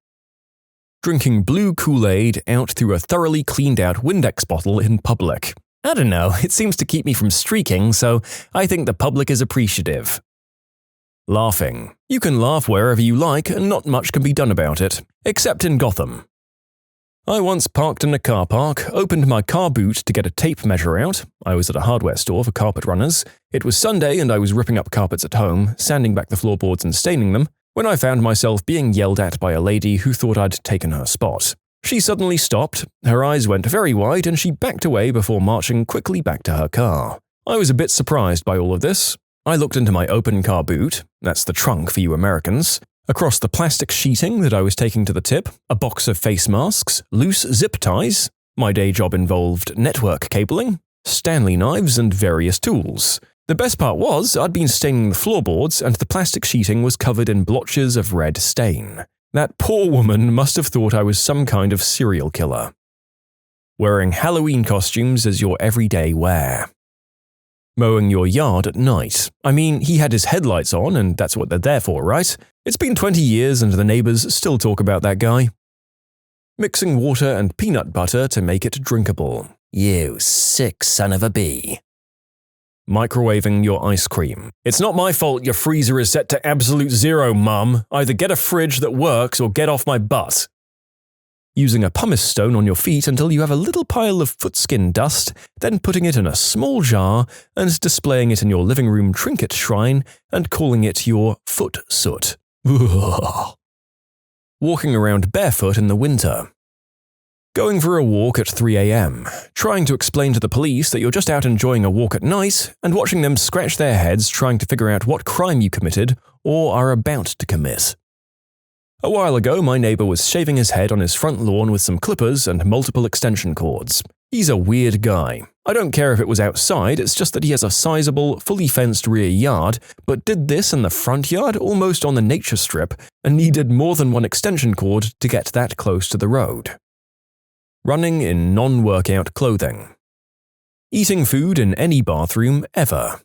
Drinking blue Kool-Aid out through a thoroughly cleaned-out Windex bottle in public. I don't know, it seems to keep me from streaking, so I think the public is appreciative. Laughing. You can laugh wherever you like and not much can be done about it, except in Gotham. I once parked in a car park, opened my car boot to get a tape measure out. I was at a hardware store for carpet runners. It was Sunday and I was ripping up carpets at home, sanding back the floorboards and staining them, when I found myself being yelled at by a lady who thought I'd taken her spot. She suddenly stopped, her eyes went very wide and she backed away before marching quickly back to her car. I was a bit surprised by all of this. I looked into my open car boot, that's the trunk for you Americans, across the plastic sheeting that I was taking to the tip, a box of face masks, loose zip ties. My day job involved network cabling, Stanley knives, and various tools. The best part was I'd been staining the floorboards and the plastic sheeting was covered in blotches of red stain. That poor woman must have thought I was some kind of serial killer. Wearing Halloween costumes as your everyday wear. Mowing your yard at night. I mean, he had his headlights on and that's what they're there for, right? It's been 20 years and the neighbors still talk about that guy. Mixing water and peanut butter to make it drinkable. You sick son of a bee. Microwaving your ice cream. It's not my fault your freezer is set to absolute zero, Mum. Either get a fridge that works or get off my butt. using a pumice stone on your feet until you have a little pile of footskin dust, then putting it in a small jar and displaying it in your living room trinket shrine and calling it your foot soot. Walking around barefoot in the winter. Going for a walk at 3 a.m., trying to explain to the police that you're just out enjoying a walk at night and watching them scratch their heads trying to figure out what crime you committed or are about to commit. A while ago, my neighbor was shaving his head on his front lawn with some clippers and multiple extension cords. He's a weird guy. I don't care if it was outside, it's just that he has a sizable, fully fenced rear yard, but did this in the front yard almost on the nature strip and needed more than one extension cord to get that close to the road. Running in non-workout clothing. Eating food in any bathroom ever.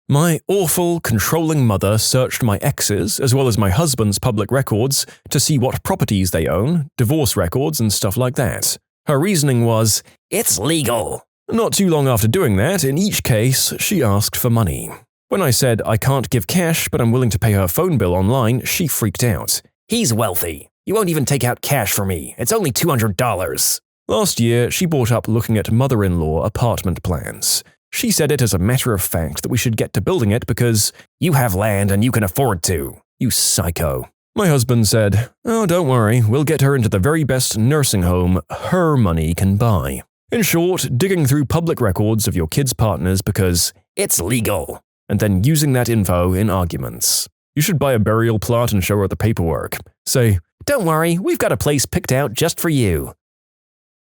My awful, controlling mother searched my ex's, as well as my husband's public records, to see what properties they own, divorce records, and stuff like that. Her reasoning was, "It's legal." Not too long after doing that, in each case, she asked for money. When I said I can't give cash, but I'm willing to pay her phone bill online, she freaked out. "He's wealthy. You won't even take out cash for me. It's only $200. Last year, she brought up looking at mother-in-law apartment plans. She said it as a matter of fact that we should get to building it because you have land and you can afford to. You psycho. My husband said, "Oh, don't worry, we'll get her into the very best nursing home her money can buy." In short, digging through public records of your kids' partners because it's legal, and then using that info in arguments. You should buy a burial plot and show her the paperwork. Say, "Don't worry, we've got a place picked out just for you."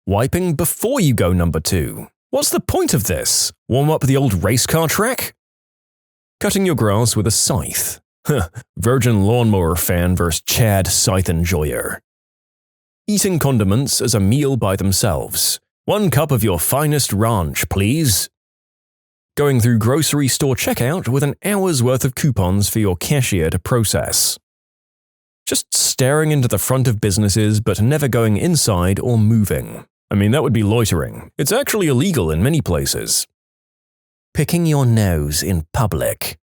Wiping before you go number 2. What's the point of this? Warm up the old race car track? Cutting your grass with a scythe. Virgin lawnmower fan versus Chad scythe enjoyer. Eating condiments as a meal by themselves. 1 cup of your finest ranch, please. Going through grocery store checkout with an hour's worth of coupons for your cashier to process. Just staring into the front of businesses but never going inside or moving. I mean, that would be loitering. It's actually illegal in many places. Picking your nose in public.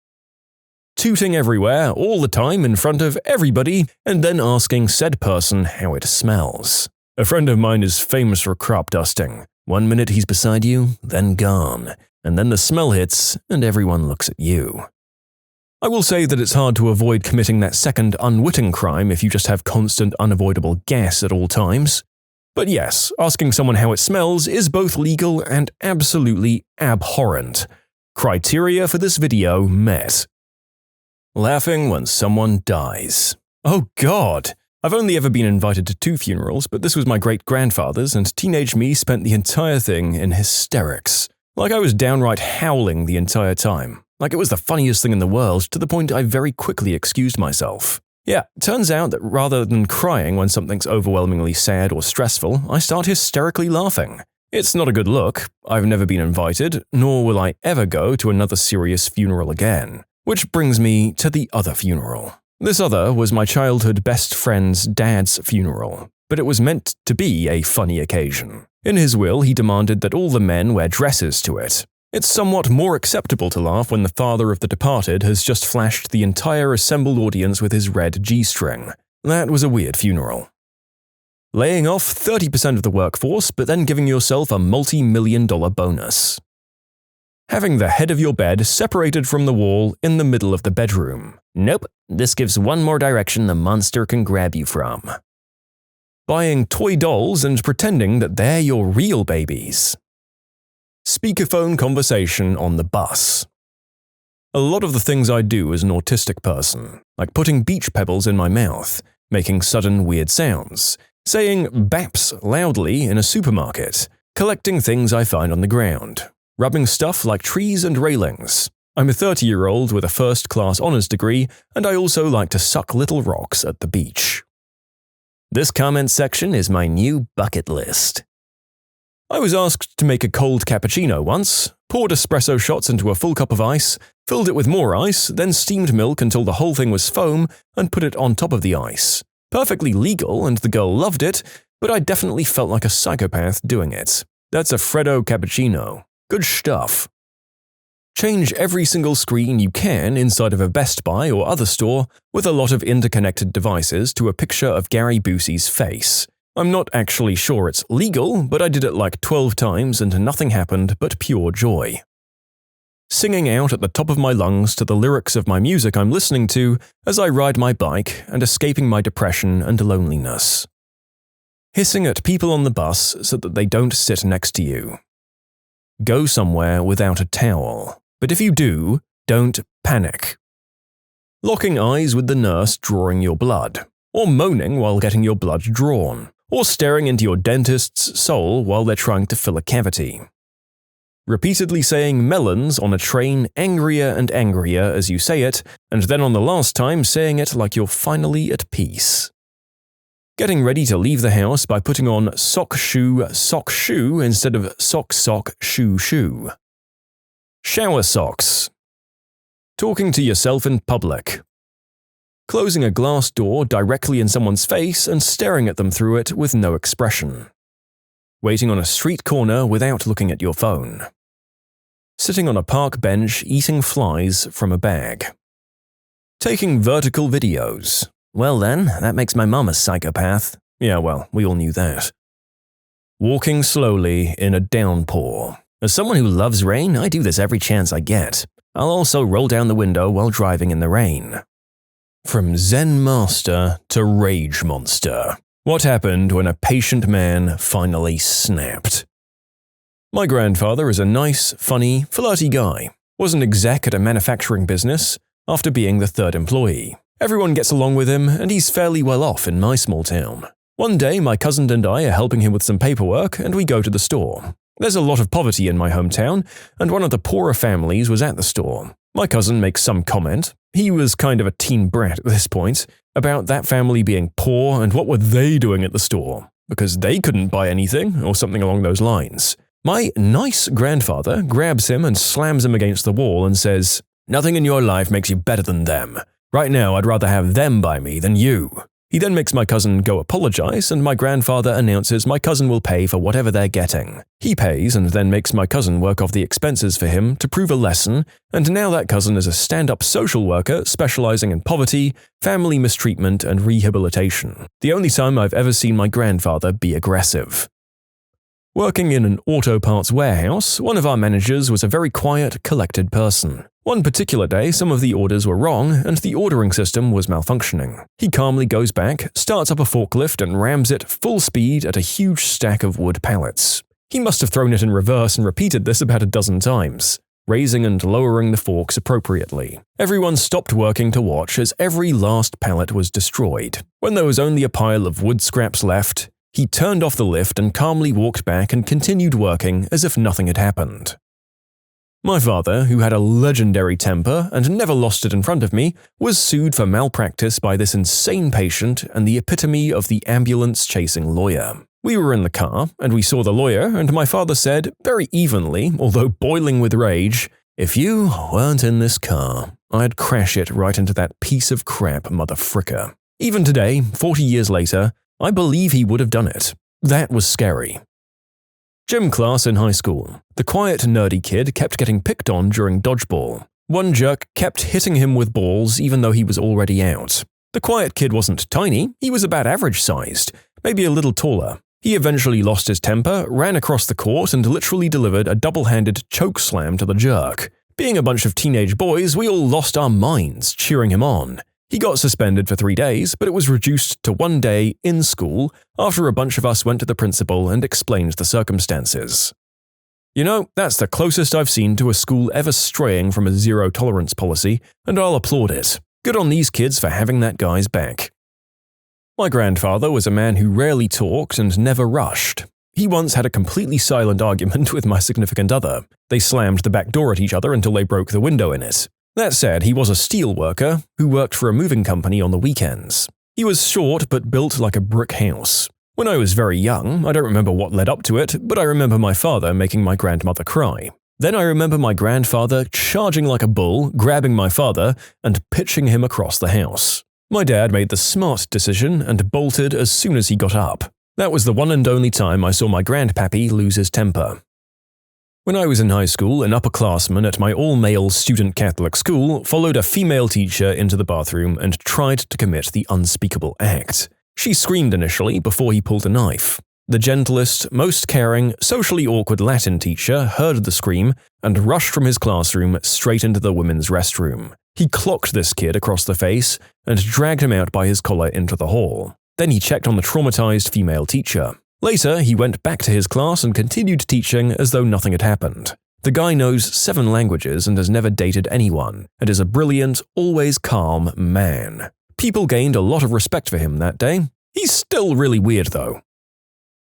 Tooting everywhere, all the time in front of everybody, and then asking said person how it smells. A friend of mine is famous for crop dusting. 1 minute he's beside you, then gone, and then the smell hits and everyone looks at you. I will say that it's hard to avoid committing that second unwitting crime if you just have constant unavoidable gas at all times. But yes, asking someone how it smells is both legal and absolutely abhorrent. Criteria for this video met. Laughing when someone dies. Oh God! I've only ever been invited to 2 funerals, but this was my great-grandfather's, and teenage me spent the entire thing in hysterics. Like I was downright howling the entire time. Like it was the funniest thing in the world, to the point I very quickly excused myself. Yeah, turns out that rather than crying when something's overwhelmingly sad or stressful, I start hysterically laughing. It's not a good look. I've never been invited, nor will I ever go to another serious funeral again. Which brings me to the other funeral. This other was my childhood best friend's dad's funeral, but it was meant to be a funny occasion. In his will, he demanded that all the men wear dresses to it. It's somewhat more acceptable to laugh when the father of the departed has just flashed the entire assembled audience with his red G-string. That was a weird funeral. Laying off 30% of the workforce, but then giving yourself a multi-million-dollar bonus. Having the head of your bed separated from the wall in the middle of the bedroom. Nope, this gives one more direction the monster can grab you from. Buying toy dolls and pretending that they're your real babies. Speakerphone conversation on the bus. A lot of the things I do as an autistic person, like putting beach pebbles in my mouth, making sudden weird sounds, saying baps loudly in a supermarket, collecting things I find on the ground, rubbing stuff like trees and railings. I'm a 30-year-old with a first-class honors degree, and I also like to suck little rocks at the beach. This comment section is my new bucket list. I was asked to make a cold cappuccino once, poured espresso shots into a full cup of ice, filled it with more ice, then steamed milk until the whole thing was foam, and put it on top of the ice. Perfectly legal, and the girl loved it, but I definitely felt like a psychopath doing it. That's a Freddo cappuccino. Good stuff. Change every single screen you can inside of a Best Buy or other store with a lot of interconnected devices to a picture of Gary Busey's face. I'm not actually sure it's legal, but I did it like 12 times and nothing happened but pure joy. Singing out at the top of my lungs to the lyrics of my music I'm listening to as I ride my bike and escaping my depression and loneliness. Hissing at people on the bus so that they don't sit next to you. Go somewhere without a towel, but if you do, don't panic. Locking eyes with the nurse drawing your blood, or moaning while getting your blood drawn, or staring into your dentist's soul while they're trying to fill a cavity. Repeatedly saying melons on a train angrier and angrier as you say it, and then on the last time saying it like you're finally at peace. Getting ready to leave the house by putting on sock shoe instead of sock shoe. Shower socks. Talking to yourself in public. Closing a glass door directly in someone's face and staring at them through it with no expression. Waiting on a street corner without looking at your phone. Sitting on a park bench eating flies from a bag. Taking vertical videos. Well then, that makes my mom a psychopath. Yeah, well, we all knew that. Walking slowly in a downpour. As someone who loves rain, I do this every chance I get. I'll also roll down the window while driving in the rain. From Zen master to rage monster. What happened when a patient man finally snapped? My grandfather is a nice, funny, flirty guy. Wasn't exec at a manufacturing business after being the third employee. Everyone gets along with him, and he's fairly well off in my small town. One day, my cousin and I are helping him with some paperwork, and we go to the store. There's a lot of poverty in my hometown, and one of the poorer families was at the store. My cousin makes some comment. He was kind of a teen brat at this point, about that family being poor and what were they doing at the store, because they couldn't buy anything, or something along those lines. My nice grandfather grabs him and slams him against the wall and says, "Nothing in your life makes you better than them. Right now, I'd rather have them buy me than you." He then makes my cousin go apologize, and my grandfather announces my cousin will pay for whatever they're getting. He pays and then makes my cousin work off the expenses for him to prove a lesson, and now that cousin is a stand-up social worker specializing in poverty, family mistreatment, and rehabilitation. The only time I've ever seen my grandfather be aggressive. Working in an auto parts warehouse, one of our managers was a very quiet, collected person. One particular day, some of the orders were wrong, and the ordering system was malfunctioning. He calmly goes back, starts up a forklift, and rams it full speed at a huge stack of wood pallets. He must have thrown it in reverse and repeated this about a dozen times, raising and lowering the forks appropriately. Everyone stopped working to watch as every last pallet was destroyed. When there was only a pile of wood scraps left, he turned off the lift and calmly walked back and continued working as if nothing had happened. My father, who had a legendary temper and never lost it in front of me, was sued for malpractice by this insane patient and the epitome of the ambulance-chasing lawyer. We were in the car, and we saw the lawyer, and my father said, very evenly, although boiling with rage, "If you weren't in this car, I'd crash it right into that piece of crap motherfricker." Even today, 40 years later, I believe he would have done it. That was scary. Gym class in high school. The quiet, nerdy kid kept getting picked on during dodgeball. One jerk kept hitting him with balls even though he was already out. The quiet kid wasn't tiny, he was about average-sized, maybe a little taller. He eventually lost his temper, ran across the court, and literally delivered a double-handed choke slam to the jerk. Being a bunch of teenage boys, we all lost our minds cheering him on. He got suspended for 3 days, but it was reduced to 1 day in school after a bunch of us went to the principal and explained the circumstances. You know, that's the closest I've seen to a school ever straying from a zero-tolerance policy, and I'll applaud it. Good on these kids for having that guy's back. My grandfather was a man who rarely talked and never rushed. He once had a completely silent argument with my significant other. They slammed the back door at each other until they broke the window in it. That said, he was a steel worker who worked for a moving company on the weekends. He was short but built like a brick house. When I was very young, I don't remember what led up to it, but I remember my father making my grandmother cry. Then I remember my grandfather charging like a bull, grabbing my father, and pitching him across the house. My dad made the smart decision and bolted as soon as he got up. That was the one and only time I saw my grandpappy lose his temper. When I was in high school, an upperclassman at my all-male student Catholic school followed a female teacher into the bathroom and tried to commit the unspeakable act. She screamed initially before he pulled a knife. The gentlest, most caring, socially awkward Latin teacher heard the scream and rushed from his classroom straight into the women's restroom. He clocked this kid across the face and dragged him out by his collar into the hall. Then he checked on the traumatized female teacher. Later, he went back to his class and continued teaching as though nothing had happened. The guy knows 7 languages and has never dated anyone, and is a brilliant, always calm man. People gained a lot of respect for him that day. He's still really weird though.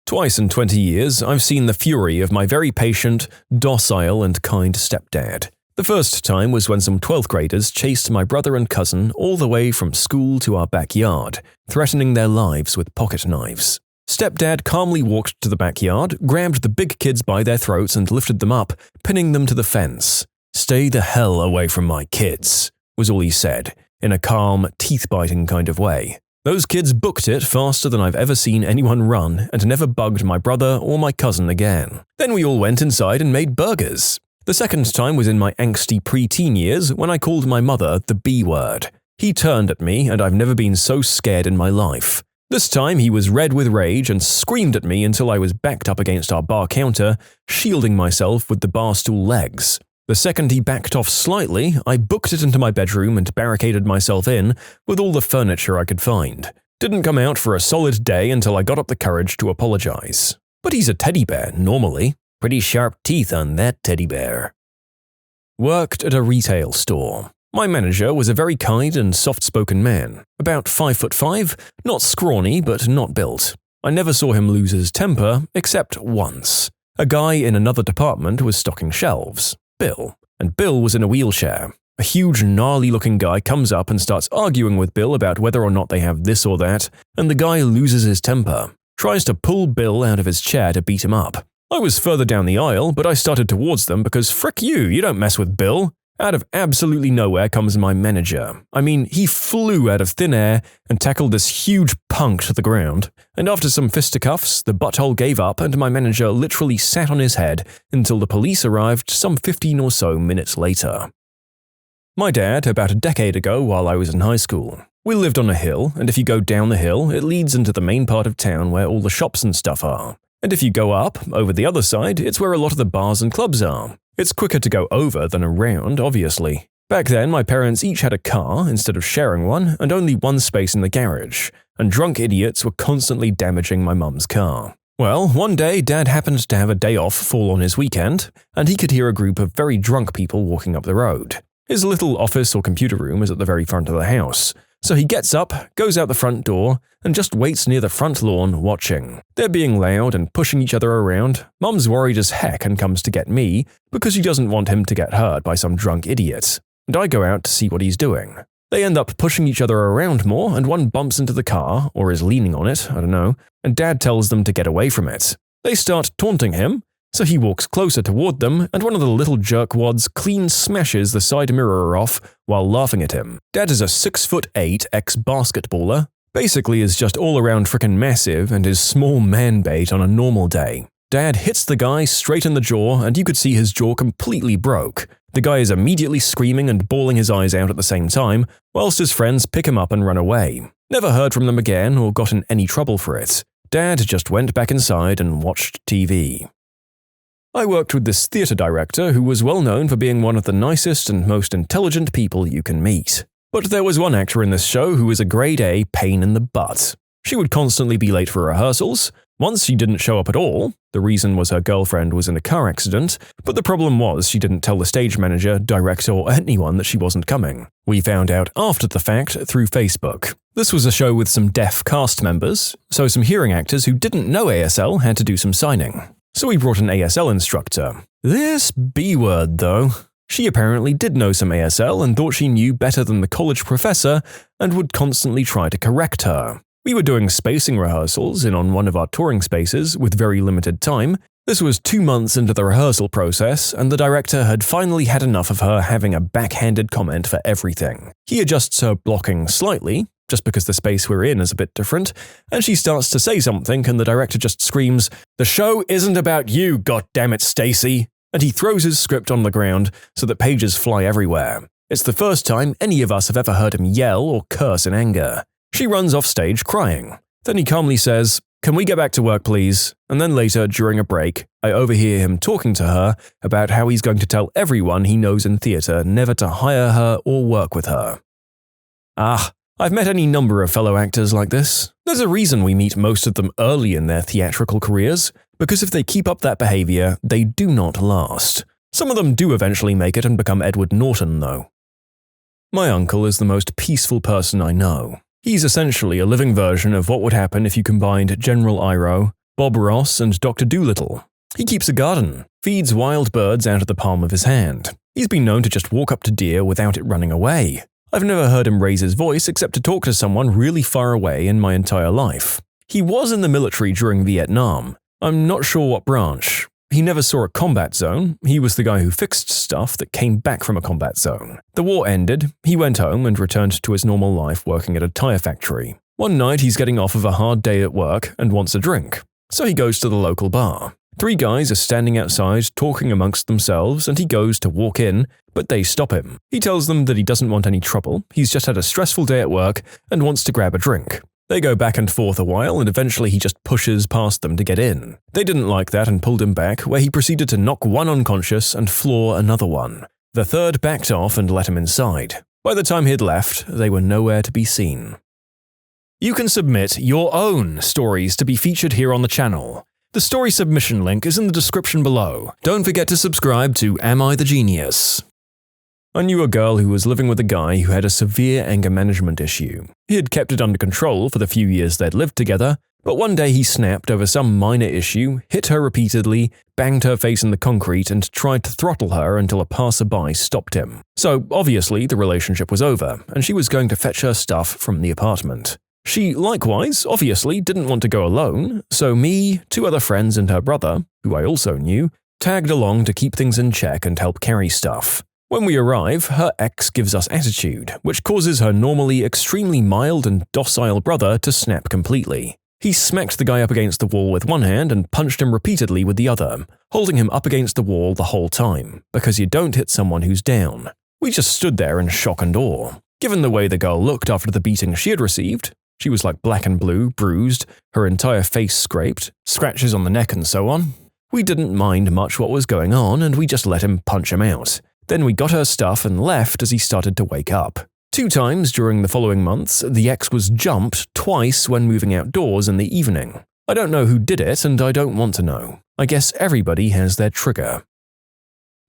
Twice in 20 years, I've seen the fury of my very patient, docile and kind stepdad. The first time was when some 12th graders chased my brother and cousin all the way from school to our backyard, threatening their lives with pocket knives. Stepdad calmly walked to the backyard, grabbed the big kids by their throats and lifted them up, pinning them to the fence. "Stay the hell away from my kids," was all he said, in a calm, teeth-biting kind of way. Those kids booked it faster than I've ever seen anyone run and never bugged my brother or my cousin again. Then we all went inside and made burgers. The second time was in my angsty pre-teen years when I called my mother the B word. He turned at me and I've never been so scared in my life. This time he was red with rage and screamed at me until I was backed up against our bar counter, shielding myself with the bar stool legs. The second he backed off slightly, I booked it into my bedroom and barricaded myself in with all the furniture I could find. Didn't come out for a solid day until I got up the courage to apologize. But he's a teddy bear, normally. Pretty sharp teeth on that teddy bear. Worked at a retail store. My manager was a very kind and soft-spoken man, about 5'5", not scrawny but not built. I never saw him lose his temper, except once. A guy in another department was stocking shelves. Bill. And Bill was in a wheelchair. A huge, gnarly-looking guy comes up and starts arguing with Bill about whether or not they have this or that, and the guy loses his temper. Tries to pull Bill out of his chair to beat him up. I was further down the aisle, but I started towards them because frick you don't mess with Bill. Out of absolutely nowhere comes my manager. I mean, he flew out of thin air and tackled this huge punk to the ground, and after some fisticuffs, the butthole gave up and my manager literally sat on his head until the police arrived some 15 or so minutes later. My dad, about a decade ago while I was in high school. We lived on a hill, and if you go down the hill, it leads into the main part of town where all the shops and stuff are. And if you go up, over the other side, it's where a lot of the bars and clubs are. It's quicker to go over than around, obviously. Back then, my parents each had a car instead of sharing one, and only one space in the garage, and drunk idiots were constantly damaging my mum's car. Well, one day Dad happened to have a day off fall on his weekend, and he could hear a group of very drunk people walking up the road. His little office or computer room is at the very front of the house, so he gets up, goes out the front door, and just waits near the front lawn watching. They're being loud and pushing each other around. Mum's worried as heck and comes to get me because she doesn't want him to get hurt by some drunk idiot. And I go out to see what he's doing. They end up pushing each other around more and one bumps into the car, or is leaning on it, I don't know, and Dad tells them to get away from it. They start taunting him, so he walks closer toward them and one of the little jerkwads clean smashes the side mirror off while laughing at him. Dad is a 6'8" ex-basketballer, basically is just all around frickin' massive and is small man bait on a normal day. Dad hits the guy straight in the jaw and you could see his jaw completely broke. The guy is immediately screaming and bawling his eyes out at the same time, whilst his friends pick him up and run away. Never heard from them again or got in any trouble for it. Dad just went back inside and watched TV. I worked with this theatre director who was well known for being one of the nicest and most intelligent people you can meet. But there was one actor in this show who was a grade A pain in the butt. She would constantly be late for rehearsals. Once she didn't show up at all. The reason was her girlfriend was in a car accident, but the problem was she didn't tell the stage manager, director, or anyone that she wasn't coming. We found out after the fact through Facebook. This was a show with some deaf cast members, so some hearing actors who didn't know ASL had to do some signing. So we brought an ASL instructor. This B word, though. She apparently did know some ASL and thought she knew better than the college professor and would constantly try to correct her. We were doing spacing rehearsals on one of our touring spaces with very limited time. This was 2 months into the rehearsal process, and the director had finally had enough of her having a backhanded comment for everything. He adjusts her blocking slightly, just because the space we're in is a bit different, and she starts to say something and the director just screams, "The show isn't about you, goddammit, Stacy!" And he throws his script on the ground so that pages fly everywhere. It's the first time any of us have ever heard him yell or curse in anger. She runs off stage crying. Then he calmly says, "Can we get back to work, please?" And then later, during a break, I overhear him talking to her about how he's going to tell everyone he knows in theatre never to hire her or work with her. I've met any number of fellow actors like this. There's a reason we meet most of them early in their theatrical careers, because if they keep up that behavior, they do not last. Some of them do eventually make it and become Edward Norton, though. My uncle is the most peaceful person I know. He's essentially a living version of what would happen if you combined General Iroh, Bob Ross, and Dr. Dolittle. He keeps a garden, feeds wild birds out of the palm of his hand. He's been known to just walk up to deer without it running away. I've never heard him raise his voice except to talk to someone really far away in my entire life. He was in the military during Vietnam. I'm not sure what branch. He never saw a combat zone. He was the guy who fixed stuff that came back from a combat zone. The war ended, he went home and returned to his normal life working at a tire factory. One night he's getting off of a hard day at work and wants a drink. So he goes to the local bar. 3 guys are standing outside talking amongst themselves and he goes to walk in, but they stop him. He tells them that he doesn't want any trouble, he's just had a stressful day at work and wants to grab a drink. They go back and forth a while and eventually he just pushes past them to get in. They didn't like that and pulled him back, where he proceeded to knock one unconscious and floor another one. The third backed off and let him inside. By the time he'd left, they were nowhere to be seen. You can submit your own stories to be featured here on the channel. The story submission link is in the description below. Don't forget to subscribe to Am I the Genius? I knew a girl who was living with a guy who had a severe anger management issue. He had kept it under control for the few years they'd lived together, but one day he snapped over some minor issue, hit her repeatedly, banged her face in the concrete, and tried to throttle her until a passerby stopped him. So obviously the relationship was over, and she was going to fetch her stuff from the apartment. She, likewise, obviously didn't want to go alone, so me, 2 other friends and her brother, who I also knew, tagged along to keep things in check and help carry stuff. When we arrive, her ex gives us attitude, which causes her normally extremely mild and docile brother to snap completely. He smacked the guy up against the wall with one hand and punched him repeatedly with the other, holding him up against the wall the whole time, because you don't hit someone who's down. We just stood there in shock and awe. Given the way the girl looked after the beating she had received, she was like black and blue, bruised, her entire face scraped, scratches on the neck and so on. We didn't mind much what was going on and we just let him punch him out. Then we got her stuff and left as he started to wake up. 2 times during the following months, the ex was jumped twice when moving outdoors in the evening. I don't know who did it and I don't want to know. I guess everybody has their trigger.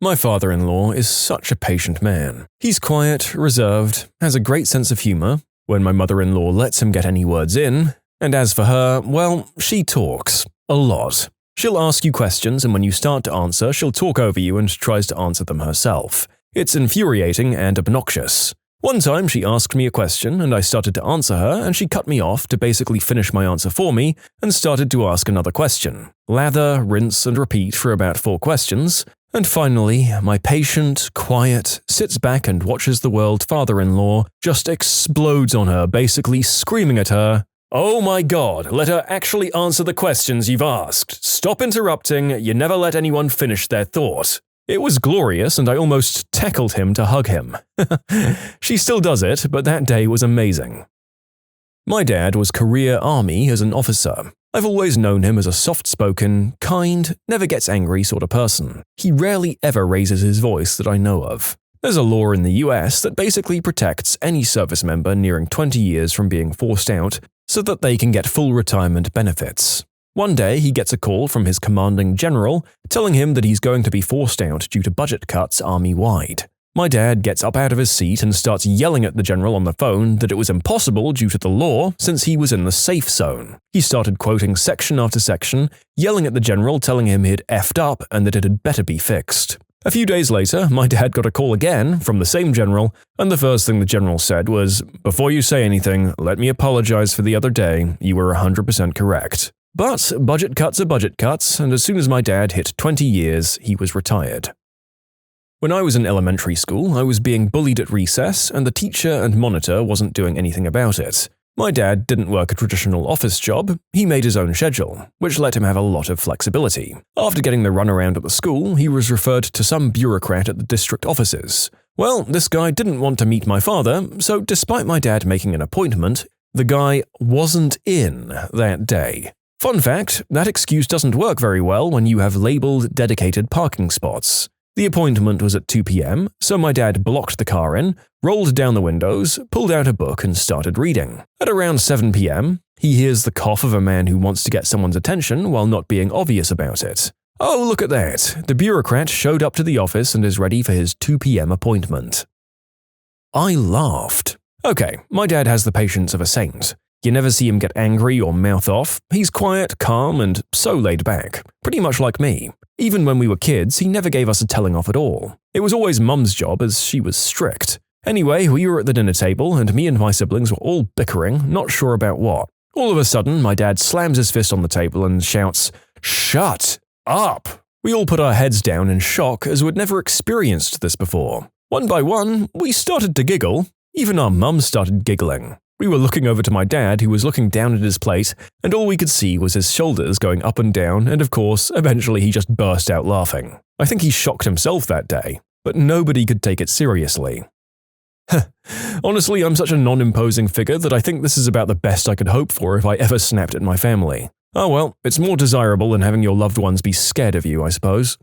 My father-in-law is such a patient man. He's quiet, reserved, has a great sense of humor when my mother-in-law lets him get any words in, and as for her, well, she talks. A lot. She'll ask you questions and when you start to answer, she'll talk over you and tries to answer them herself. It's infuriating and obnoxious. One time she asked me a question and I started to answer her and she cut me off to basically finish my answer for me and started to ask another question. Lather, rinse and repeat for about 4 questions. And finally, my patient, quiet, sits back and watches the world father-in-law just explodes on her, basically screaming at her, "Oh my God, let her actually answer the questions you've asked. Stop interrupting, you never let anyone finish their thought." It was glorious and I almost tackled him to hug him. She still does it, but that day was amazing. My dad was career Army as an officer. I've always known him as a soft-spoken, kind, never gets angry sort of person. He rarely ever raises his voice that I know of. There's a law in the US that basically protects any service member nearing 20 years from being forced out so that they can get full retirement benefits. One day, he gets a call from his commanding general telling him that he's going to be forced out due to budget cuts army-wide. My dad gets up out of his seat and starts yelling at the general on the phone that it was impossible due to the law since he was in the safe zone. He started quoting section after section, yelling at the general telling him he'd effed up and that it had better be fixed. A few days later, my dad got a call again from the same general, and the first thing the general said was, "Before you say anything, let me apologize for the other day, you were 100% correct." But budget cuts are budget cuts, and as soon as my dad hit 20 years, he was retired. When I was in elementary school, I was being bullied at recess, and the teacher and monitor wasn't doing anything about it. My dad didn't work a traditional office job, he made his own schedule, which let him have a lot of flexibility. After getting the runaround at the school, he was referred to some bureaucrat at the district offices. Well, this guy didn't want to meet my father, so despite my dad making an appointment, The guy wasn't in that day. Fun fact, that excuse doesn't work very well when you have labeled dedicated parking spots. The appointment was at 2 p.m., so my dad blocked the car in, rolled down the windows, pulled out a book and started reading. At around 7 p.m., he hears the cough of a man who wants to get someone's attention while not being obvious about it. Oh, look at that! The bureaucrat showed up to the office and is ready for his 2 p.m. appointment. I laughed. Okay, my dad has the patience of a saint. You never see him get angry or mouth off. He's quiet, calm, and so laid back. Pretty much like me. Even when we were kids, he never gave us a telling off at all. It was always Mum's job as she was strict. Anyway, we were at the dinner table and me and my siblings were all bickering, not sure about what. All of a sudden, my dad slams his fist on the table and shouts, "Shut up!" We all put our heads down in shock as we'd never experienced this before. One by one, we started to giggle. Even our mum started giggling. We were looking over to my dad, who was looking down at his plate, and all we could see was his shoulders going up and down, and of course, eventually he just burst out laughing. I think he shocked himself that day, but nobody could take it seriously. Honestly, I'm such a non-imposing figure that I think this is about the best I could hope for if I ever snapped at my family. Oh well, it's more desirable than having your loved ones be scared of you, I suppose.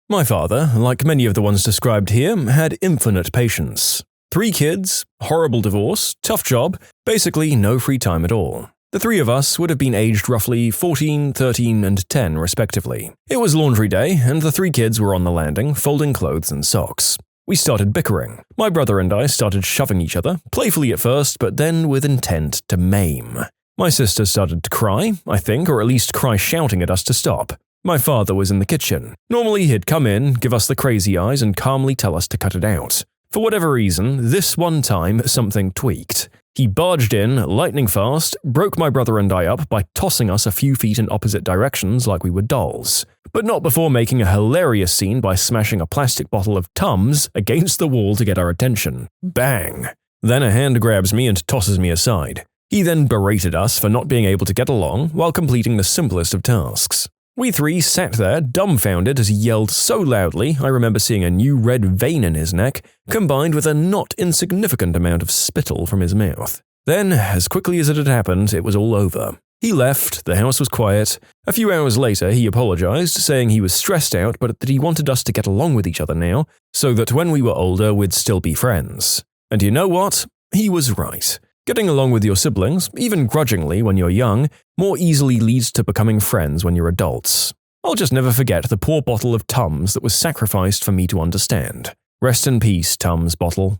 My father, like many of the ones described here, had infinite patience. 3 kids, horrible divorce, tough job, basically no free time at all. The 3 of us would have been aged roughly 14, 13, and 10 respectively. It was laundry day, and the 3 kids were on the landing, folding clothes and socks. We started bickering. My brother and I started shoving each other, playfully at first, but then with intent to maim. My sister started to cry, I think, or at least cry shouting at us to stop. My father was in the kitchen. Normally he'd come in, give us the crazy eyes, and calmly tell us to cut it out. For whatever reason, this one time something tweaked. He barged in, lightning fast, broke my brother and I up by tossing us a few feet in opposite directions like we were dolls. But not before making a hilarious scene by smashing a plastic bottle of Tums against the wall to get our attention. Bang! Then a hand grabs me and tosses me aside. He then berated us for not being able to get along while completing the simplest of tasks. We 3 sat there, dumbfounded as he yelled so loudly I remember seeing a new red vein in his neck, combined with a not insignificant amount of spittle from his mouth. Then, as quickly as it had happened, it was all over. He left, the house was quiet. A few hours later, he apologized, saying he was stressed out but that he wanted us to get along with each other now, so that when we were older we'd still be friends. And you know what? He was right. Getting along with your siblings, even grudgingly when you're young, more easily leads to becoming friends when you're adults. I'll just never forget the poor bottle of Tums that was sacrificed for me to understand. Rest in peace, Tums bottle.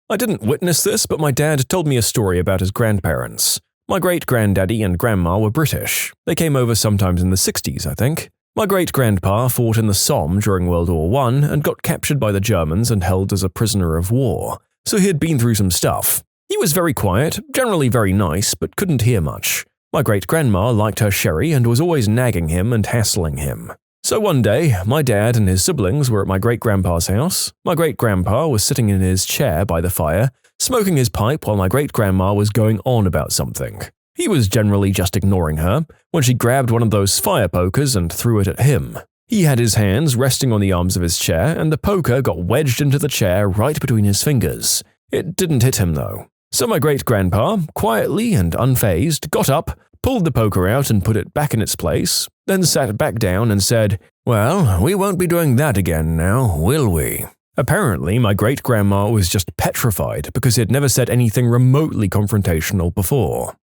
I didn't witness this, but my dad told me a story about his grandparents. My great-granddaddy and grandma were British. They came over sometimes in the 60s, I think. My great-grandpa fought in the Somme during World War I and got captured by the Germans and held as a prisoner of war, so he had been through some stuff. He was very quiet, generally very nice, but couldn't hear much. My great-grandma liked her sherry and was always nagging him and hassling him. So one day, my dad and his siblings were at my great-grandpa's house. My great-grandpa was sitting in his chair by the fire, smoking his pipe while my great-grandma was going on about something. He was generally just ignoring her, when she grabbed one of those fire pokers and threw it at him. He had his hands resting on the arms of his chair, and the poker got wedged into the chair right between his fingers. It didn't hit him, though. So my great-grandpa, quietly and unfazed, got up, pulled the poker out and put it back in its place, then sat back down and said, "Well, we won't be doing that again now, will we?" Apparently, my great-grandma was just petrified because he had never said anything remotely confrontational before.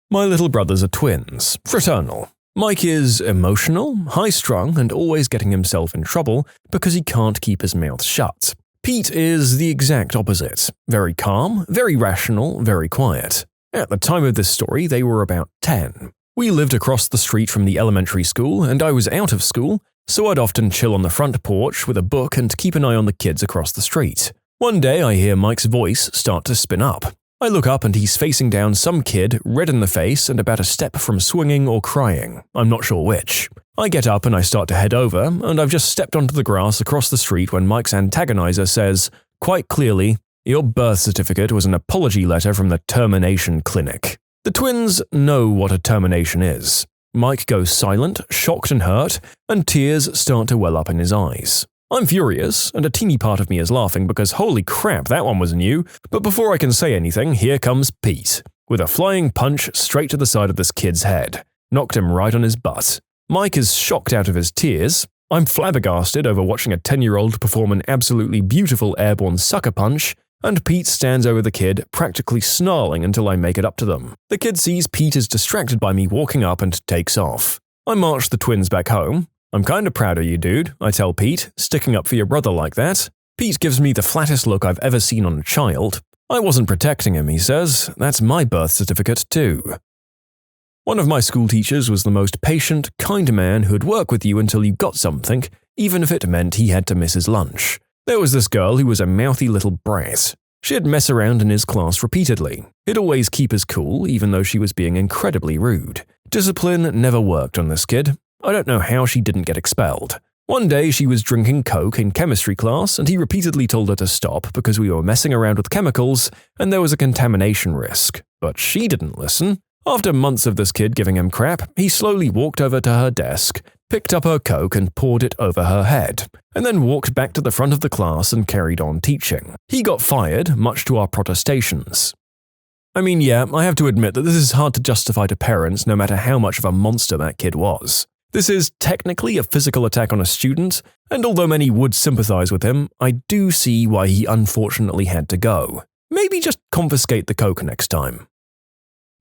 My little brothers are twins, fraternal. Mike is emotional, high-strung, and always getting himself in trouble because he can't keep his mouth shut. Pete is the exact opposite. Very calm, very rational, very quiet. At the time of this story, they were about 10. We lived across the street from the elementary school, and I was out of school, so I'd often chill on the front porch with a book and keep an eye on the kids across the street. One day, I hear Mike's voice start to spin up. I look up and he's facing down some kid, red in the face and about a step from swinging or crying. I'm not sure which. I get up and I start to head over, and I've just stepped onto the grass across the street when Mike's antagonizer says, quite clearly, "Your birth certificate was an apology letter from the termination clinic." The twins know what a termination is. Mike goes silent, shocked and hurt, and tears start to well up in his eyes. I'm furious, and a teeny part of me is laughing because holy crap, that one was new, but before I can say anything, here comes Pete, with a flying punch straight to the side of this kid's head. Knocked him right on his butt. Mike is shocked out of his tears. I'm flabbergasted over watching a 10-year-old perform an absolutely beautiful airborne sucker punch, and Pete stands over the kid, practically snarling until I make it up to them. The kid sees Pete is distracted by me walking up and takes off. I march the twins back home. I'm kinda proud of you, dude, I tell Pete, sticking up for your brother like that. Pete gives me the flattest look I've ever seen on a child. I wasn't protecting him, he says. That's my birth certificate, too. One of my school teachers was the most patient, kind man who'd work with you until you got something, even if it meant he had to miss his lunch. There was this girl who was a mouthy little brat. She'd mess around in his class repeatedly. He'd always keep us cool, even though she was being incredibly rude. Discipline never worked on this kid. I don't know how she didn't get expelled. One day she was drinking Coke in chemistry class and he repeatedly told her to stop because we were messing around with chemicals and there was a contamination risk. But she didn't listen. After months of this kid giving him crap, he slowly walked over to her desk, picked up her Coke and poured it over her head, and then walked back to the front of the class and carried on teaching. He got fired, much to our protestations. I mean, yeah, I have to admit that this is hard to justify to parents no matter how much of a monster that kid was. This is technically a physical attack on a student, and although many would sympathize with him, I do see why he unfortunately had to go. Maybe just confiscate the Coke next time.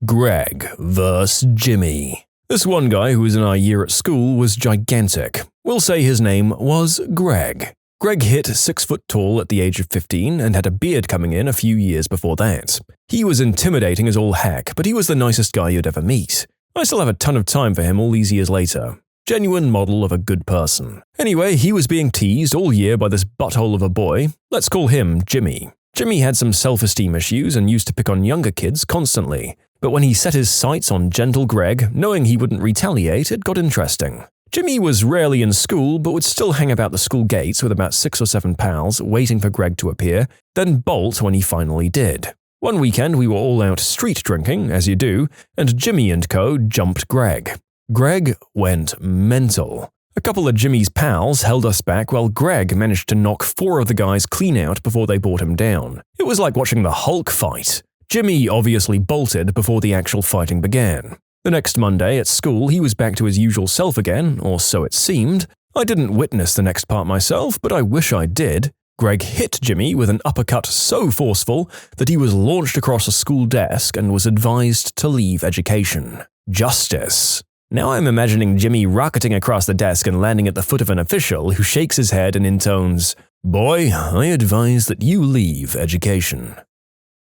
Greg vs. Jimmy. This one guy who was in our year at school was gigantic. We'll say his name was Greg. Greg hit 6 foot tall at the age of 15 and had a beard coming in a few years before that. He was intimidating as all heck, but he was the nicest guy you'd ever meet. I still have a ton of time for him all these years later. Genuine model of a good person. Anyway, he was being teased all year by this butthole of a boy. Let's call him Jimmy. Jimmy had some self-esteem issues and used to pick on younger kids constantly. But when he set his sights on gentle Greg, knowing he wouldn't retaliate, it got interesting. Jimmy was rarely in school, but would still hang about the school gates with about 6 or 7 pals, waiting for Greg to appear, then bolt when he finally did. One weekend, we were all out street drinking, as you do, and Jimmy and co. jumped Greg. Greg went mental. A couple of Jimmy's pals held us back while Greg managed to knock 4 of the guys clean out before they brought him down. It was like watching the Hulk fight. Jimmy obviously bolted before the actual fighting began. The next Monday at school, he was back to his usual self again, or so it seemed. I didn't witness the next part myself, but I wish I did. Greg hit Jimmy with an uppercut so forceful that he was launched across a school desk and was advised to leave education. Justice. Now I'm imagining Jimmy rocketing across the desk and landing at the foot of an official who shakes his head and intones, "Boy, I advise that you leave education."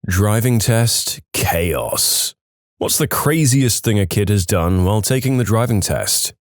Driving test chaos. What's the craziest thing a kid has done while taking the driving test?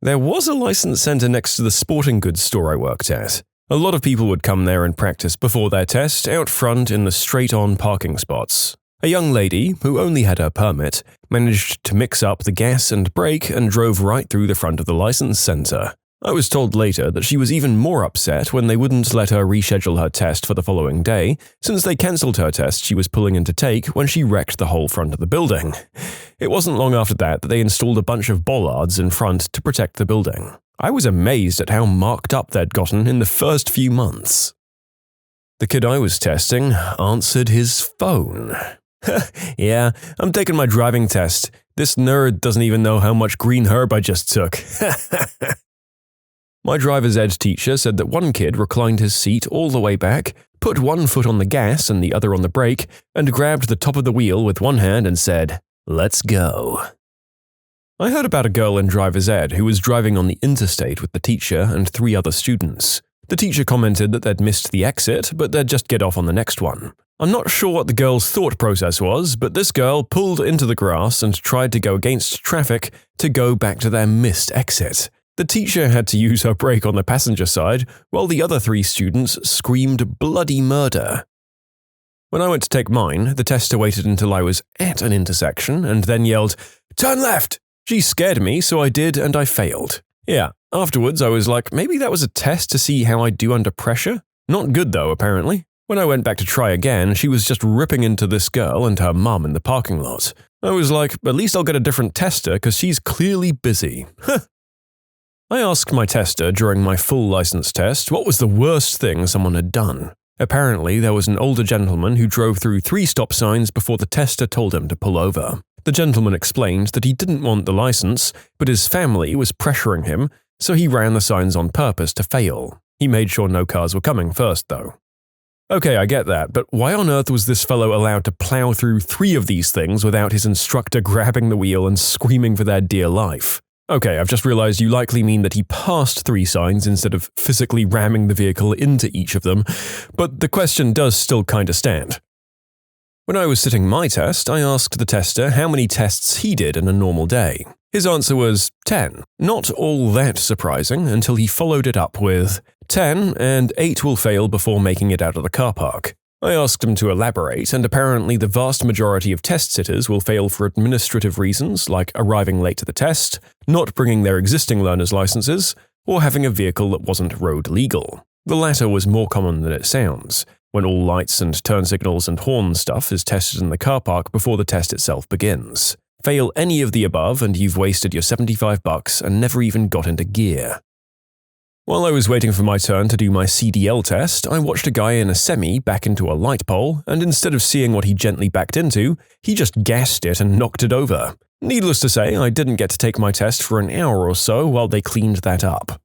There was a license center next to the sporting goods store I worked at. A lot of people would come there and practice before their test out front in the straight-on parking spots. A young lady, who only had her permit, managed to mix up the gas and brake and drove right through the front of the license center. I was told later that she was even more upset when they wouldn't let her reschedule her test for the following day, since they cancelled her test she was pulling in to take when she wrecked the whole front of the building. It wasn't long after that they installed a bunch of bollards in front to protect the building. I was amazed at how marked up they'd gotten in the first few months. The kid I was testing answered his phone. "Yeah, I'm taking my driving test. This nerd doesn't even know how much green herb I just took." My driver's ed teacher said that one kid reclined his seat all the way back, put one foot on the gas and the other on the brake, and grabbed the top of the wheel with one hand and said, "Let's go." I heard about a girl in driver's ed who was driving on the interstate with the teacher and 3 other students. The teacher commented that they'd missed the exit, but they'd just get off on the next one. I'm not sure what the girl's thought process was, but this girl pulled into the grass and tried to go against traffic to go back to their missed exit. The teacher had to use her brake on the passenger side, while the other 3 students screamed bloody murder. When I went to take mine, the tester waited until I was at an intersection and then yelled, "Turn left!" She scared me, so I did, and I failed. Yeah, afterwards I was like, maybe that was a test to see how I do under pressure? Not good though, apparently. When I went back to try again, she was just ripping into this girl and her mum in the parking lot. I was like, at least I'll get a different tester because she's clearly busy. I asked my tester during my full license test what was the worst thing someone had done. Apparently, there was an older gentleman who drove through 3 stop signs before the tester told him to pull over. The gentleman explained that he didn't want the license, but his family was pressuring him, so he ran the signs on purpose to fail. He made sure no cars were coming first, though. Okay, I get that, but why on earth was this fellow allowed to plow through 3 of these things without his instructor grabbing the wheel and screaming for their dear life? Okay, I've just realized you likely mean that he passed 3 signs instead of physically ramming the vehicle into each of them, but the question does still kinda stand. When I was sitting my test, I asked the tester how many tests he did in a normal day. His answer was 10. Not all that surprising until he followed it up with 10 and 8 will fail before making it out of the car park. I asked him to elaborate, and apparently the vast majority of test sitters will fail for administrative reasons like arriving late to the test, not bringing their existing learner's licenses, or having a vehicle that wasn't road legal. The latter was more common than it sounds, when all lights and turn signals and horn stuff is tested in the car park before the test itself begins. Fail any of the above and you've wasted your $75 and never even got into gear. While I was waiting for my turn to do my CDL test, I watched a guy in a semi back into a light pole, and instead of seeing what he gently backed into, he just gassed it and knocked it over. Needless to say, I didn't get to take my test for an hour or so while they cleaned that up.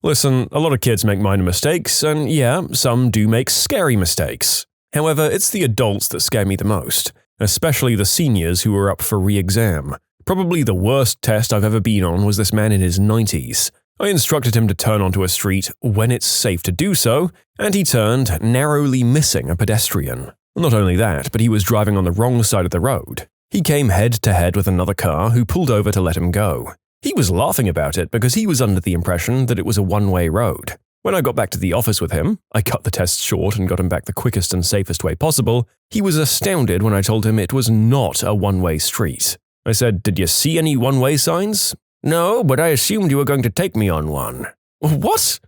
Listen, a lot of kids make minor mistakes, and yeah, some do make scary mistakes. However, it's the adults that scare me the most, especially the seniors who are up for re-exam. Probably the worst test I've ever been on was this man in his 90s. I instructed him to turn onto a street when it's safe to do so, and he turned, narrowly missing a pedestrian. Not only that, but he was driving on the wrong side of the road. He came head-to-head with another car who pulled over to let him go. He was laughing about it because he was under the impression that it was a one-way road. When I got back to the office with him, I cut the test short and got him back the quickest and safest way possible. He was astounded when I told him it was not a one-way street. I said, "Did you see any one-way signs?" "No, but I assumed you were going to take me on one." "What?"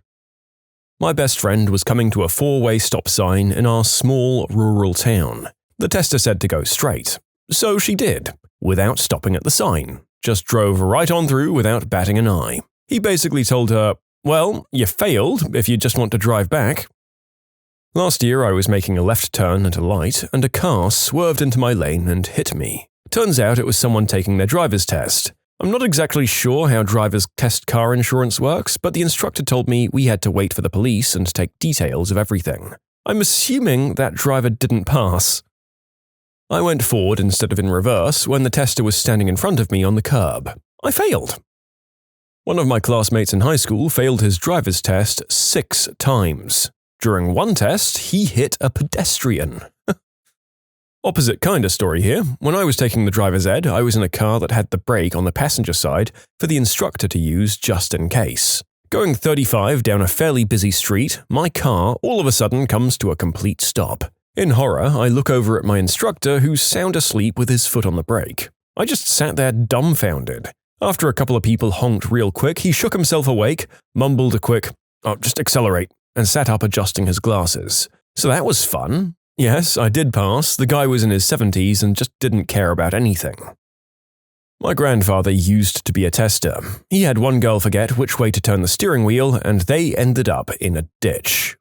My best friend was coming to a 4-way stop sign in our small rural town. The tester said to go straight. So she did, without stopping at the sign. Just drove right on through without batting an eye. He basically told her, "Well, you failed if you just want to drive back." Last year I was making a left turn at a light and a car swerved into my lane and hit me. Turns out it was someone taking their driver's test. I'm not exactly sure how drivers test car insurance works, but the instructor told me we had to wait for the police and take details of everything. I'm assuming that driver didn't pass. I went forward instead of in reverse when the tester was standing in front of me on the curb. I failed. One of my classmates in high school failed his driver's test 6 times. During one test, he hit a pedestrian. Opposite kinda story here. When I was taking the driver's ed, I was in a car that had the brake on the passenger side for the instructor to use just in case. Going 35 down a fairly busy street, my car all of a sudden comes to a complete stop. In horror, I look over at my instructor who's sound asleep with his foot on the brake. I just sat there dumbfounded. After a couple of people honked real quick, he shook himself awake, mumbled a quick, "Oh, just accelerate," and sat up adjusting his glasses. So that was fun. Yes, I did pass. The guy was in his 70s and just didn't care about anything. My grandfather used to be a tester. He had one girl forget which way to turn the steering wheel, and they ended up in a ditch.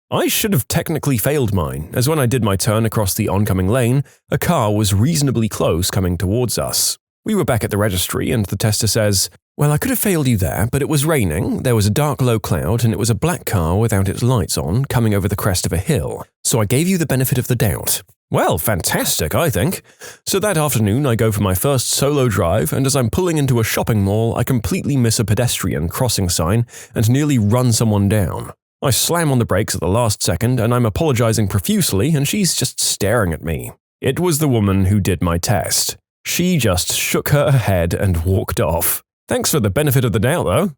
I should have technically failed mine, as when I did my turn across the oncoming lane, a car was reasonably close coming towards us. We were back at the registry, and the tester says, "Well, I could have failed you there, but it was raining, there was a dark low cloud, and it was a black car without its lights on coming over the crest of a hill, so I gave you the benefit of the doubt." Well, fantastic, I think. So that afternoon, I go for my first solo drive, and as I'm pulling into a shopping mall, I completely miss a pedestrian crossing sign and nearly run someone down. I slam on the brakes at the last second, and I'm apologizing profusely, and she's just staring at me. It was the woman who did my test. She just shook her head and walked off. Thanks for the benefit of the doubt, though.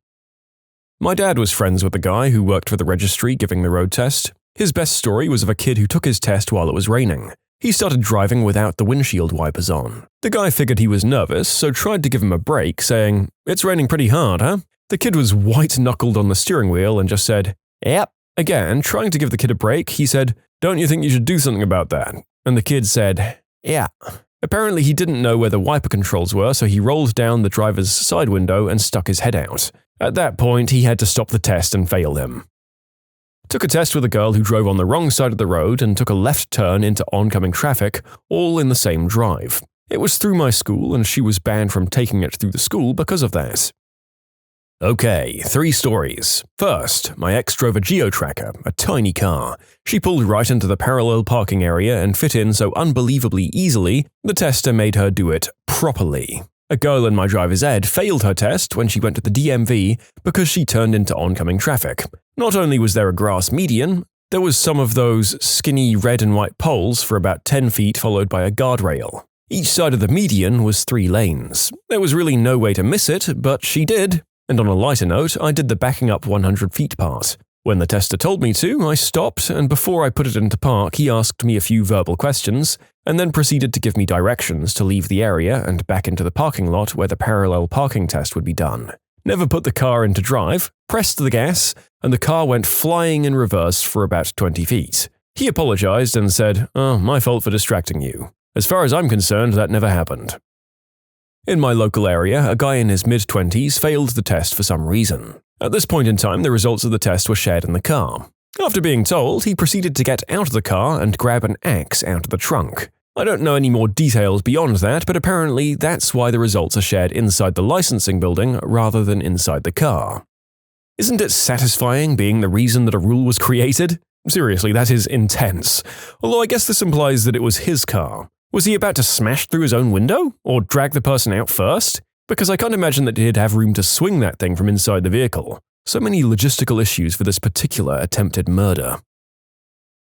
My dad was friends with a guy who worked for the registry giving the road test. His best story was of a kid who took his test while it was raining. He started driving without the windshield wipers on. The guy figured he was nervous, so tried to give him a break, saying, "It's raining pretty hard, huh?" The kid was white-knuckled on the steering wheel and just said, "Yep." Again, trying to give the kid a break, he said, "Don't you think you should do something about that?" And the kid said, "Yeah." Apparently he didn't know where the wiper controls were, so he rolled down the driver's side window and stuck his head out. At that point, he had to stop the test and fail him. Took a test with a girl who drove on the wrong side of the road and took a left turn into oncoming traffic, all in the same drive. It was through my school, and she was banned from taking it through the school because of that. Okay, 3 stories. First, my ex drove a geo-tracker, a tiny car. She pulled right into the parallel parking area and fit in so unbelievably easily, the tester made her do it properly. A girl in my driver's ed failed her test when she went to the DMV because she turned into oncoming traffic. Not only was there a grass median, there was some of those skinny red and white poles for about 10 feet followed by a guardrail. Each side of the median was 3 lanes. There was really no way to miss it, but she did. And on a lighter note, I did the backing up 100 feet part. When the tester told me to, I stopped, and before I put it into park, he asked me a few verbal questions, and then proceeded to give me directions to leave the area and back into the parking lot where the parallel parking test would be done. Never put the car into drive, pressed the gas, and the car went flying in reverse for about 20 feet. He apologized and said, "Oh, my fault for distracting you. As far as I'm concerned, that never happened." In my local area, a guy in his mid-20s failed the test for some reason. At this point in time, the results of the test were shared in the car. After being told, he proceeded to get out of the car and grab an axe out of the trunk. I don't know any more details beyond that, but apparently that's why the results are shared inside the licensing building rather than inside the car. Isn't it satisfying being the reason that a rule was created? Seriously, that is intense. Although I guess this implies that it was his car. Was he about to smash through his own window? Or drag the person out first? Because I can't imagine that he'd have room to swing that thing from inside the vehicle. So many logistical issues for this particular attempted murder.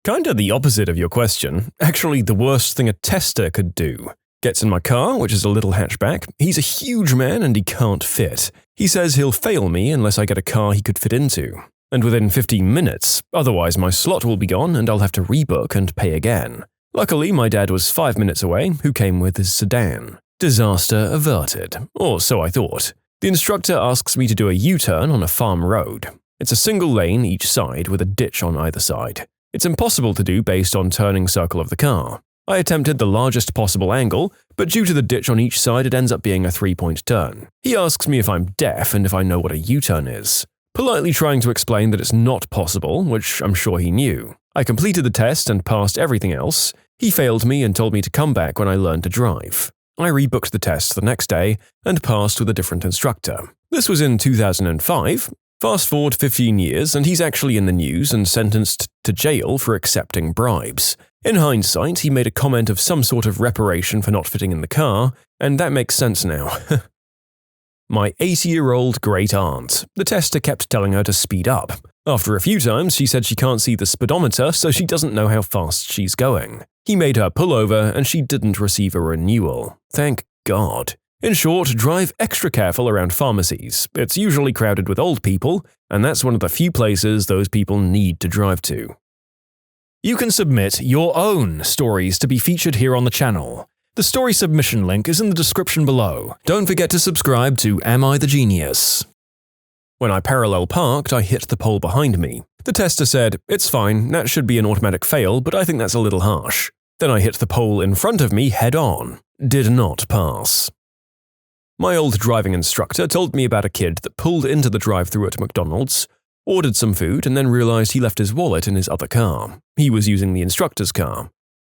Kinda the opposite of your question. Actually, the worst thing a tester could do. Gets in my car, which is a little hatchback. He's a huge man and he can't fit. He says he'll fail me unless I get a car he could fit into. And within 15 minutes, otherwise my slot will be gone and I'll have to rebook and pay again. Luckily, my dad was 5 minutes away, who came with his sedan. Disaster averted, or so I thought. The instructor asks me to do a U-turn on a farm road. It's a single lane each side with a ditch on either side. It's impossible to do based on turning circle of the car. I attempted the largest possible angle, but due to the ditch on each side it ends up being a 3-point turn. He asks me if I'm deaf and if I know what a U-turn is. Politely trying to explain that it's not possible, which I'm sure he knew. I completed the test and passed everything else. He failed me and told me to come back when I learned to drive. I rebooked the test the next day and passed with a different instructor. This was in 2005. Fast forward 15 years and he's actually in the news and sentenced to jail for accepting bribes. In hindsight, he made a comment of some sort of reparation for not fitting in the car, and that makes sense now. My 80-year-old great-aunt. The tester kept telling her to speed up. After a few times, she said she can't see the speedometer, so she doesn't know how fast she's going. He made her pull over, and she didn't receive a renewal. Thank God. In short, drive extra careful around pharmacies. It's usually crowded with old people, and that's one of the few places those people need to drive to. You can submit your own stories to be featured here on the channel. The story submission link is in the description below. Don't forget to subscribe to Am I the Genius? When I parallel parked, I hit the pole behind me. The tester said, "It's fine, that should be an automatic fail, but I think that's a little harsh." Then I hit the pole in front of me head on. Did not pass. My old driving instructor told me about a kid that pulled into the drive-thru at McDonald's, ordered some food, and then realized he left his wallet in his other car. He was using the instructor's car.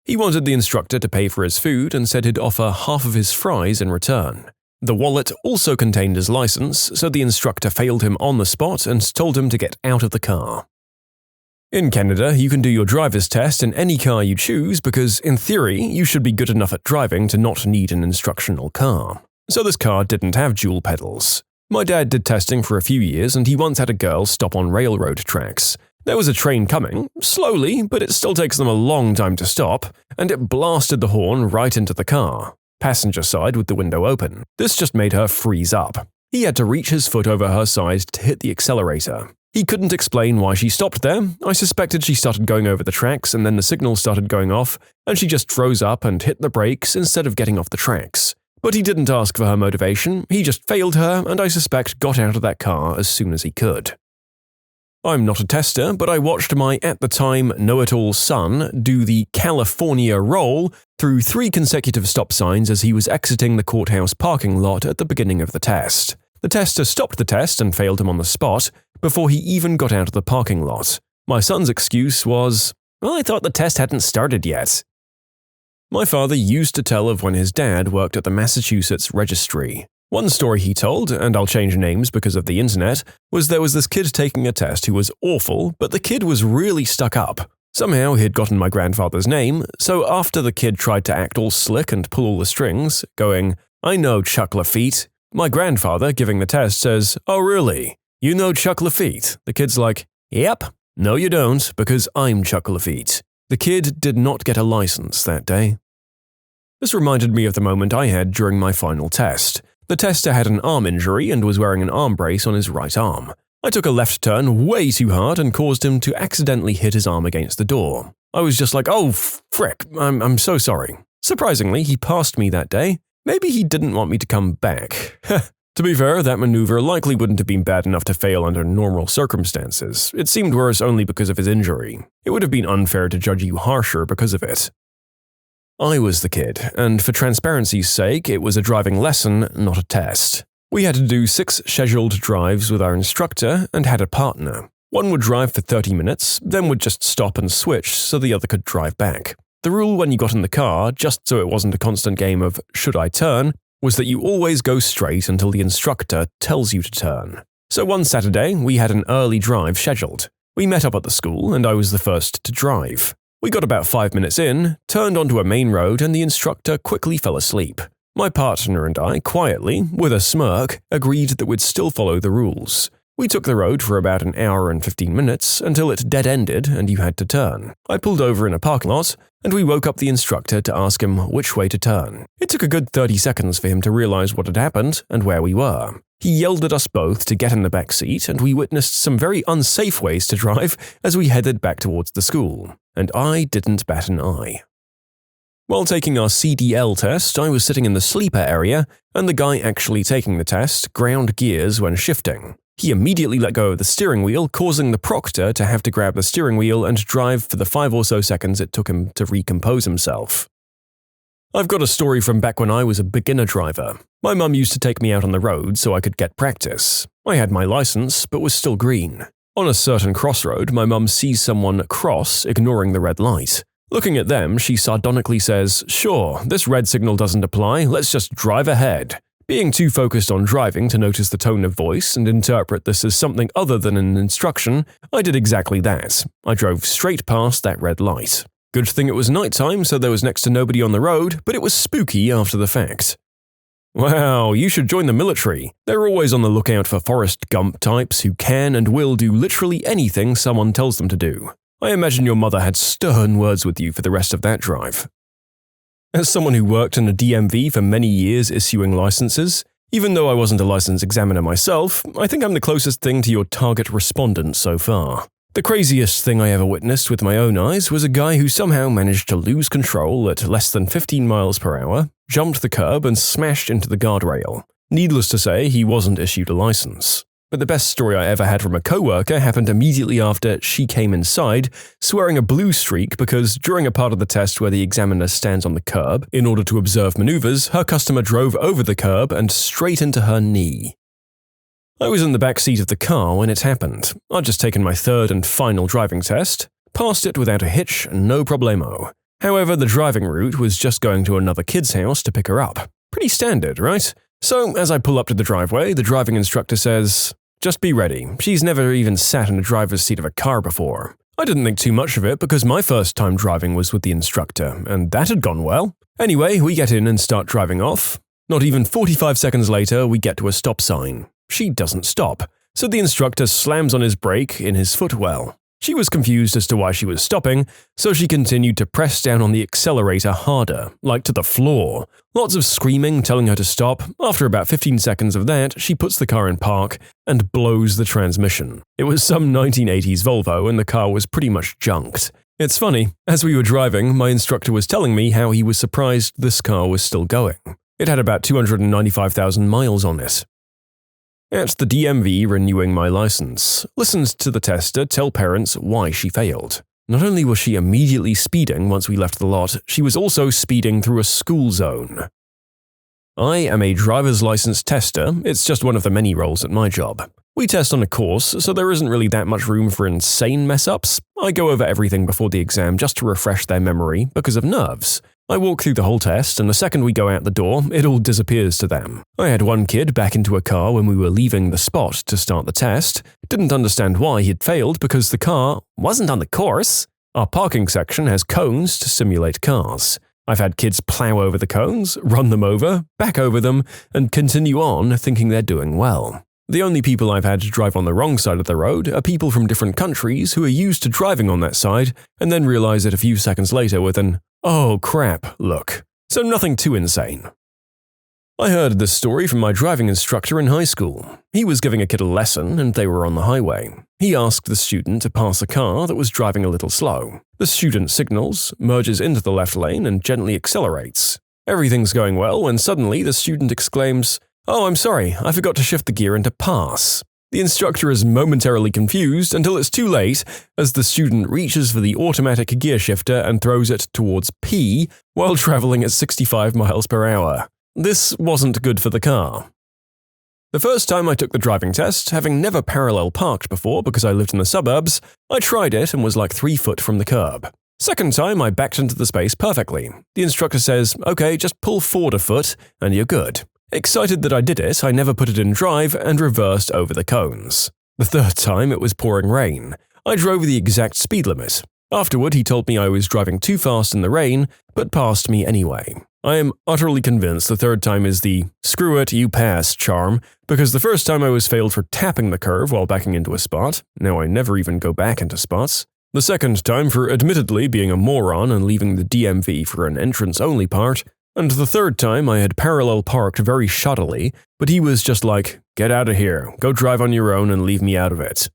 He wanted the instructor to pay for his food and said he'd offer half of his fries in return. The wallet also contained his license, so the instructor failed him on the spot and told him to get out of the car. In Canada, you can do your driver's test in any car you choose because, in theory, you should be good enough at driving to not need an instructional car. So this car didn't have dual pedals. My dad did testing for a few years and he once had a girl stop on railroad tracks. There was a train coming, slowly, but it still takes them a long time to stop, and it blasted the horn right into the car. Passenger side with the window open. This just made her freeze up. He had to reach his foot over her side to hit the accelerator. He couldn't explain why she stopped there. I suspected she started going over the tracks and then the signal started going off, and she just froze up and hit the brakes instead of getting off the tracks. But he didn't ask for her motivation, he just failed her and I suspect got out of that car as soon as he could. I'm not a tester, but I watched my at-the-time know-it-all son do the California roll through 3 consecutive stop signs as he was exiting the courthouse parking lot at the beginning of the test. The tester stopped the test and failed him on the spot before he even got out of the parking lot. My son's excuse was, "Well, I thought the test hadn't started yet." My father used to tell of when his dad worked at the Massachusetts registry. One story he told, and I'll change names because of the internet, was there was this kid taking a test who was awful, but the kid was really stuck up. Somehow he'd gotten my grandfather's name, so after the kid tried to act all slick and pull all the strings, going, "I know Chuck Lafitte," my grandfather, giving the test, says, "Oh really? You know Chuck Lafitte?" The kid's like, "Yep. No you don't, because I'm Chuck Lafitte." The kid did not get a license that day. This reminded me of the moment I had during my final test. The tester had an arm injury and was wearing an arm brace on his right arm. I took a left turn way too hard and caused him to accidentally hit his arm against the door. I was just like, "Oh, frick, I'm so sorry." Surprisingly, he passed me that day. Maybe he didn't want me to come back. To be fair, that maneuver likely wouldn't have been bad enough to fail under normal circumstances. It seemed worse only because of his injury. It would have been unfair to judge you harsher because of it. I was the kid, and for transparency's sake, it was a driving lesson, not a test. We had to do 6 scheduled drives with our instructor and had a partner. One would drive for 30 minutes, then would just stop and switch so the other could drive back. The rule when you got in the car, just so it wasn't a constant game of should I turn, was that you always go straight until the instructor tells you to turn. So one Saturday, we had an early drive scheduled. We met up at the school, and I was the first to drive. We got about 5 minutes in, turned onto a main road, and the instructor quickly fell asleep. My partner and I, quietly, with a smirk, agreed that we'd still follow the rules. We took the road for about an hour and 15 minutes until it dead-ended and you had to turn. I pulled over in a parking lot, and we woke up the instructor to ask him which way to turn. It took a good 30 seconds for him to realize what had happened and where we were. He yelled at us both to get in the back seat, and we witnessed some very unsafe ways to drive as we headed back towards the school. And I didn't bat an eye. While taking our CDL test, I was sitting in the sleeper area, and the guy actually taking the test ground gears when shifting. He immediately let go of the steering wheel, causing the proctor to have to grab the steering wheel and drive for the 5 or so seconds it took him to recompose himself. I've got a story from back when I was a beginner driver. My mum used to take me out on the road so I could get practice. I had my license, but was still green. On a certain crossroad, my mum sees someone cross, ignoring the red light. Looking at them, she sardonically says, "Sure, this red signal doesn't apply, let's just drive ahead." Being too focused on driving to notice the tone of voice and interpret this as something other than an instruction, I did exactly that. I drove straight past that red light. Good thing it was nighttime, so there was next to nobody on the road, but it was spooky after the fact. Wow, you should join the military. They're always on the lookout for Forrest Gump types who can and will do literally anything someone tells them to do. I imagine your mother had stern words with you for the rest of that drive. As someone who worked in a DMV for many years issuing licenses, even though I wasn't a license examiner myself, I think I'm the closest thing to your target respondent so far. The craziest thing I ever witnessed with my own eyes was a guy who somehow managed to lose control at less than 15 miles per hour, jumped the curb and smashed into the guardrail. Needless to say, he wasn't issued a license. But the best story I ever had from a coworker happened immediately after she came inside, swearing a blue streak because during a part of the test where the examiner stands on the curb in order to observe maneuvers, her customer drove over the curb and straight into her knee. I was in the back seat of the car when it happened. I'd just taken my 3rd and final driving test, passed it without a hitch, no problemo. However, the driving route was just going to another kid's house to pick her up. Pretty standard, right? So, as I pull up to the driveway, the driving instructor says, "Just be ready, she's never even sat in a driver's seat of a car before." I didn't think too much of it because my first time driving was with the instructor, and that had gone well. Anyway, we get in and start driving off. Not even 45 seconds later, we get to a stop sign. She doesn't stop, so the instructor slams on his brake in his footwell. She was confused as to why she was stopping, so she continued to press down on the accelerator harder, like to the floor. Lots of screaming telling her to stop. After about 15 seconds of that, she puts the car in park and blows the transmission. It was some 1980s Volvo and the car was pretty much junked. It's funny, as we were driving, my instructor was telling me how he was surprised this car was still going. It had about 295,000 miles on it. At the DMV renewing my license, listened to the tester tell parents why she failed. Not only was she immediately speeding once we left the lot, she was also speeding through a school zone. I am a driver's license tester, it's just one of the many roles at my job. We test on a course, so there isn't really that much room for insane mess-ups. I go over everything before the exam just to refresh their memory because of nerves. I walk through the whole test, and the second we go out the door, it all disappears to them. I had one kid back into a car when we were leaving the spot to start the test. Didn't understand why he'd failed because the car wasn't on the course. Our parking section has cones to simulate cars. I've had kids plow over the cones, run them over, back over them, and continue on thinking they're doing well. The only people I've had to drive on the wrong side of the road are people from different countries who are used to driving on that side and then realize it a few seconds later with an "oh crap" look. So nothing too insane. I heard this story from my driving instructor in high school. He was giving a kid a lesson and they were on the highway. He asked the student to pass a car that was driving a little slow. The student signals, merges into the left lane and gently accelerates. Everything's going well when suddenly the student exclaims, "Oh, I'm sorry, I forgot to shift the gear into pass." The instructor is momentarily confused until it's too late as the student reaches for the automatic gear shifter and throws it towards P while traveling at 65 miles per hour. This wasn't good for the car. The first time I took the driving test, having never parallel parked before because I lived in the suburbs, I tried it and was like 3 foot from the curb. Second time, I backed into the space perfectly. The instructor says, "Okay, just pull forward a foot and you're good." Excited that I did it, I never put it in drive and reversed over the cones. The third time, it was pouring rain. I drove the exact speed limit. Afterward, he told me I was driving too fast in the rain, but passed me anyway. I am utterly convinced the third time is the "screw it, you pass" charm, because the first time I was failed for tapping the curve while backing into a spot. Now I never even go back into spots. The second time for admittedly being a moron and leaving the DMV for an entrance-only part. And the third time I had parallel parked very shoddily, but he was just like, "Get out of here, go drive on your own and leave me out of it."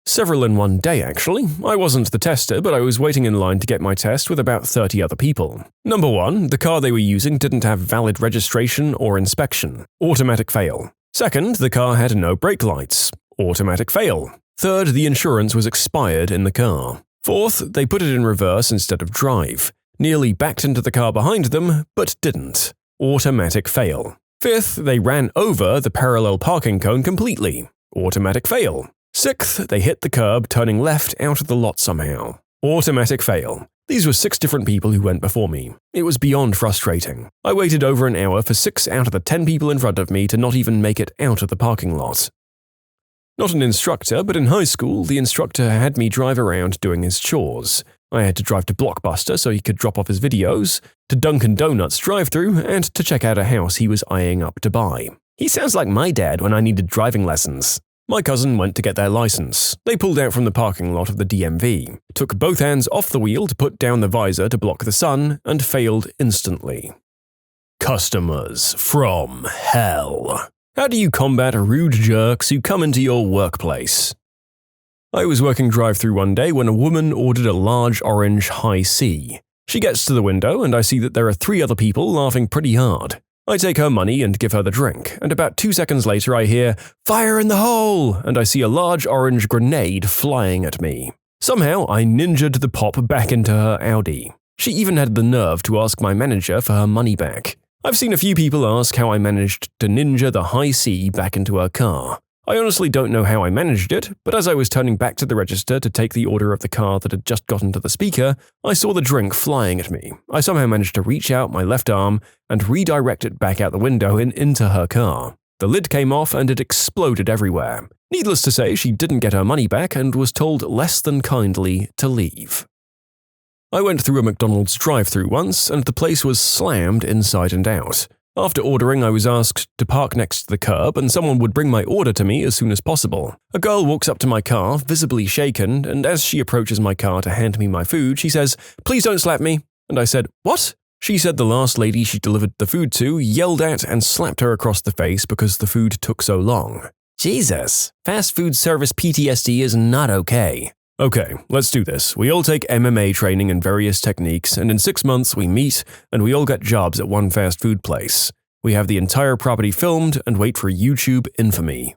Several in one day, actually. I wasn't the tester, but I was waiting in line to get my test with about 30 other people. Number 1, the car they were using didn't have valid registration or inspection. Automatic fail. Second, the car had no brake lights. Automatic fail. Third, the insurance was expired in the car. Fourth, they put it in reverse instead of drive. Nearly backed into the car behind them, but didn't. Automatic fail. Fifth, they ran over the parallel parking cone completely. Automatic fail. Sixth, they hit the curb turning left out of the lot somehow. Automatic fail. These were 6 different people who went before me. It was beyond frustrating. I waited over an hour for 6 out of the 10 people in front of me to not even make it out of the parking lot. Not an instructor, but in high school, the instructor had me drive around doing his chores. I had to drive to Blockbuster so he could drop off his videos, to Dunkin' Donuts drive-thru, and to check out a house he was eyeing up to buy. He sounds like my dad when I needed driving lessons. My cousin went to get their license. They pulled out from the parking lot of the DMV, took both hands off the wheel to put down the visor to block the sun, and failed instantly. Customers from hell. How do you combat rude jerks who come into your workplace? I was working drive-thru one day when a woman ordered a large orange high C. She gets to the window and I see that there are 3 other people laughing pretty hard. I take her money and give her the drink, and about 2 seconds later I hear, "Fire in the hole!" and I see a large orange grenade flying at me. Somehow I ninja'd the pop back into her Audi. She even had the nerve to ask my manager for her money back. I've seen a few people ask how I managed to ninja the high C back into her car. I honestly don't know how I managed it, but as I was turning back to the register to take the order of the car that had just gotten to the speaker, I saw the drink flying at me. I somehow managed to reach out my left arm and redirect it back out the window and into her car. The lid came off and it exploded everywhere. Needless to say, she didn't get her money back and was told less than kindly to leave. I went through a McDonald's drive-thru once and the place was slammed inside and out. After ordering, I was asked to park next to the curb and someone would bring my order to me as soon as possible. A girl walks up to my car, visibly shaken, and as she approaches my car to hand me my food, she says, "Please don't slap me." And I said, "What?" She said the last lady she delivered the food to yelled at and slapped her across the face because the food took so long. Jesus, fast food service PTSD is not okay. Okay, let's do this. We all take MMA training and various techniques, and in 6 months we meet, and we all get jobs at one fast food place. We have the entire property filmed and wait for YouTube infamy.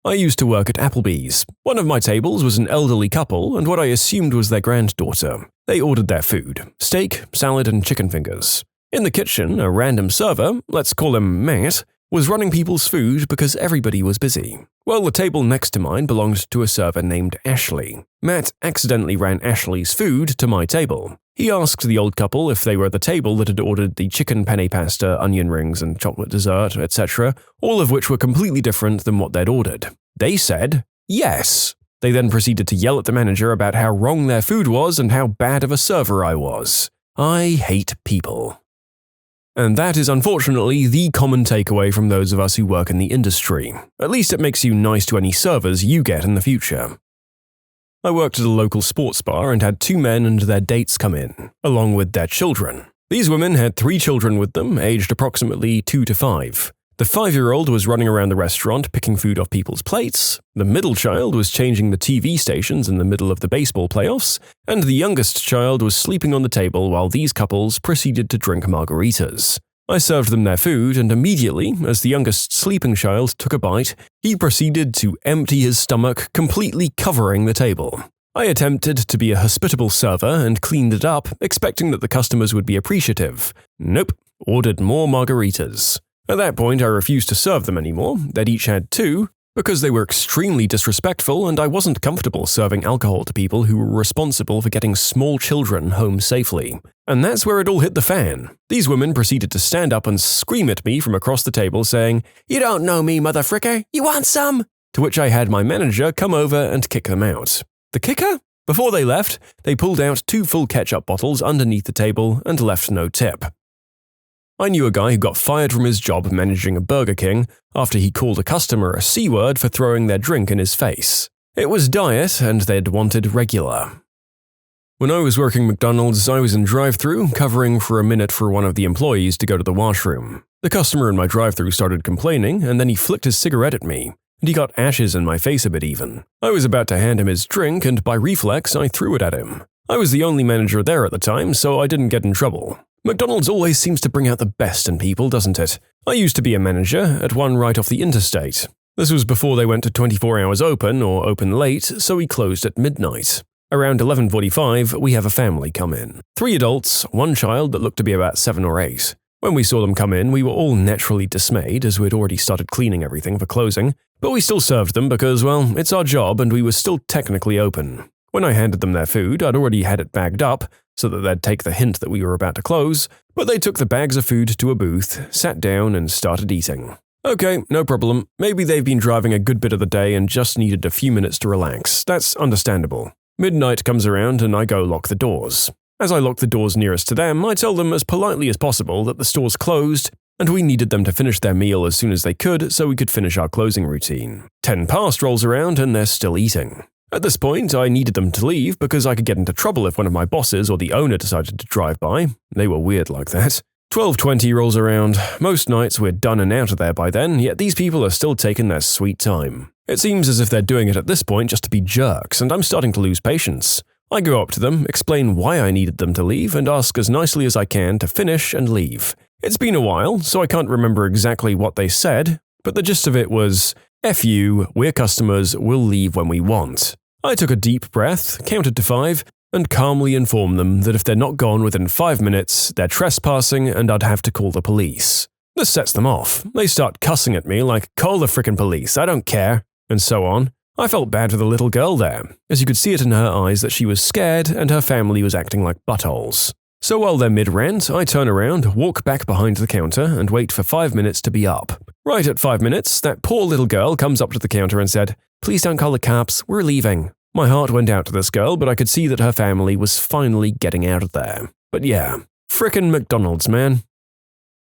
I used to work at Applebee's. One of my tables was an elderly couple and what I assumed was their granddaughter. They ordered their food: steak, salad, and chicken fingers. In the kitchen, a random server, let's call him Matt, was running people's food because everybody was busy. Well, the table next to mine belonged to a server named Ashley. Matt accidentally ran Ashley's food to my table. He asked the old couple if they were the table that had ordered the chicken penne pasta, onion rings, and chocolate dessert, etc., all of which were completely different than what they'd ordered. They said yes. They then proceeded to yell at the manager about how wrong their food was and how bad of a server I was. I hate people. And that is unfortunately the common takeaway from those of us who work in the industry. At least it makes you nice to any servers you get in the future. I worked at a local sports bar and had 2 men and their dates come in, along with their children. These women had 3 children with them, aged approximately 2 to 5. The 5-year-old was running around the restaurant picking food off people's plates, the middle child was changing the TV stations in the middle of the baseball playoffs, and the youngest child was sleeping on the table while these couples proceeded to drink margaritas. I served them their food, and immediately, as the youngest sleeping child took a bite, he proceeded to empty his stomach, completely covering the table. I attempted to be a hospitable server and cleaned it up, expecting that the customers would be appreciative. Nope, ordered more margaritas. At that point, I refused to serve them anymore. They'd each had 2, because they were extremely disrespectful and I wasn't comfortable serving alcohol to people who were responsible for getting small children home safely. And that's where it all hit the fan. These women proceeded to stand up and scream at me from across the table saying, "You don't know me, motherfricker! You want some?" To which I had my manager come over and kick them out. The kicker? Before they left, they pulled out 2 full ketchup bottles underneath the table and left no tip. I knew a guy who got fired from his job managing a Burger King after he called a customer a C-word for throwing their drink in his face. It was diet and they'd wanted regular. When I was working McDonald's, I was in drive-thru, covering for a minute for one of the employees to go to the washroom. The customer in my drive-thru started complaining, and then he flicked his cigarette at me, and he got ashes in my face a bit even. I was about to hand him his drink, and by reflex, I threw it at him. I was the only manager there at the time, so I didn't get in trouble. McDonald's always seems to bring out the best in people, doesn't it? I used to be a manager at one right off the interstate. This was before they went to 24 hours open or open late, so we closed at midnight. Around 11:45, we have a family come in. 3 adults, 1 child that looked to be about 7 or 8. When we saw them come in, we were all naturally dismayed as we'd already started cleaning everything for closing, but we still served them because, well, it's our job and we were still technically open. When I handed them their food, I'd already had it bagged up, so that they'd take the hint that we were about to close, but they took the bags of food to a booth, sat down, and started eating. Okay, no problem. Maybe they've been driving a good bit of the day and just needed a few minutes to relax. That's understandable. Midnight comes around and I go lock the doors. As I lock the doors nearest to them, I tell them as politely as possible that the store's closed and we needed them to finish their meal as soon as they could so we could finish our closing routine. 10 past rolls around and they're still eating. At this point, I needed them to leave because I could get into trouble if one of my bosses or the owner decided to drive by. They were weird like that. 12:20 rolls around. Most nights we're done and out of there by then, yet these people are still taking their sweet time. It seems as if they're doing it at this point just to be jerks, and I'm starting to lose patience. I go up to them, explain why I needed them to leave, and ask as nicely as I can to finish and leave. It's been a while, so I can't remember exactly what they said, but the gist of it was, "F you, we're customers, we'll leave when we want." I took a deep breath, counted to 5, and calmly informed them that if they're not gone within 5 minutes, they're trespassing and I'd have to call the police. This sets them off. They start cussing at me like, "Call the frickin' police, I don't care," and so on. I felt bad for the little girl there, as you could see it in her eyes that she was scared and her family was acting like buttholes. So while they're mid-rant, I turn around, walk back behind the counter, and wait for 5 minutes to be up. Right at 5 minutes, that poor little girl comes up to the counter and said, "Please don't call the cops, we're leaving." My heart went out to this girl, but I could see that her family was finally getting out of there. But yeah, frickin' McDonald's, man.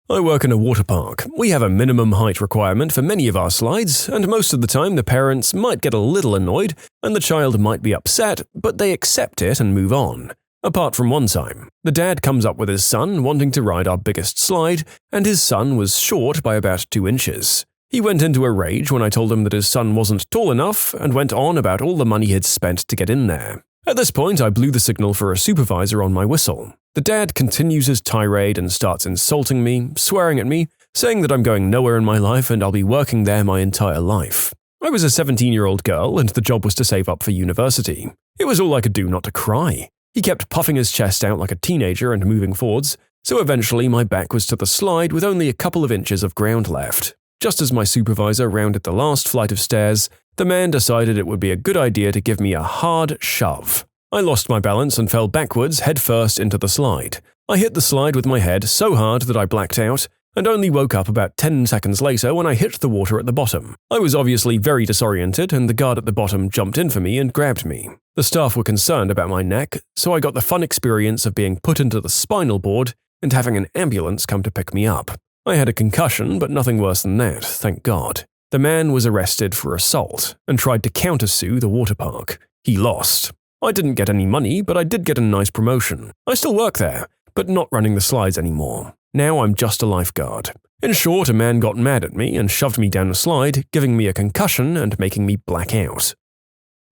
I work in a water park. We have a minimum height requirement for many of our slides, and most of the time the parents might get a little annoyed and the child might be upset, but they accept it and move on. Apart from one time, the dad comes up with his son wanting to ride our biggest slide, and his son was short by about 2 inches. He went into a rage when I told him that his son wasn't tall enough and went on about all the money he'd spent to get in there. At this point, I blew the signal for a supervisor on my whistle. The dad continues his tirade and starts insulting me, swearing at me, saying that I'm going nowhere in my life and I'll be working there my entire life. I was a 17-year-old girl and the job was to save up for university. It was all I could do not to cry. He kept puffing his chest out like a teenager and moving forwards, so eventually my back was to the slide with only a couple of inches of ground left. Just as my supervisor rounded the last flight of stairs, the man decided it would be a good idea to give me a hard shove. I lost my balance and fell backwards headfirst into the slide. I hit the slide with my head so hard that I blacked out, and only woke up about 10 seconds later when I hit the water at the bottom. I was obviously very disoriented, and the guard at the bottom jumped in for me and grabbed me. The staff were concerned about my neck, so I got the fun experience of being put into the spinal board and having an ambulance come to pick me up. I had a concussion, but nothing worse than that, thank God. The man was arrested for assault and tried to countersue the water park. He lost. I didn't get any money, but I did get a nice promotion. I still work there, but not running the slides anymore. Now I'm just a lifeguard. In short, a man got mad at me and shoved me down a slide, giving me a concussion and making me black out.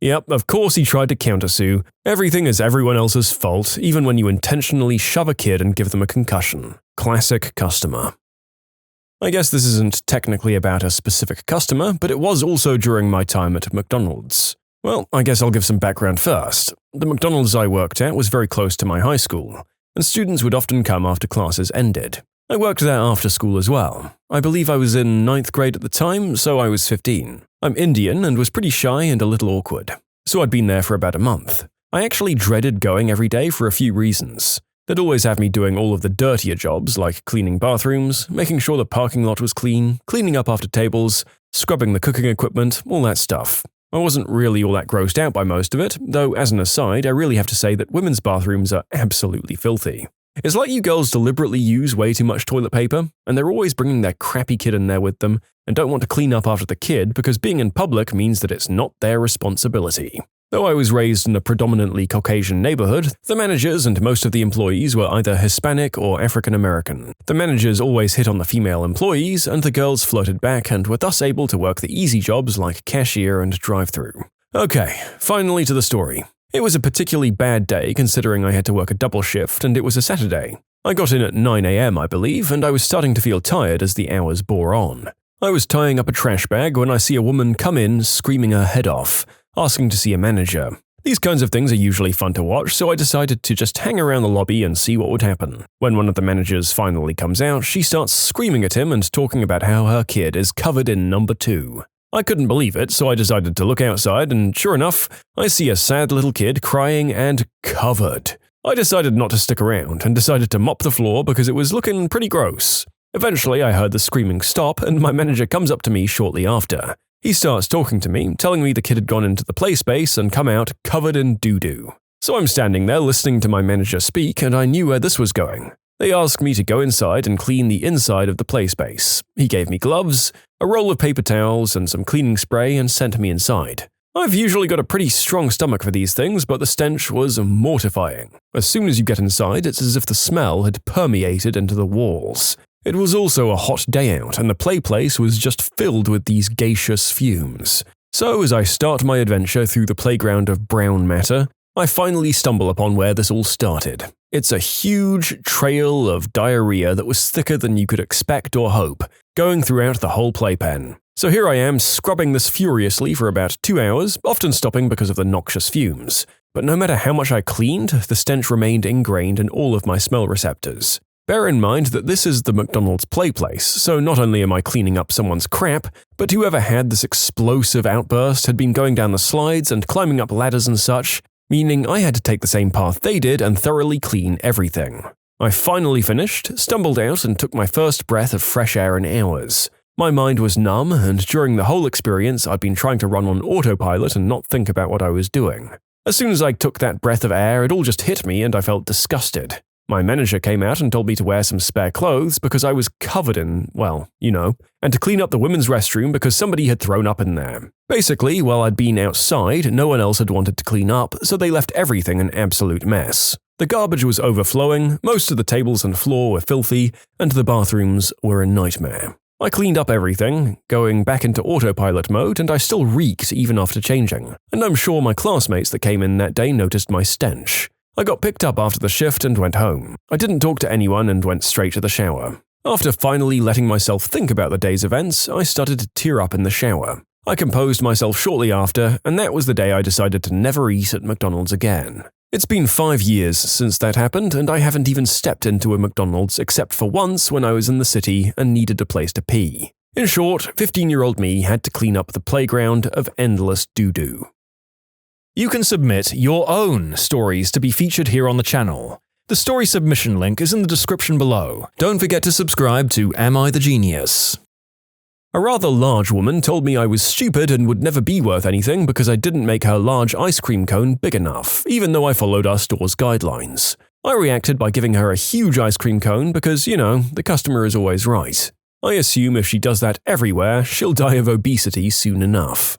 Yep, of course he tried to countersue. Everything is everyone else's fault, even when you intentionally shove a kid and give them a concussion. Classic customer. I guess this isn't technically about a specific customer, but it was also during my time at McDonald's. Well, I guess I'll give some background first. The McDonald's I worked at was very close to my high school, and students would often come after classes ended. I worked there after school as well. I believe I was in 9th grade at the time, so I was 15. I'm Indian and was pretty shy and a little awkward, so I'd been there for about a month. I actually dreaded going every day for a few reasons. They'd always have me doing all of the dirtier jobs like cleaning bathrooms, making sure the parking lot was clean, cleaning up after tables, scrubbing the cooking equipment, all that stuff. I wasn't really all that grossed out by most of it, though as an aside, I really have to say that women's bathrooms are absolutely filthy. It's like you girls deliberately use way too much toilet paper, and they're always bringing their crappy kid in there with them and don't want to clean up after the kid because being in public means that it's not their responsibility. Though I was raised in a predominantly Caucasian neighborhood, the managers and most of the employees were either Hispanic or African American. The managers always hit on the female employees, and the girls flirted back and were thus able to work the easy jobs like cashier and drive-thru. Okay, finally to the story. It was a particularly bad day considering I had to work a double shift and it was a Saturday. I got in at 9 a.m. I believe, and I was starting to feel tired as the hours bore on. I was tying up a trash bag when I see a woman come in screaming her head off, asking to see a manager. These kinds of things are usually fun to watch, so I decided to just hang around the lobby and see what would happen. When one of the managers finally comes out, she starts screaming at him and talking about how her kid is covered in number 2. I couldn't believe it, so I decided to look outside, and sure enough, I see a sad little kid crying and covered. I decided not to stick around and decided to mop the floor because it was looking pretty gross. Eventually, I heard the screaming stop, and my manager comes up to me shortly after. He starts talking to me, telling me the kid had gone into the play space and come out covered in doo-doo. So I'm standing there listening to my manager speak, and I knew where this was going. They asked me to go inside and clean the inside of the play space. He gave me gloves, a roll of paper towels, and some cleaning spray and sent me inside. I've usually got a pretty strong stomach for these things, but the stench was mortifying. As soon as you get inside, it's as if the smell had permeated into the walls. It was also a hot day out, and the play place was just filled with these gaseous fumes. So as I start my adventure through the playground of brown matter, I finally stumble upon where this all started. It's a huge trail of diarrhea that was thicker than you could expect or hope, going throughout the whole playpen. So here I am scrubbing this furiously for about 2 hours, often stopping because of the noxious fumes. But no matter how much I cleaned, the stench remained ingrained in all of my smell receptors. Bear in mind that this is the McDonald's play place, so not only am I cleaning up someone's crap, but whoever had this explosive outburst had been going down the slides and climbing up ladders and such, meaning I had to take the same path they did and thoroughly clean everything. I finally finished, stumbled out, and took my first breath of fresh air in hours. My mind was numb, and during the whole experience I'd been trying to run on autopilot and not think about what I was doing. As soon as I took that breath of air, it all just hit me and I felt disgusted. My manager came out and told me to wear some spare clothes because I was covered in, well, you know, and to clean up the women's restroom because somebody had thrown up in there. Basically, while I'd been outside, no one else had wanted to clean up, so they left everything an absolute mess. The garbage was overflowing, most of the tables and floor were filthy, and the bathrooms were a nightmare. I cleaned up everything, going back into autopilot mode, and I still reeked even after changing, and I'm sure my classmates that came in that day noticed my stench. I got picked up after the shift and went home. I didn't talk to anyone and went straight to the shower. After finally letting myself think about the day's events, I started to tear up in the shower. I composed myself shortly after, and that was the day I decided to never eat at McDonald's again. It's been 5 years since that happened, and I haven't even stepped into a McDonald's except for once when I was in the city and needed a place to pee. In short, 15-year-old me had to clean up the playground of endless doo-doo. You can submit your own stories to be featured here on the channel. The story submission link is in the description below. Don't forget to subscribe to Am I the Genius? A rather large woman told me I was stupid and would never be worth anything because I didn't make her large ice cream cone big enough, even though I followed our store's guidelines. I reacted by giving her a huge ice cream cone because, the customer is always right. I assume if she does that everywhere, she'll die of obesity soon enough.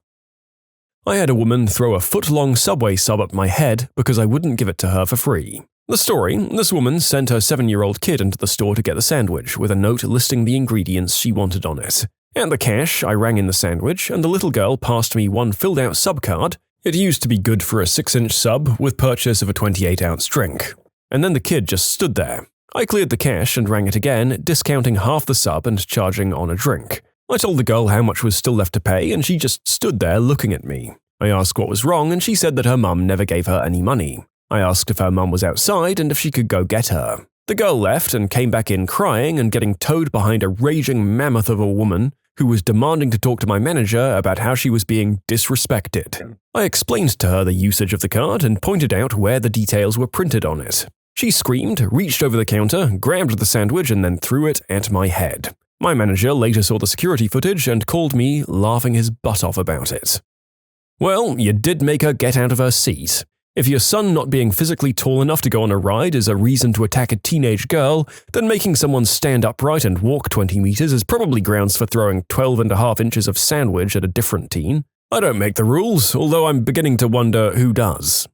I had a woman throw a foot-long Subway sub at my head because I wouldn't give it to her for free. The story: this woman sent her 7-year-old kid into the store to get the sandwich with a note listing the ingredients she wanted on it. At the cash, I rang in the sandwich, and the little girl passed me one filled-out sub card. It used to be good for a 6-inch sub with purchase of a 28-ounce drink. And then the kid just stood there. I cleared the cash and rang it again, discounting half the sub and charging on a drink. I told the girl how much was still left to pay, and she just stood there looking at me. I asked what was wrong, and she said that her mum never gave her any money. I asked if her mum was outside and if she could go get her. The girl left and came back in crying and getting towed behind a raging mammoth of a woman who was demanding to talk to my manager about how she was being disrespected. I explained to her the usage of the card and pointed out where the details were printed on it. She screamed, reached over the counter, grabbed the sandwich, and then threw it at my head. My manager later saw the security footage and called me, laughing his butt off about it. Well, you did make her get out of her seat. If your son not being physically tall enough to go on a ride is a reason to attack a teenage girl, then making someone stand upright and walk 20 meters is probably grounds for throwing 12.5 inches of sandwich at a different teen. I don't make the rules, although I'm beginning to wonder who does.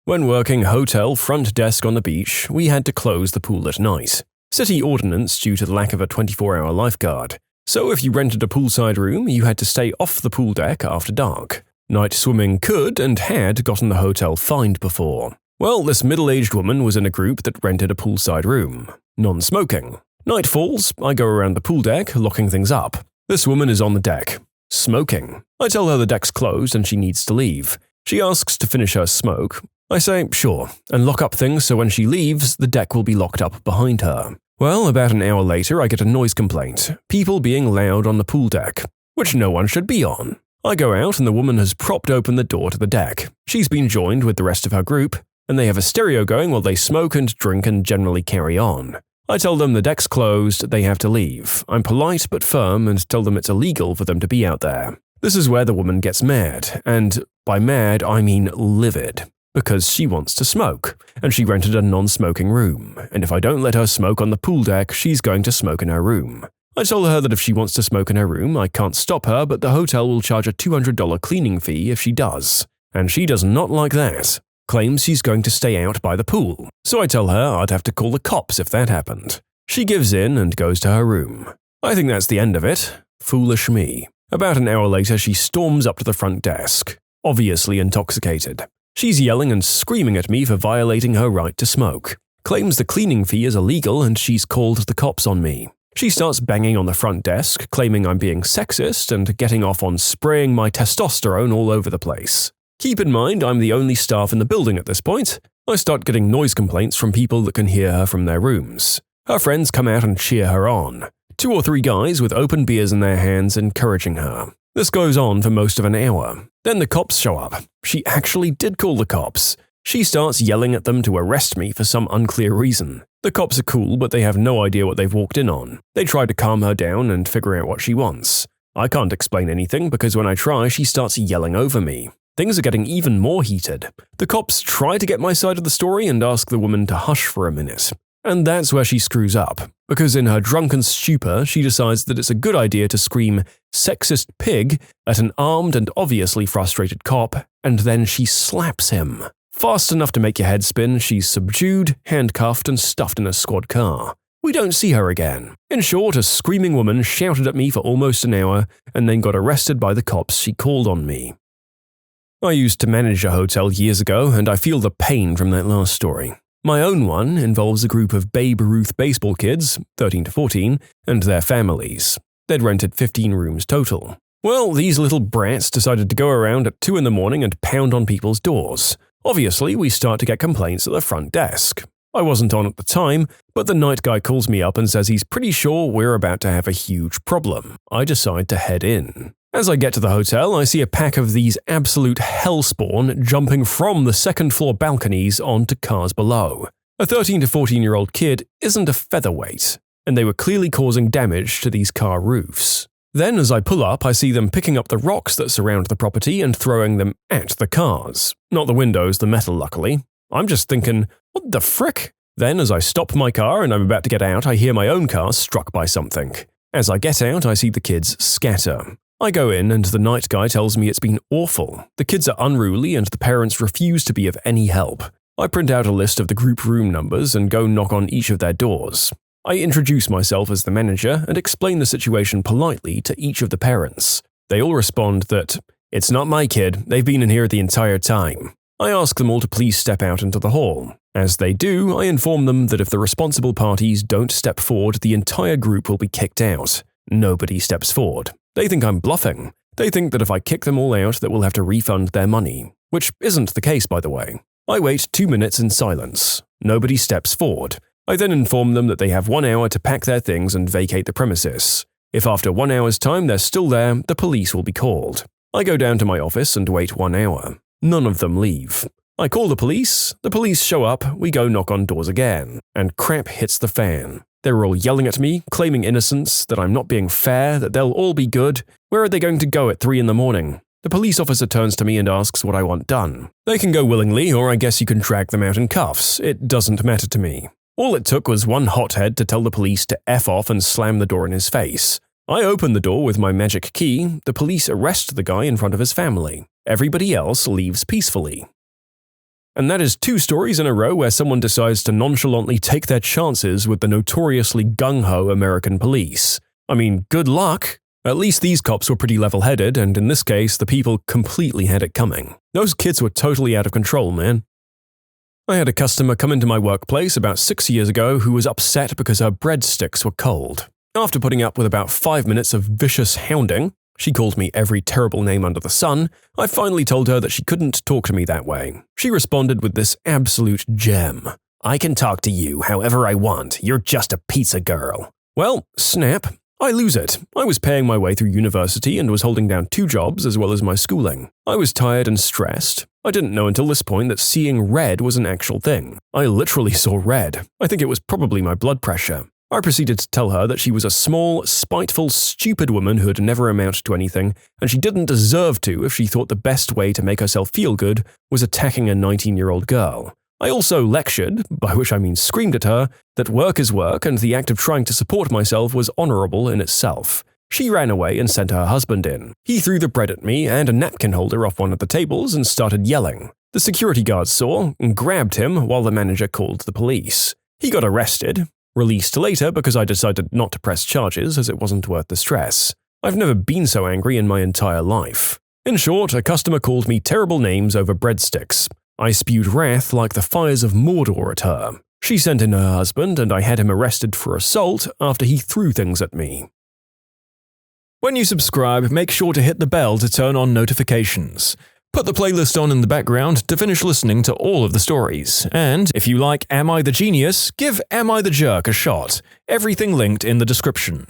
When working hotel front desk on the beach, we had to close the pool at night. City ordinance due to the lack of a 24-hour lifeguard. So if you rented a poolside room, you had to stay off the pool deck after dark. Night swimming could and had gotten the hotel fined before. Well, this middle-aged woman was in a group that rented a poolside room. Non-smoking. Night falls, I go around the pool deck, locking things up. This woman is on the deck. Smoking. I tell her the deck's closed and she needs to leave. She asks to finish her smoke. I say, sure, and lock up things so when she leaves, the deck will be locked up behind her. Well, about an hour later, I get a noise complaint. People being loud on the pool deck, which no one should be on. I go out and the woman has propped open the door to the deck. She's been joined with the rest of her group, and they have a stereo going while they smoke and drink and generally carry on. I tell them the deck's closed, they have to leave. I'm polite but firm and tell them it's illegal for them to be out there. This is where the woman gets mad, and by mad I mean livid, because she wants to smoke, and she rented a non-smoking room, and if I don't let her smoke on the pool deck, she's going to smoke in her room. I told her that if she wants to smoke in her room, I can't stop her, but the hotel will charge a $200 cleaning fee if she does. And she does not like that. Claims she's going to stay out by the pool. So I tell her I'd have to call the cops if that happened. She gives in and goes to her room. I think that's the end of it. Foolish me. About an hour later, she storms up to the front desk, obviously intoxicated. She's yelling and screaming at me for violating her right to smoke. Claims the cleaning fee is illegal and she's called the cops on me. She starts banging on the front desk, claiming I'm being sexist and getting off on spraying my testosterone all over the place. Keep in mind I'm the only staff in the building at this point. I start getting noise complaints from people that can hear her from their rooms. Her friends come out and cheer her on. 2 or 3 guys with open beers in their hands encouraging her. This goes on for most of an hour. Then the cops show up. She actually did call the cops. She starts yelling at them to arrest me for some unclear reason. The cops are cool, but they have no idea what they've walked in on. They try to calm her down and figure out what she wants. I can't explain anything because when I try, she starts yelling over me. Things are getting even more heated. The cops try to get my side of the story and ask the woman to hush for a minute. And that's where she screws up, because in her drunken stupor, she decides that it's a good idea to scream "sexist pig" at an armed and obviously frustrated cop, and then she slaps him. Fast enough to make your head spin, she's subdued, handcuffed, and stuffed in a squad car. We don't see her again. In short, a screaming woman shouted at me for almost an hour and then got arrested by the cops she called on me. I used to manage a hotel years ago, and I feel the pain from that last story. My own one involves a group of Babe Ruth baseball kids, 13 to 14, and their families. They'd rented 15 rooms total. Well, these little brats decided to go around at 2 in the morning and pound on people's doors. Obviously, we start to get complaints at the front desk. I wasn't on at the time, but the night guy calls me up and says he's pretty sure we're about to have a huge problem. I decide to head in. As I get to the hotel, I see a pack of these absolute hellspawn jumping from the second-floor balconies onto cars below. A 13 to 14-year-old kid isn't a featherweight, and they were clearly causing damage to these car roofs. Then, as I pull up, I see them picking up the rocks that surround the property and throwing them at the cars. Not the windows, the metal, luckily. I'm just thinking, what the frick? Then, as I stop my car and I'm about to get out, I hear my own car struck by something. As I get out, I see the kids scatter. I go in and the night guy tells me it's been awful. The kids are unruly and the parents refuse to be of any help. I print out a list of the group room numbers and go knock on each of their doors. I introduce myself as the manager and explain the situation politely to each of the parents. They all respond that, "It's not my kid, they've been in here the entire time." I ask them all to please step out into the hall. As they do, I inform them that if the responsible parties don't step forward, the entire group will be kicked out. Nobody steps forward. They think I'm bluffing. They think that if I kick them all out, that we'll have to refund their money. Which isn't the case, by the way. I wait 2 minutes in silence. Nobody steps forward. I then inform them that they have 1 hour to pack their things and vacate the premises. If after 1 hour's time they're still there, the police will be called. I go down to my office and wait 1 hour. None of them leave. I call the police show up, we go knock on doors again, and crap hits the fan. They're all yelling at me, claiming innocence, that I'm not being fair, that they'll all be good. Where are they going to go at 3 in the morning? The police officer turns to me and asks what I want done. They can go willingly, or I guess you can drag them out in cuffs. It doesn't matter to me. All it took was one hothead to tell the police to F off and slam the door in his face. I open the door with my magic key, the police arrest the guy in front of his family. Everybody else leaves peacefully. And that is 2 stories in a row where someone decides to nonchalantly take their chances with the notoriously gung-ho American police. I mean, good luck! At least these cops were pretty level-headed, and in this case, the people completely had it coming. Those kids were totally out of control, man. I had a customer come into my workplace about 6 years ago who was upset because her breadsticks were cold. After putting up with about 5 minutes of vicious hounding, she called me every terrible name under the sun, I finally told her that she couldn't talk to me that way. She responded with this absolute gem. "I can talk to you however I want, you're just a pizza girl." Well, snap. I lose it. I was paying my way through university and was holding down 2 jobs as well as my schooling. I was tired and stressed. I didn't know until this point that seeing red was an actual thing. I literally saw red. I think it was probably my blood pressure. I proceeded to tell her that she was a small, spiteful, stupid woman who had never amounted to anything, and she didn't deserve to if she thought the best way to make herself feel good was attacking a 19-year-old girl. I also lectured, by which I mean screamed at her, that work is work and the act of trying to support myself was honorable in itself. She ran away and sent her husband in. He threw the bread at me and a napkin holder off one of the tables and started yelling. The security guard saw and grabbed him while the manager called the police. He got arrested. Released later because I decided not to press charges as it wasn't worth the stress. I've never been so angry in my entire life. In short, a customer called me terrible names over breadsticks. I spewed wrath like the fires of Mordor at her. She sent in her husband and I had him arrested for assault after he threw things at me. When you subscribe, make sure to hit the bell to turn on notifications. Put the playlist on in the background to finish listening to all of the stories. And if you like Am I the Genius, give Am I the Jerk a shot. Everything linked in the description.